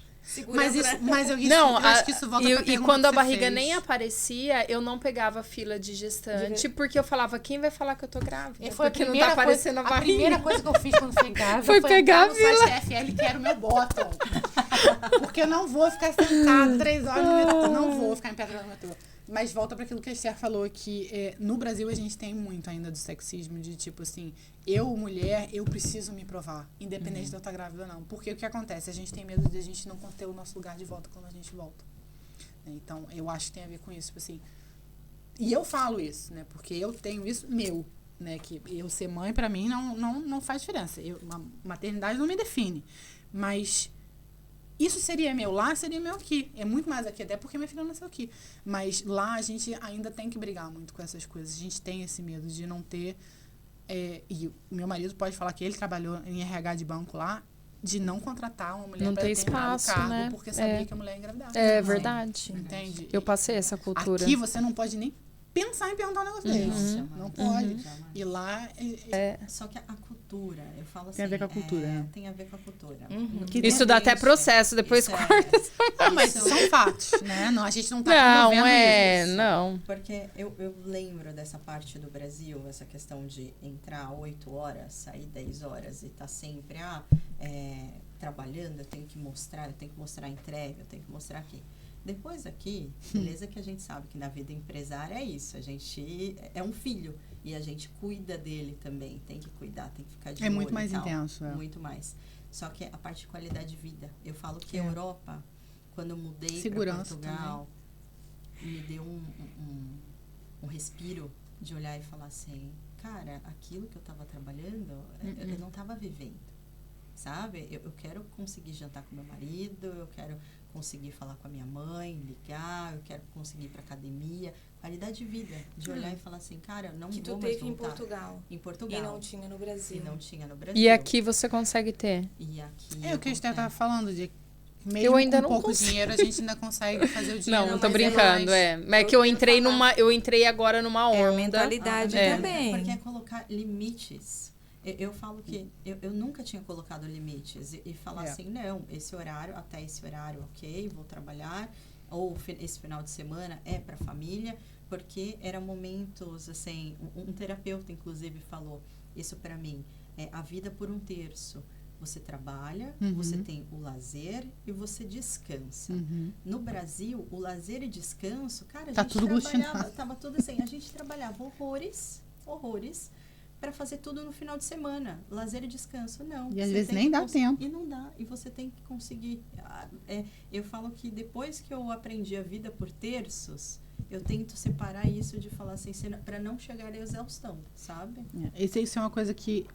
Mas eu acho que isso volta pra pergunta E quando a que você barriga fez. nem aparecia, eu não pegava fila de gestante, porque eu falava, quem vai falar que eu tô grávida? E foi porque não tá aparecendo a barriga. A primeira coisa que eu fiz quando fui grávida Foi pegar entrar no site TFL, que era o meu bottom. Porque eu não vou ficar sentada 3 horas no metrô. Não vou ficar em pedra no metrô. Mas volta para aquilo que a Esther falou, que no Brasil a gente tem muito ainda do sexismo, de tipo assim, eu, mulher, eu preciso me provar, independente de eu estar grávida ou não. Porque o que acontece? A gente tem medo de a gente não ter o nosso lugar de volta quando a gente volta. Então, eu acho que tem a ver com isso, tipo assim. E eu falo isso, né? Porque eu tenho isso meu, né? Que eu ser mãe, para mim, não faz diferença. A maternidade não me define. Mas... isso seria meu lá, seria meu aqui. É muito mais aqui, até porque minha filha nasceu aqui. Mas lá a gente ainda tem que brigar muito com essas coisas. A gente tem esse medo de não ter... e o meu marido pode falar que ele trabalhou em RH de banco lá, de não contratar uma mulher para determinado cargo, né? Porque sabia que a mulher ia engravidar. É verdade. Entende? Eu passei essa cultura. Aqui você não pode nem pensar em perguntar um negócio desse. Não pode. E lá... Só que a cultura, eu falo assim... Tem a ver com a cultura, né? Tem a ver com a cultura. Isso dá até processo, depois corta. Mas são fatos, né? Não, a gente não tá Não, promovendo isso. não. Porque eu lembro dessa parte do Brasil, essa questão de entrar 8 horas, sair 10 horas e tá sempre trabalhando, eu tenho que mostrar a entrega, eu tenho que mostrar aqui. Depois aqui, beleza que a gente sabe que na vida empresária é isso, a gente é um filho e a gente cuida dele também, tem que cuidar, tem que ficar de olho. É muito mais intenso. Muito mais. Só que a parte de qualidade de vida, eu falo que a Europa, quando eu mudei para Portugal, me deu um respiro de olhar e falar assim, cara, aquilo que eu estava trabalhando, eu não estava vivendo, sabe? Eu quero conseguir jantar com meu marido, eu quero conseguir falar com a minha mãe, ligar, eu quero conseguir ir para academia, qualidade de vida, de olhar e falar assim, cara, não que vou tu mais teve voltar. Em Portugal. E não tinha no Brasil. E aqui você consegue ter. E aqui o que a gente estava falando de mesmo eu ainda com não pouco consigo. dinheiro, a gente ainda consegue fazer o dinheiro. Não tô brincando, Mas é que eu entrei agora numa onda. É a mentalidade também. Porque é colocar limites. Eu falo que eu nunca tinha colocado limites e falar assim, não, esse horário, até esse horário, ok, vou trabalhar, ou esse final de semana é para família, porque eram momentos, assim, um terapeuta, inclusive, falou isso para mim, a vida por 1/3. Você trabalha, você tem o lazer e você descansa. No Brasil, o lazer e descanso, cara, a gente trabalhava, tava tudo assim, a gente trabalhava horrores, para fazer tudo no final de semana. Lazer e descanso, não. E às vezes nem dá tempo. E não dá. E você tem que conseguir. Eu falo que depois que eu aprendi a vida por terços, eu tento separar isso de falar assim, para não chegar à exaustão, sabe? Isso é uma coisa que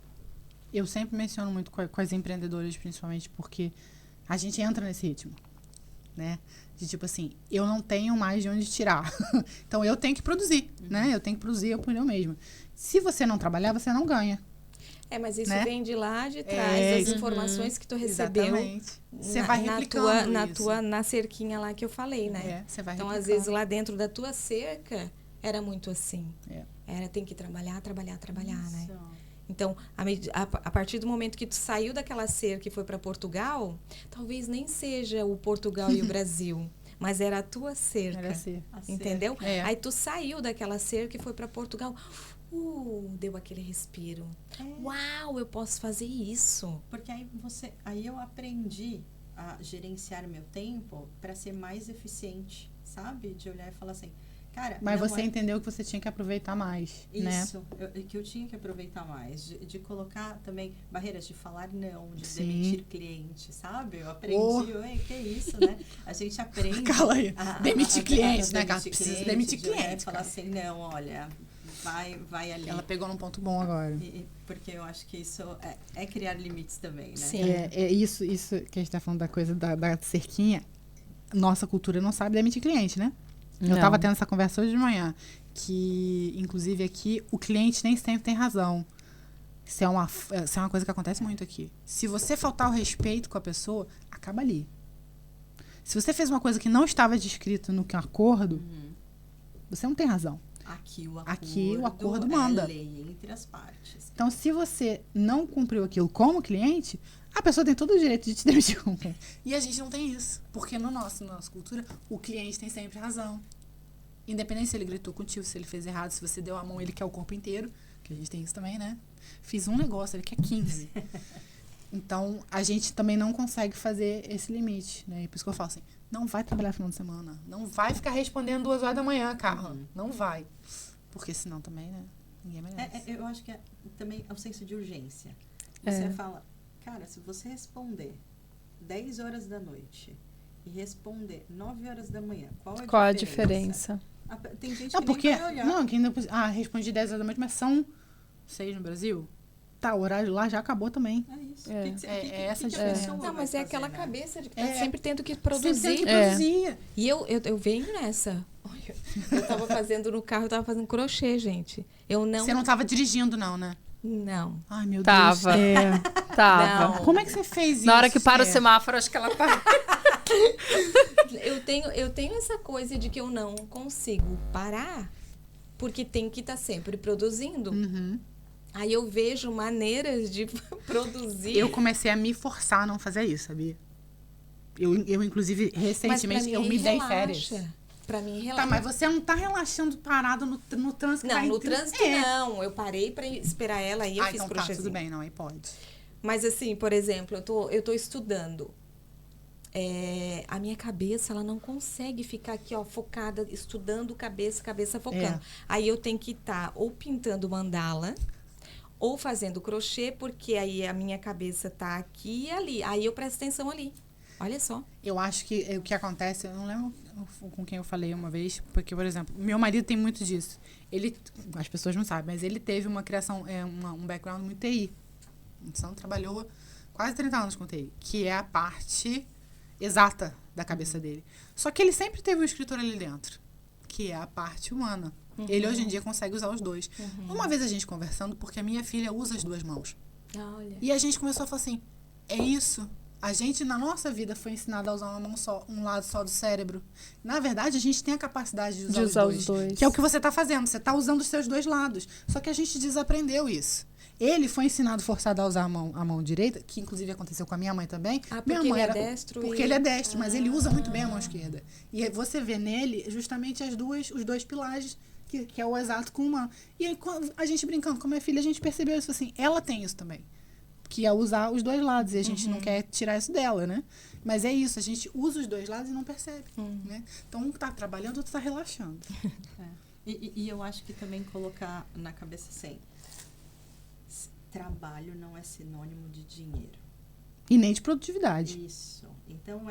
eu sempre menciono muito com as empreendedoras, principalmente, porque a gente entra nesse ritmo, né? De tipo assim, eu não tenho mais de onde tirar. Então, eu tenho que produzir, né? Eu tenho que produzir por eu mesma. Se você não trabalhar, você não ganha. Mas isso vem de lá de trás, das informações que tu recebeu. Exatamente. Você vai replicando na cerquinha lá que eu falei, né? Você vai então, replicando. às vezes, lá dentro da tua cerca, era muito assim. Era, tem que trabalhar, né? Então, a partir do momento que tu saiu daquela cerca e foi para Portugal, talvez nem seja o Portugal e o Brasil, mas era a tua cerca. Era cerca. Entendeu? Aí tu saiu daquela cerca e foi para Portugal. Deu aquele respiro. Uau, eu posso fazer isso. Porque aí eu aprendi a gerenciar meu tempo para ser mais eficiente, sabe? De olhar e falar assim, cara... Mas você entendeu que você tinha que aproveitar mais, né? Isso, que eu tinha que aproveitar mais. De colocar também barreiras de falar não, de demitir cliente, sabe? Eu aprendi, que é isso, né? A gente aprende... Cala aí. Demitir cliente, né, cara? Precisa demitir cliente. Falar assim, não, olha... Vai ali. Ela pegou num ponto bom agora. Porque eu acho que isso é criar limites também, né? Sim. Isso que a gente tá falando da coisa da cerquinha. Nossa cultura não sabe demitir cliente, né? Eu tava tendo essa conversa hoje de manhã. Que, inclusive, aqui, o cliente nem sempre tem razão. Isso é uma coisa que acontece muito aqui. Se você faltar o respeito com a pessoa, acaba ali. Se você fez uma coisa que não estava descrito no acordo... você não tem razão. Aqui o acordo manda. É lei entre as partes. Então, se você não cumpriu aquilo como cliente, a pessoa tem todo o direito de te demitir como cliente. E a gente não tem isso. Porque na nossa cultura, o cliente tem sempre razão. Independente se ele gritou contigo, se ele fez errado, se você deu a mão, ele quer o corpo inteiro. Que a gente tem isso também, né? Fiz um negócio, ele quer 15. Então, a gente também não consegue fazer esse limite, né? E por isso que eu falo assim, não vai trabalhar final de semana. Não vai ficar respondendo 2 horas da manhã, Carla. Não vai. Porque senão também, né? Ninguém merece. Eu acho que também é o senso de urgência. Você fala, cara, se você responder 10 horas da noite e responder 9 horas da manhã, qual a diferença? Tem gente que nem vai olhar. Não, que ainda... respondi 10 horas da noite, mas são 6 no Brasil. Tá, o horário lá já acabou também. É isso. Essa diferença. Não, mas é aquela né? cabeça de que tá sempre tendo que produzir. Sempre tendo que produzir. E eu venho nessa. Olha, eu tava fazendo no carro, eu tava fazendo crochê, gente. Você não tava dirigindo, não, né? Não. Ai, meu Tava. Deus. Tava. Não. Como é que você fez isso? Na hora que para o semáforo, acho que ela para. Eu tenho essa coisa de que eu não consigo parar, porque tem que estar sempre produzindo. Aí eu vejo maneiras de produzir. Eu comecei a me forçar a não fazer isso, sabia? Eu inclusive, recentemente, eu me dei férias. Pra mim, relaxa. Tá, mas você não tá relaxando parado no trânsito? Não, no trânsito não. Eu parei pra esperar ela e eu fiz então crochêzinho. tá, tudo bem, não, aí pode. Mas assim, por exemplo, eu tô estudando. A minha cabeça, ela não consegue ficar aqui, ó, focada, estudando cabeça focando. Aí eu tenho que estar ou pintando mandala, ou fazendo crochê, porque aí a minha cabeça tá aqui e ali. Aí eu presto atenção ali. Olha só. Eu acho que o que acontece, eu não lembro com quem eu falei uma vez, porque, por exemplo, meu marido tem muito disso. As pessoas não sabem, mas ele teve uma criação, um background muito TI. Então, trabalhou quase 30 anos com TI, que é a parte exata da cabeça dele. Só que ele sempre teve um escritor ali dentro, que é a parte humana. Ele, hoje em dia, consegue usar os dois. Uma vez a gente conversando, porque a minha filha usa as 2 mãos. Olha. E a gente começou a falar assim, é isso. A gente, na nossa vida, foi ensinado a usar uma mão só, um lado só do cérebro. Na verdade, a gente tem a capacidade de usar os dois. Que é o que você está fazendo. Você está usando os seus 2 lados. Só que a gente desaprendeu isso. Ele foi ensinado, forçado a usar a mão direita, que inclusive aconteceu com a minha mãe também. Porque minha mãe ele é destro. Porque ele é destro, mas ele usa muito bem a mão esquerda. E você vê nele justamente os 2 pilares, que é o exato com uma. E aí, a gente brincando com a minha filha, a gente percebeu isso assim, ela tem isso também. Que é usar os 2 lados. E a gente não quer tirar isso dela, né? Mas é isso, a gente usa os 2 lados e não percebe. Né? Então, um tá trabalhando, outro tá relaxando. E eu acho que também colocar na cabeça assim, trabalho não é sinônimo de dinheiro. E nem de produtividade. Isso. Então,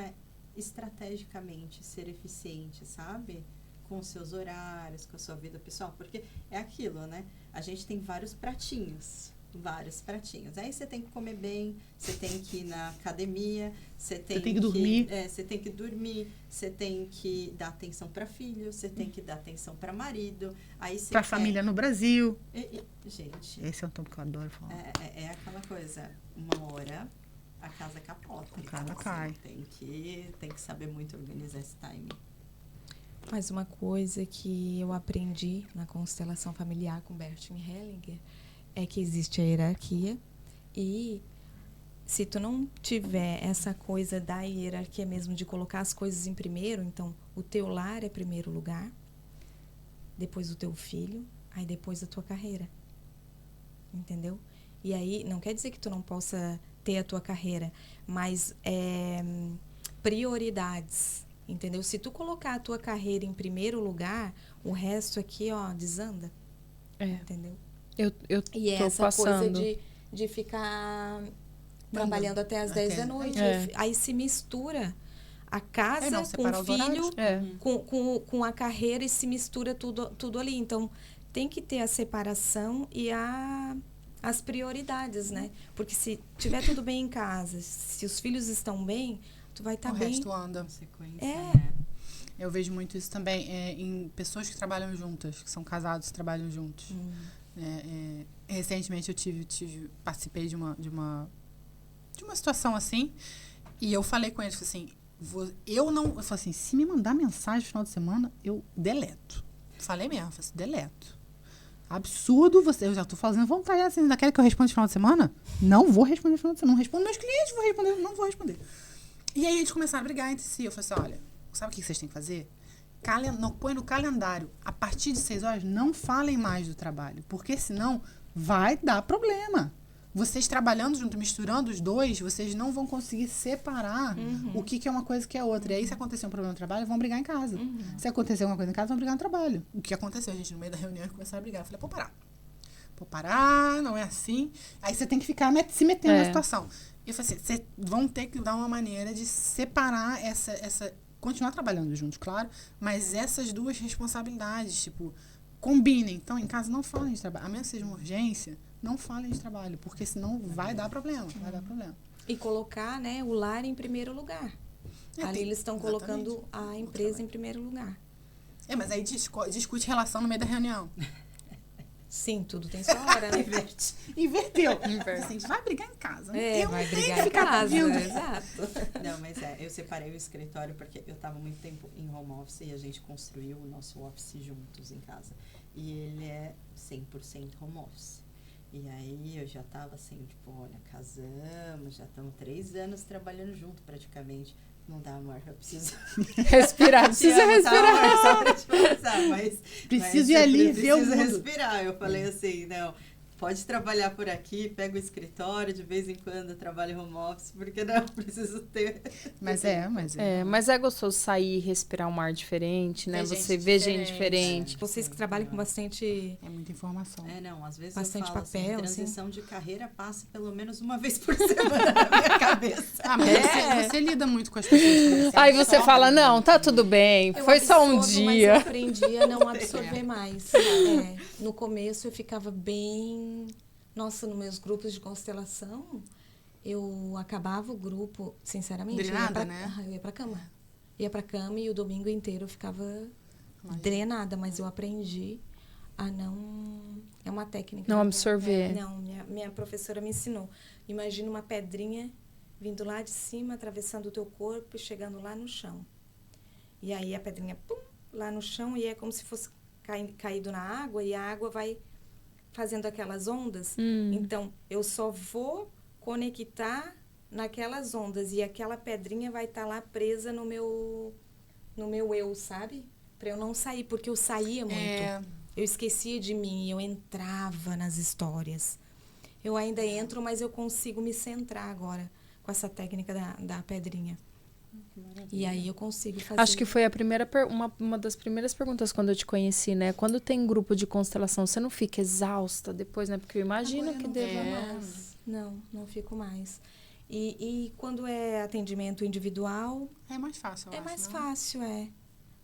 estrategicamente ser eficiente, sabe? Com os seus horários, com a sua vida pessoal. Porque é aquilo, né? A gente tem vários pratinhos. Aí você tem que comer bem, você tem que ir na academia, você tem que dormir. Você tem que dormir, você tem que dar atenção para filho, você tem que dar atenção para marido. Para a família no Brasil. Gente. Esse é um tom que eu adoro falar. É aquela coisa, uma hora a casa capota. A casa então, cai. Assim, tem que saber muito organizar esse timing. Mas uma coisa que eu aprendi na constelação familiar com Bert Hellinger é que existe a hierarquia e se tu não tiver essa coisa da hierarquia mesmo, de colocar as coisas em primeiro, então o teu lar é primeiro lugar, depois o teu filho, aí depois a tua carreira. Entendeu? E aí, não quer dizer que tu não possa ter a tua carreira, mas prioridades, entendeu? Se tu colocar a tua carreira em primeiro lugar, o resto aqui, ó, desanda. Entendeu? Eu e tô essa passando. coisa de ficar trabalhando até as 10 da noite. Aí se mistura a casa com o filho, com a carreira, e se mistura tudo ali. Então, tem que ter a separação e as prioridades, né? Porque se tiver tudo bem em casa, se os filhos estão bem, tu vai estar bem. O resto anda. Eu vejo muito isso também em pessoas que trabalham juntas, que são casados e trabalham juntos. Recentemente eu participei de uma situação assim, e eu falei com eles assim, eu falei assim, se me mandar mensagem no final de semana, eu deleto. Falei mesmo, falei assim, deleto. Absurdo você. Eu já tô fazendo vontade assim. Ainda quer que eu responda no final de semana? Não vou responder no final de semana. Não respondo meus clientes, não vou responder. E aí eles começaram a brigar entre si. Eu falei assim, olha, sabe o que vocês têm que fazer? Não, põe no calendário. A partir de 6 horas, não falem mais do trabalho. Porque senão vai dar problema. Vocês trabalhando junto, misturando os dois, vocês não vão conseguir separar o que é uma coisa e o que é outra. E aí, se acontecer um problema no trabalho, vão brigar em casa. Se acontecer alguma coisa em casa, vão brigar no trabalho. O que aconteceu? A gente, no meio da reunião, começaram a brigar. Eu falei, pô, parar, não é assim. Aí você tem que ficar se metendo na situação. E eu falei assim, vocês vão ter que dar uma maneira de separar continuar trabalhando juntos, claro, mas essas duas responsabilidades, tipo, combinem. Então, em casa, não falem de trabalho. A menos que seja uma urgência, não falem de trabalho, porque senão vai dar problema. E colocar, né, o lar em primeiro lugar. Ali eles estão colocando a empresa em primeiro lugar. Mas aí discute relação no meio da reunião. Sim, tudo tem sua hora, né? Inverteu. Assim, vai brigar em casa. Vai brigar em casa, exato. Não, mas eu separei o escritório porque eu estava muito tempo em home office e a gente construiu o nosso office juntos em casa. E ele é 100% home office. E aí eu já estava assim, tipo, olha, casamos, já estamos 3 anos trabalhando junto praticamente. Não dá, amor, eu preciso respirar. Precisa respirar. Só pra te pensar, mas preciso ir ali ver o mundo. Preciso respirar. Eu falei assim, não, pode trabalhar por aqui, pega o escritório, de vez em quando trabalho home office, porque não, preciso ter. Mas é gostoso sair, respirar um ar diferente, né? Você vê gente diferente. Vocês que trabalham com bastante... É muita informação. Não, às vezes bastante eu falo papel, assim, transição de carreira passa pelo menos uma vez por semana na minha cabeça. Mas você lida muito com as pessoas. Aí você fala, não, tá tudo bem, foi só um dia. Mas eu aprendi a não absorver mais. No começo eu ficava bem... Nossa, nos meus grupos de constelação, eu acabava o grupo, sinceramente, eu ia pra cama. Ia pra cama e o domingo inteiro eu ficava drenada, mas eu aprendi a não... É uma técnica. Não absorver. Minha professora me ensinou. Imagina uma pedrinha vindo lá de cima, atravessando o teu corpo e chegando lá no chão. E aí a pedrinha, pum, lá no chão, e é como se fosse caído na água, e a água vai fazendo aquelas ondas. Então, eu só vou conectar naquelas ondas, e aquela pedrinha vai estar lá presa no meu eu, sabe? Pra eu não sair, porque eu saía muito. Eu esquecia de mim, eu entrava nas histórias. Eu ainda entro, mas eu consigo me centrar agora com essa técnica da pedrinha. E aí eu consigo fazer. Acho que foi a primeira uma das primeiras perguntas quando eu te conheci, né? Quando tem grupo de constelação, você não fica exausta depois, né? Porque eu imagino agora que deva mais. Não fico mais. E quando é atendimento individual... É mais fácil, eu acho, mais fácil,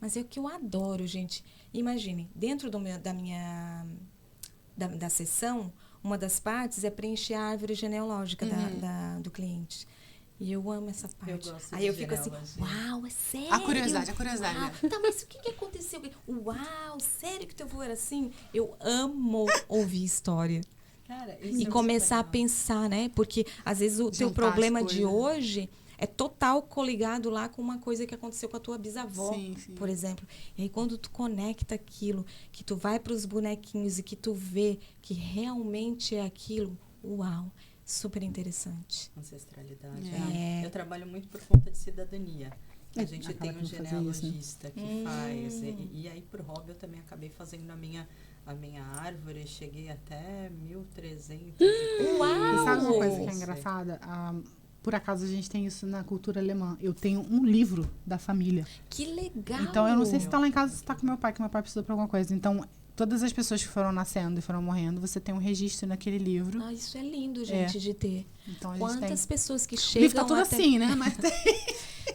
Mas é o que eu adoro, gente. Imagine, dentro da sessão, uma das partes é preencher a árvore genealógica do cliente. E eu amo essa parte. Aí eu fico assim, uau, é sério? A curiosidade. Tá, mas o que aconteceu? Uau, sério que teu avô era assim? Eu amo ouvir história. Cara, e começar a pensar, né? Porque às vezes o teu problema de hoje é total coligado lá com uma coisa que aconteceu com a tua bisavó, por exemplo. E aí quando tu conecta aquilo, que tu vai para os bonequinhos e que tu vê que realmente é aquilo, uau, super interessante. Ancestralidade. Eu trabalho muito por conta de cidadania. A gente tem um genealogista que faz. E aí, por hobby, eu também acabei fazendo a minha árvore. Cheguei até 1300. Uau! E sabe uma coisa que é engraçada? Por acaso, a gente tem isso na cultura alemã. Eu tenho um livro da família. Que legal! Então, eu não sei se está lá em casa ou se está com meu pai, que meu pai precisou para alguma coisa. Então, todas as pessoas que foram nascendo e foram morrendo, você tem um registro naquele livro. Isso é lindo, gente, de ter. Então, quantas pessoas que chegam... O livro tá tudo assim, né? Mas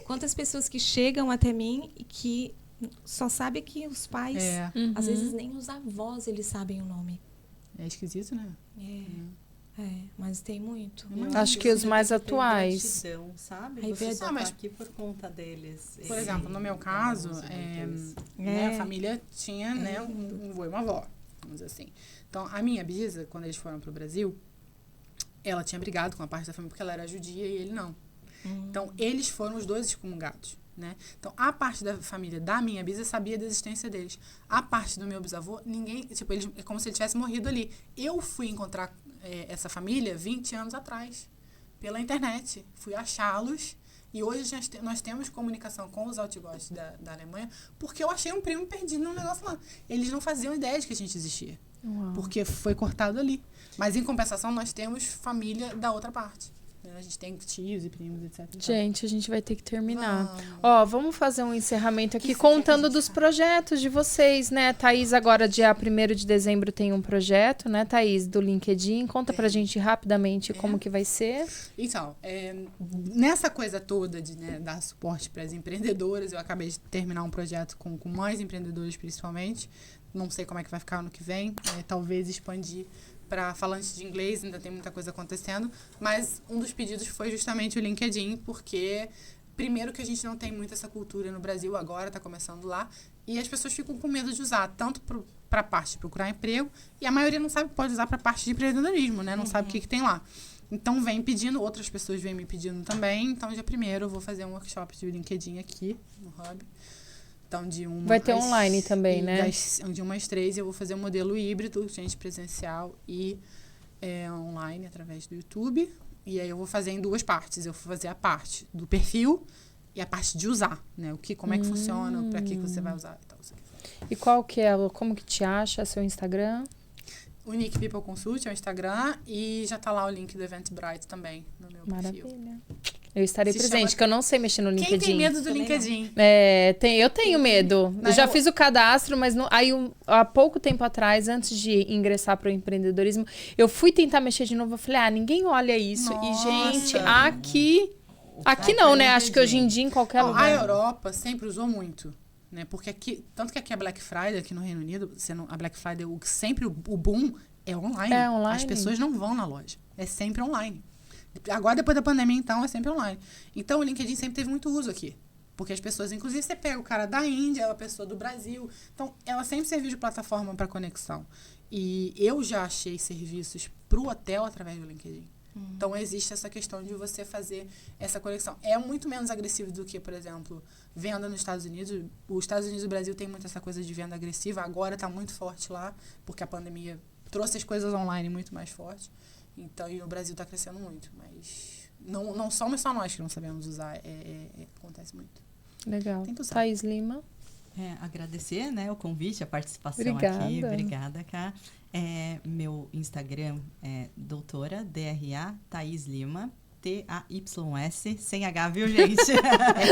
quantas pessoas que chegam até mim e que só sabem que os pais... Às vezes nem os avós, eles sabem o nome. É esquisito, né? Mas tem muito. Acho que os mais atuais. Gratidão, sabe? Você só tá aqui por conta deles. Por exemplo, no meu caso, a família tinha um avô e uma avó, vamos dizer assim. Então, a minha bisa, quando eles foram pro Brasil, ela tinha brigado com a parte da família porque ela era judia e ele não. Então, eles foram os dois excomungados. né? Então, a parte da família da minha bisa sabia da existência deles. A parte do meu bisavô, ninguém... Tipo, eles, é como se ele tivesse morrido ali. Eu fui encontrar essa família 20 anos atrás, pela internet. Fui achá-los. E hoje nós temos comunicação com os Altgosts da Alemanha, porque eu achei um primo perdido num negócio lá. Eles não faziam ideia de que a gente existia. Uau. Porque foi cortado ali. Mas, em compensação, nós temos família da outra parte. A gente tem tios e primos, etc. Gente, a gente vai ter que terminar. Vamos. Ó, vamos fazer um encerramento aqui Que contando que a gente dos faz? projetos de vocês, né? Thaís, agora dia 1º de dezembro tem um projeto, né, Thaís, do LinkedIn. Conta pra gente rapidamente como que vai ser. Então, nessa coisa toda de dar suporte para as empreendedoras, eu acabei de terminar um projeto com mais empreendedores, principalmente. Não sei como é que vai ficar ano que vem. Talvez expandir para falantes de inglês, ainda tem muita coisa acontecendo. Mas um dos pedidos foi justamente o LinkedIn, porque, primeiro, que a gente não tem muito essa cultura no Brasil, agora está começando lá, e as pessoas ficam com medo de usar, tanto para a parte de procurar emprego, e a maioria não sabe que pode usar para a parte de empreendedorismo, né? Não sabe o que tem lá. Então, vem pedindo, outras pessoas vêm me pedindo também. Então, dia 1º eu vou fazer um workshop de LinkedIn aqui no Hub. Então, vai ter online também, né? De 1 às 3 eu vou fazer um modelo híbrido, gente, presencial e online, através do YouTube. E aí eu vou fazer em 2 partes. Eu vou fazer a parte do perfil e a parte de usar, né? Como é que funciona, para que você vai usar e tal. E qual que é, como que te acha, seu Instagram? Unique People Consult é o Instagram e já tá lá o link do Eventbrite também no meu perfil. Maravilha. Eu estarei presente, que eu não sei mexer no LinkedIn. Quem tem medo do LinkedIn? Eu tenho medo. Eu já fiz o cadastro, mas há pouco tempo atrás, antes de ingressar para o empreendedorismo, eu fui tentar mexer de novo. Eu falei, ninguém olha isso. Nossa. E, gente, aqui não, né? Acho que hoje em dia, em qualquer lugar. A Europa sempre usou muito. Né? Porque tanto que aqui a Black Friday, aqui no Reino Unido, a Black Friday, sempre o boom é online. É online. As pessoas não vão na loja. É sempre online. Agora, depois da pandemia, então, é sempre online. Então, o LinkedIn sempre teve muito uso aqui. Porque as pessoas, inclusive, você pega o cara da Índia, a pessoa do Brasil. Então, ela sempre serviu de plataforma para conexão. E eu já achei serviços para o hotel através do LinkedIn. Então, existe essa questão de você fazer essa conexão. É muito menos agressivo do que, por exemplo, venda nos Estados Unidos. Os Estados Unidos e o Brasil tem muito essa coisa de venda agressiva. Agora está muito forte lá, porque a pandemia trouxe as coisas online muito mais forte. Então, e o Brasil está crescendo muito. Mas não somos só nós que não sabemos usar. Acontece muito. Legal. Tem que usar. Thaís Lima. Agradecer, né, o convite, a participação Obrigada. aqui. Obrigada, Cá. Meu Instagram é doutora, DRA, Thaís Lima, TAYS, sem H, viu, gente?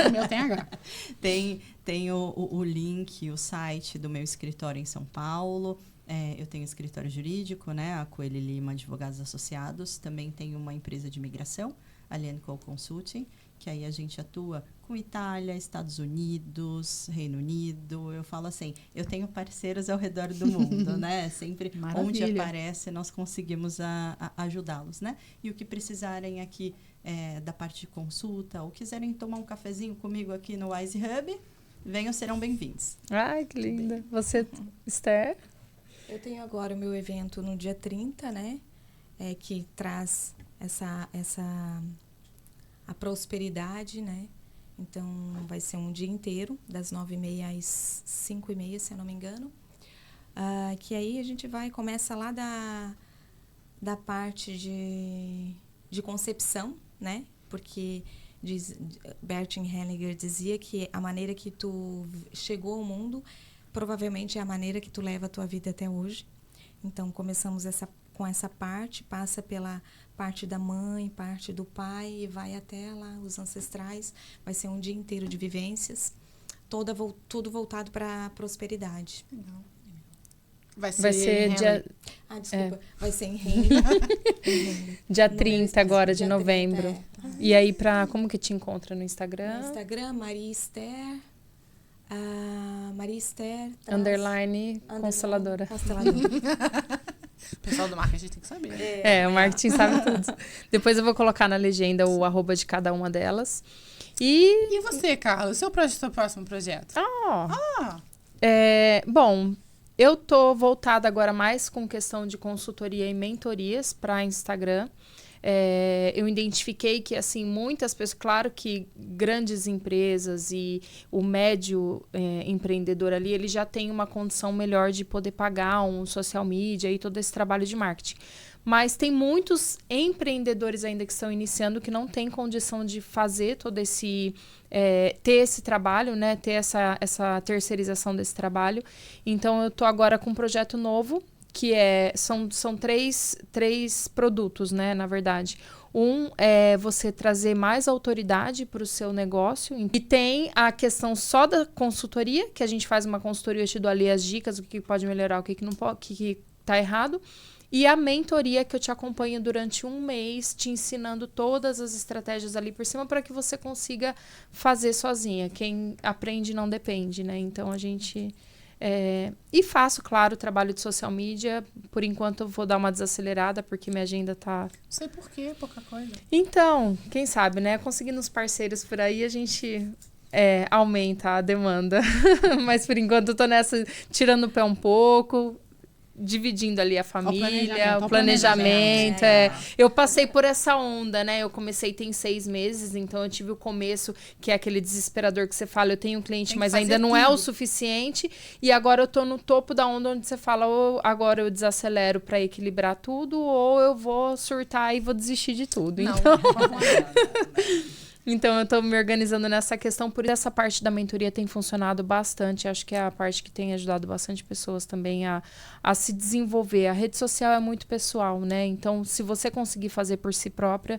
O meu tem H. Tem o link, o site do meu escritório em São Paulo. Eu tenho escritório jurídico, né, a Coelho Lima Advogados Associados. Também tenho uma empresa de imigração, a Lienco Consulting, que aí a gente atua com Itália, Estados Unidos, Reino Unido. Eu falo assim, eu tenho parceiros ao redor do mundo, né? Sempre onde aparece, nós conseguimos ajudá-los, né? E o que precisarem aqui da parte de consulta, ou quiserem tomar um cafezinho comigo aqui no Wise Hub, venham, serão bem-vindos. Ai, que linda. Você, Esther? Eu tenho agora o meu evento no dia 30, né? Que traz a prosperidade, né? Então, vai ser um dia inteiro, das 9h30 às 5h30, se eu não me engano. Que aí a gente começa lá da parte de concepção, né? Porque Bert Hellinger dizia que a maneira que tu chegou ao mundo provavelmente é a maneira que tu leva a tua vida até hoje. Então, começamos com essa parte, passa pela parte da mãe, parte do pai e vai até lá, os ancestrais. Vai ser um dia inteiro de vivências, tudo voltado para a prosperidade. Vai ser dia... desculpa. Vai ser em Henley. Dia 30 agora de novembro. E aí, como que te encontra no Instagram? No Instagram, Maria Esther... Maria Esther... _ Consteladora. O pessoal do marketing tem que saber. O marketing sabe tudo. Depois eu vou colocar na legenda o @ de cada uma delas. E você, Carla? Seu próximo projeto? Bom, eu tô voltada agora mais com questão de consultoria e mentorias para Instagram. eu identifiquei que, assim, muitas pessoas... Claro que grandes empresas e o médio empreendedor ali, ele já tem uma condição melhor de poder pagar um social media e todo esse trabalho de marketing. Mas tem muitos empreendedores ainda que estão iniciando que não têm condição de fazer todo esse... ter esse trabalho, né? Ter essa terceirização desse trabalho. Então, eu estou agora com um projeto novo, que são três produtos, né? Na verdade. Um é você trazer mais autoridade para o seu negócio. E tem a questão só da consultoria, que a gente faz uma consultoria, eu te dou ali as dicas, o que pode melhorar, o que não pode, o que está errado. E a mentoria, que eu te acompanho durante um mês, te ensinando todas as estratégias ali por cima para que você consiga fazer sozinha. Quem aprende não depende, né? Então, a gente... E faço, claro, trabalho de social media. Por enquanto, eu vou dar uma desacelerada, porque minha agenda tá... Não sei por quê, pouca coisa. Então, quem sabe, né? Conseguindo uns parceiros por aí, a gente... aumenta a demanda. Mas, por enquanto, eu tô nessa... Tirando o pé um pouco... dividindo ali a família, o planejamento. Eu passei por essa onda, né? Eu comecei tem 6 meses, então eu tive o começo, que é aquele desesperador que você fala, eu tenho um cliente, mas ainda não é o suficiente. E agora eu tô no topo da onda, onde você fala, ou agora eu desacelero para equilibrar tudo, ou eu vou surtar e vou desistir de tudo. Não, então... Então, eu tô me organizando nessa questão, por isso essa parte da mentoria tem funcionado bastante. Acho que é a parte que tem ajudado bastante pessoas também a se desenvolver. A rede social é muito pessoal, né? Então, se você conseguir fazer por si própria,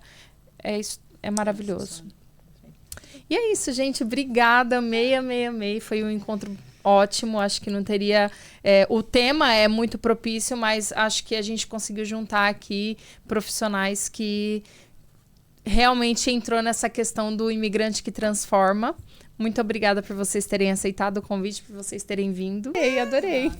é maravilhoso. E é isso, gente. Obrigada. Amei. Foi um encontro ótimo. Acho que não teria... o tema é muito propício, mas acho que a gente conseguiu juntar aqui profissionais que... realmente entrou nessa questão do imigrante que transforma. Muito obrigada por vocês terem aceitado o convite, por vocês terem vindo. Adorei.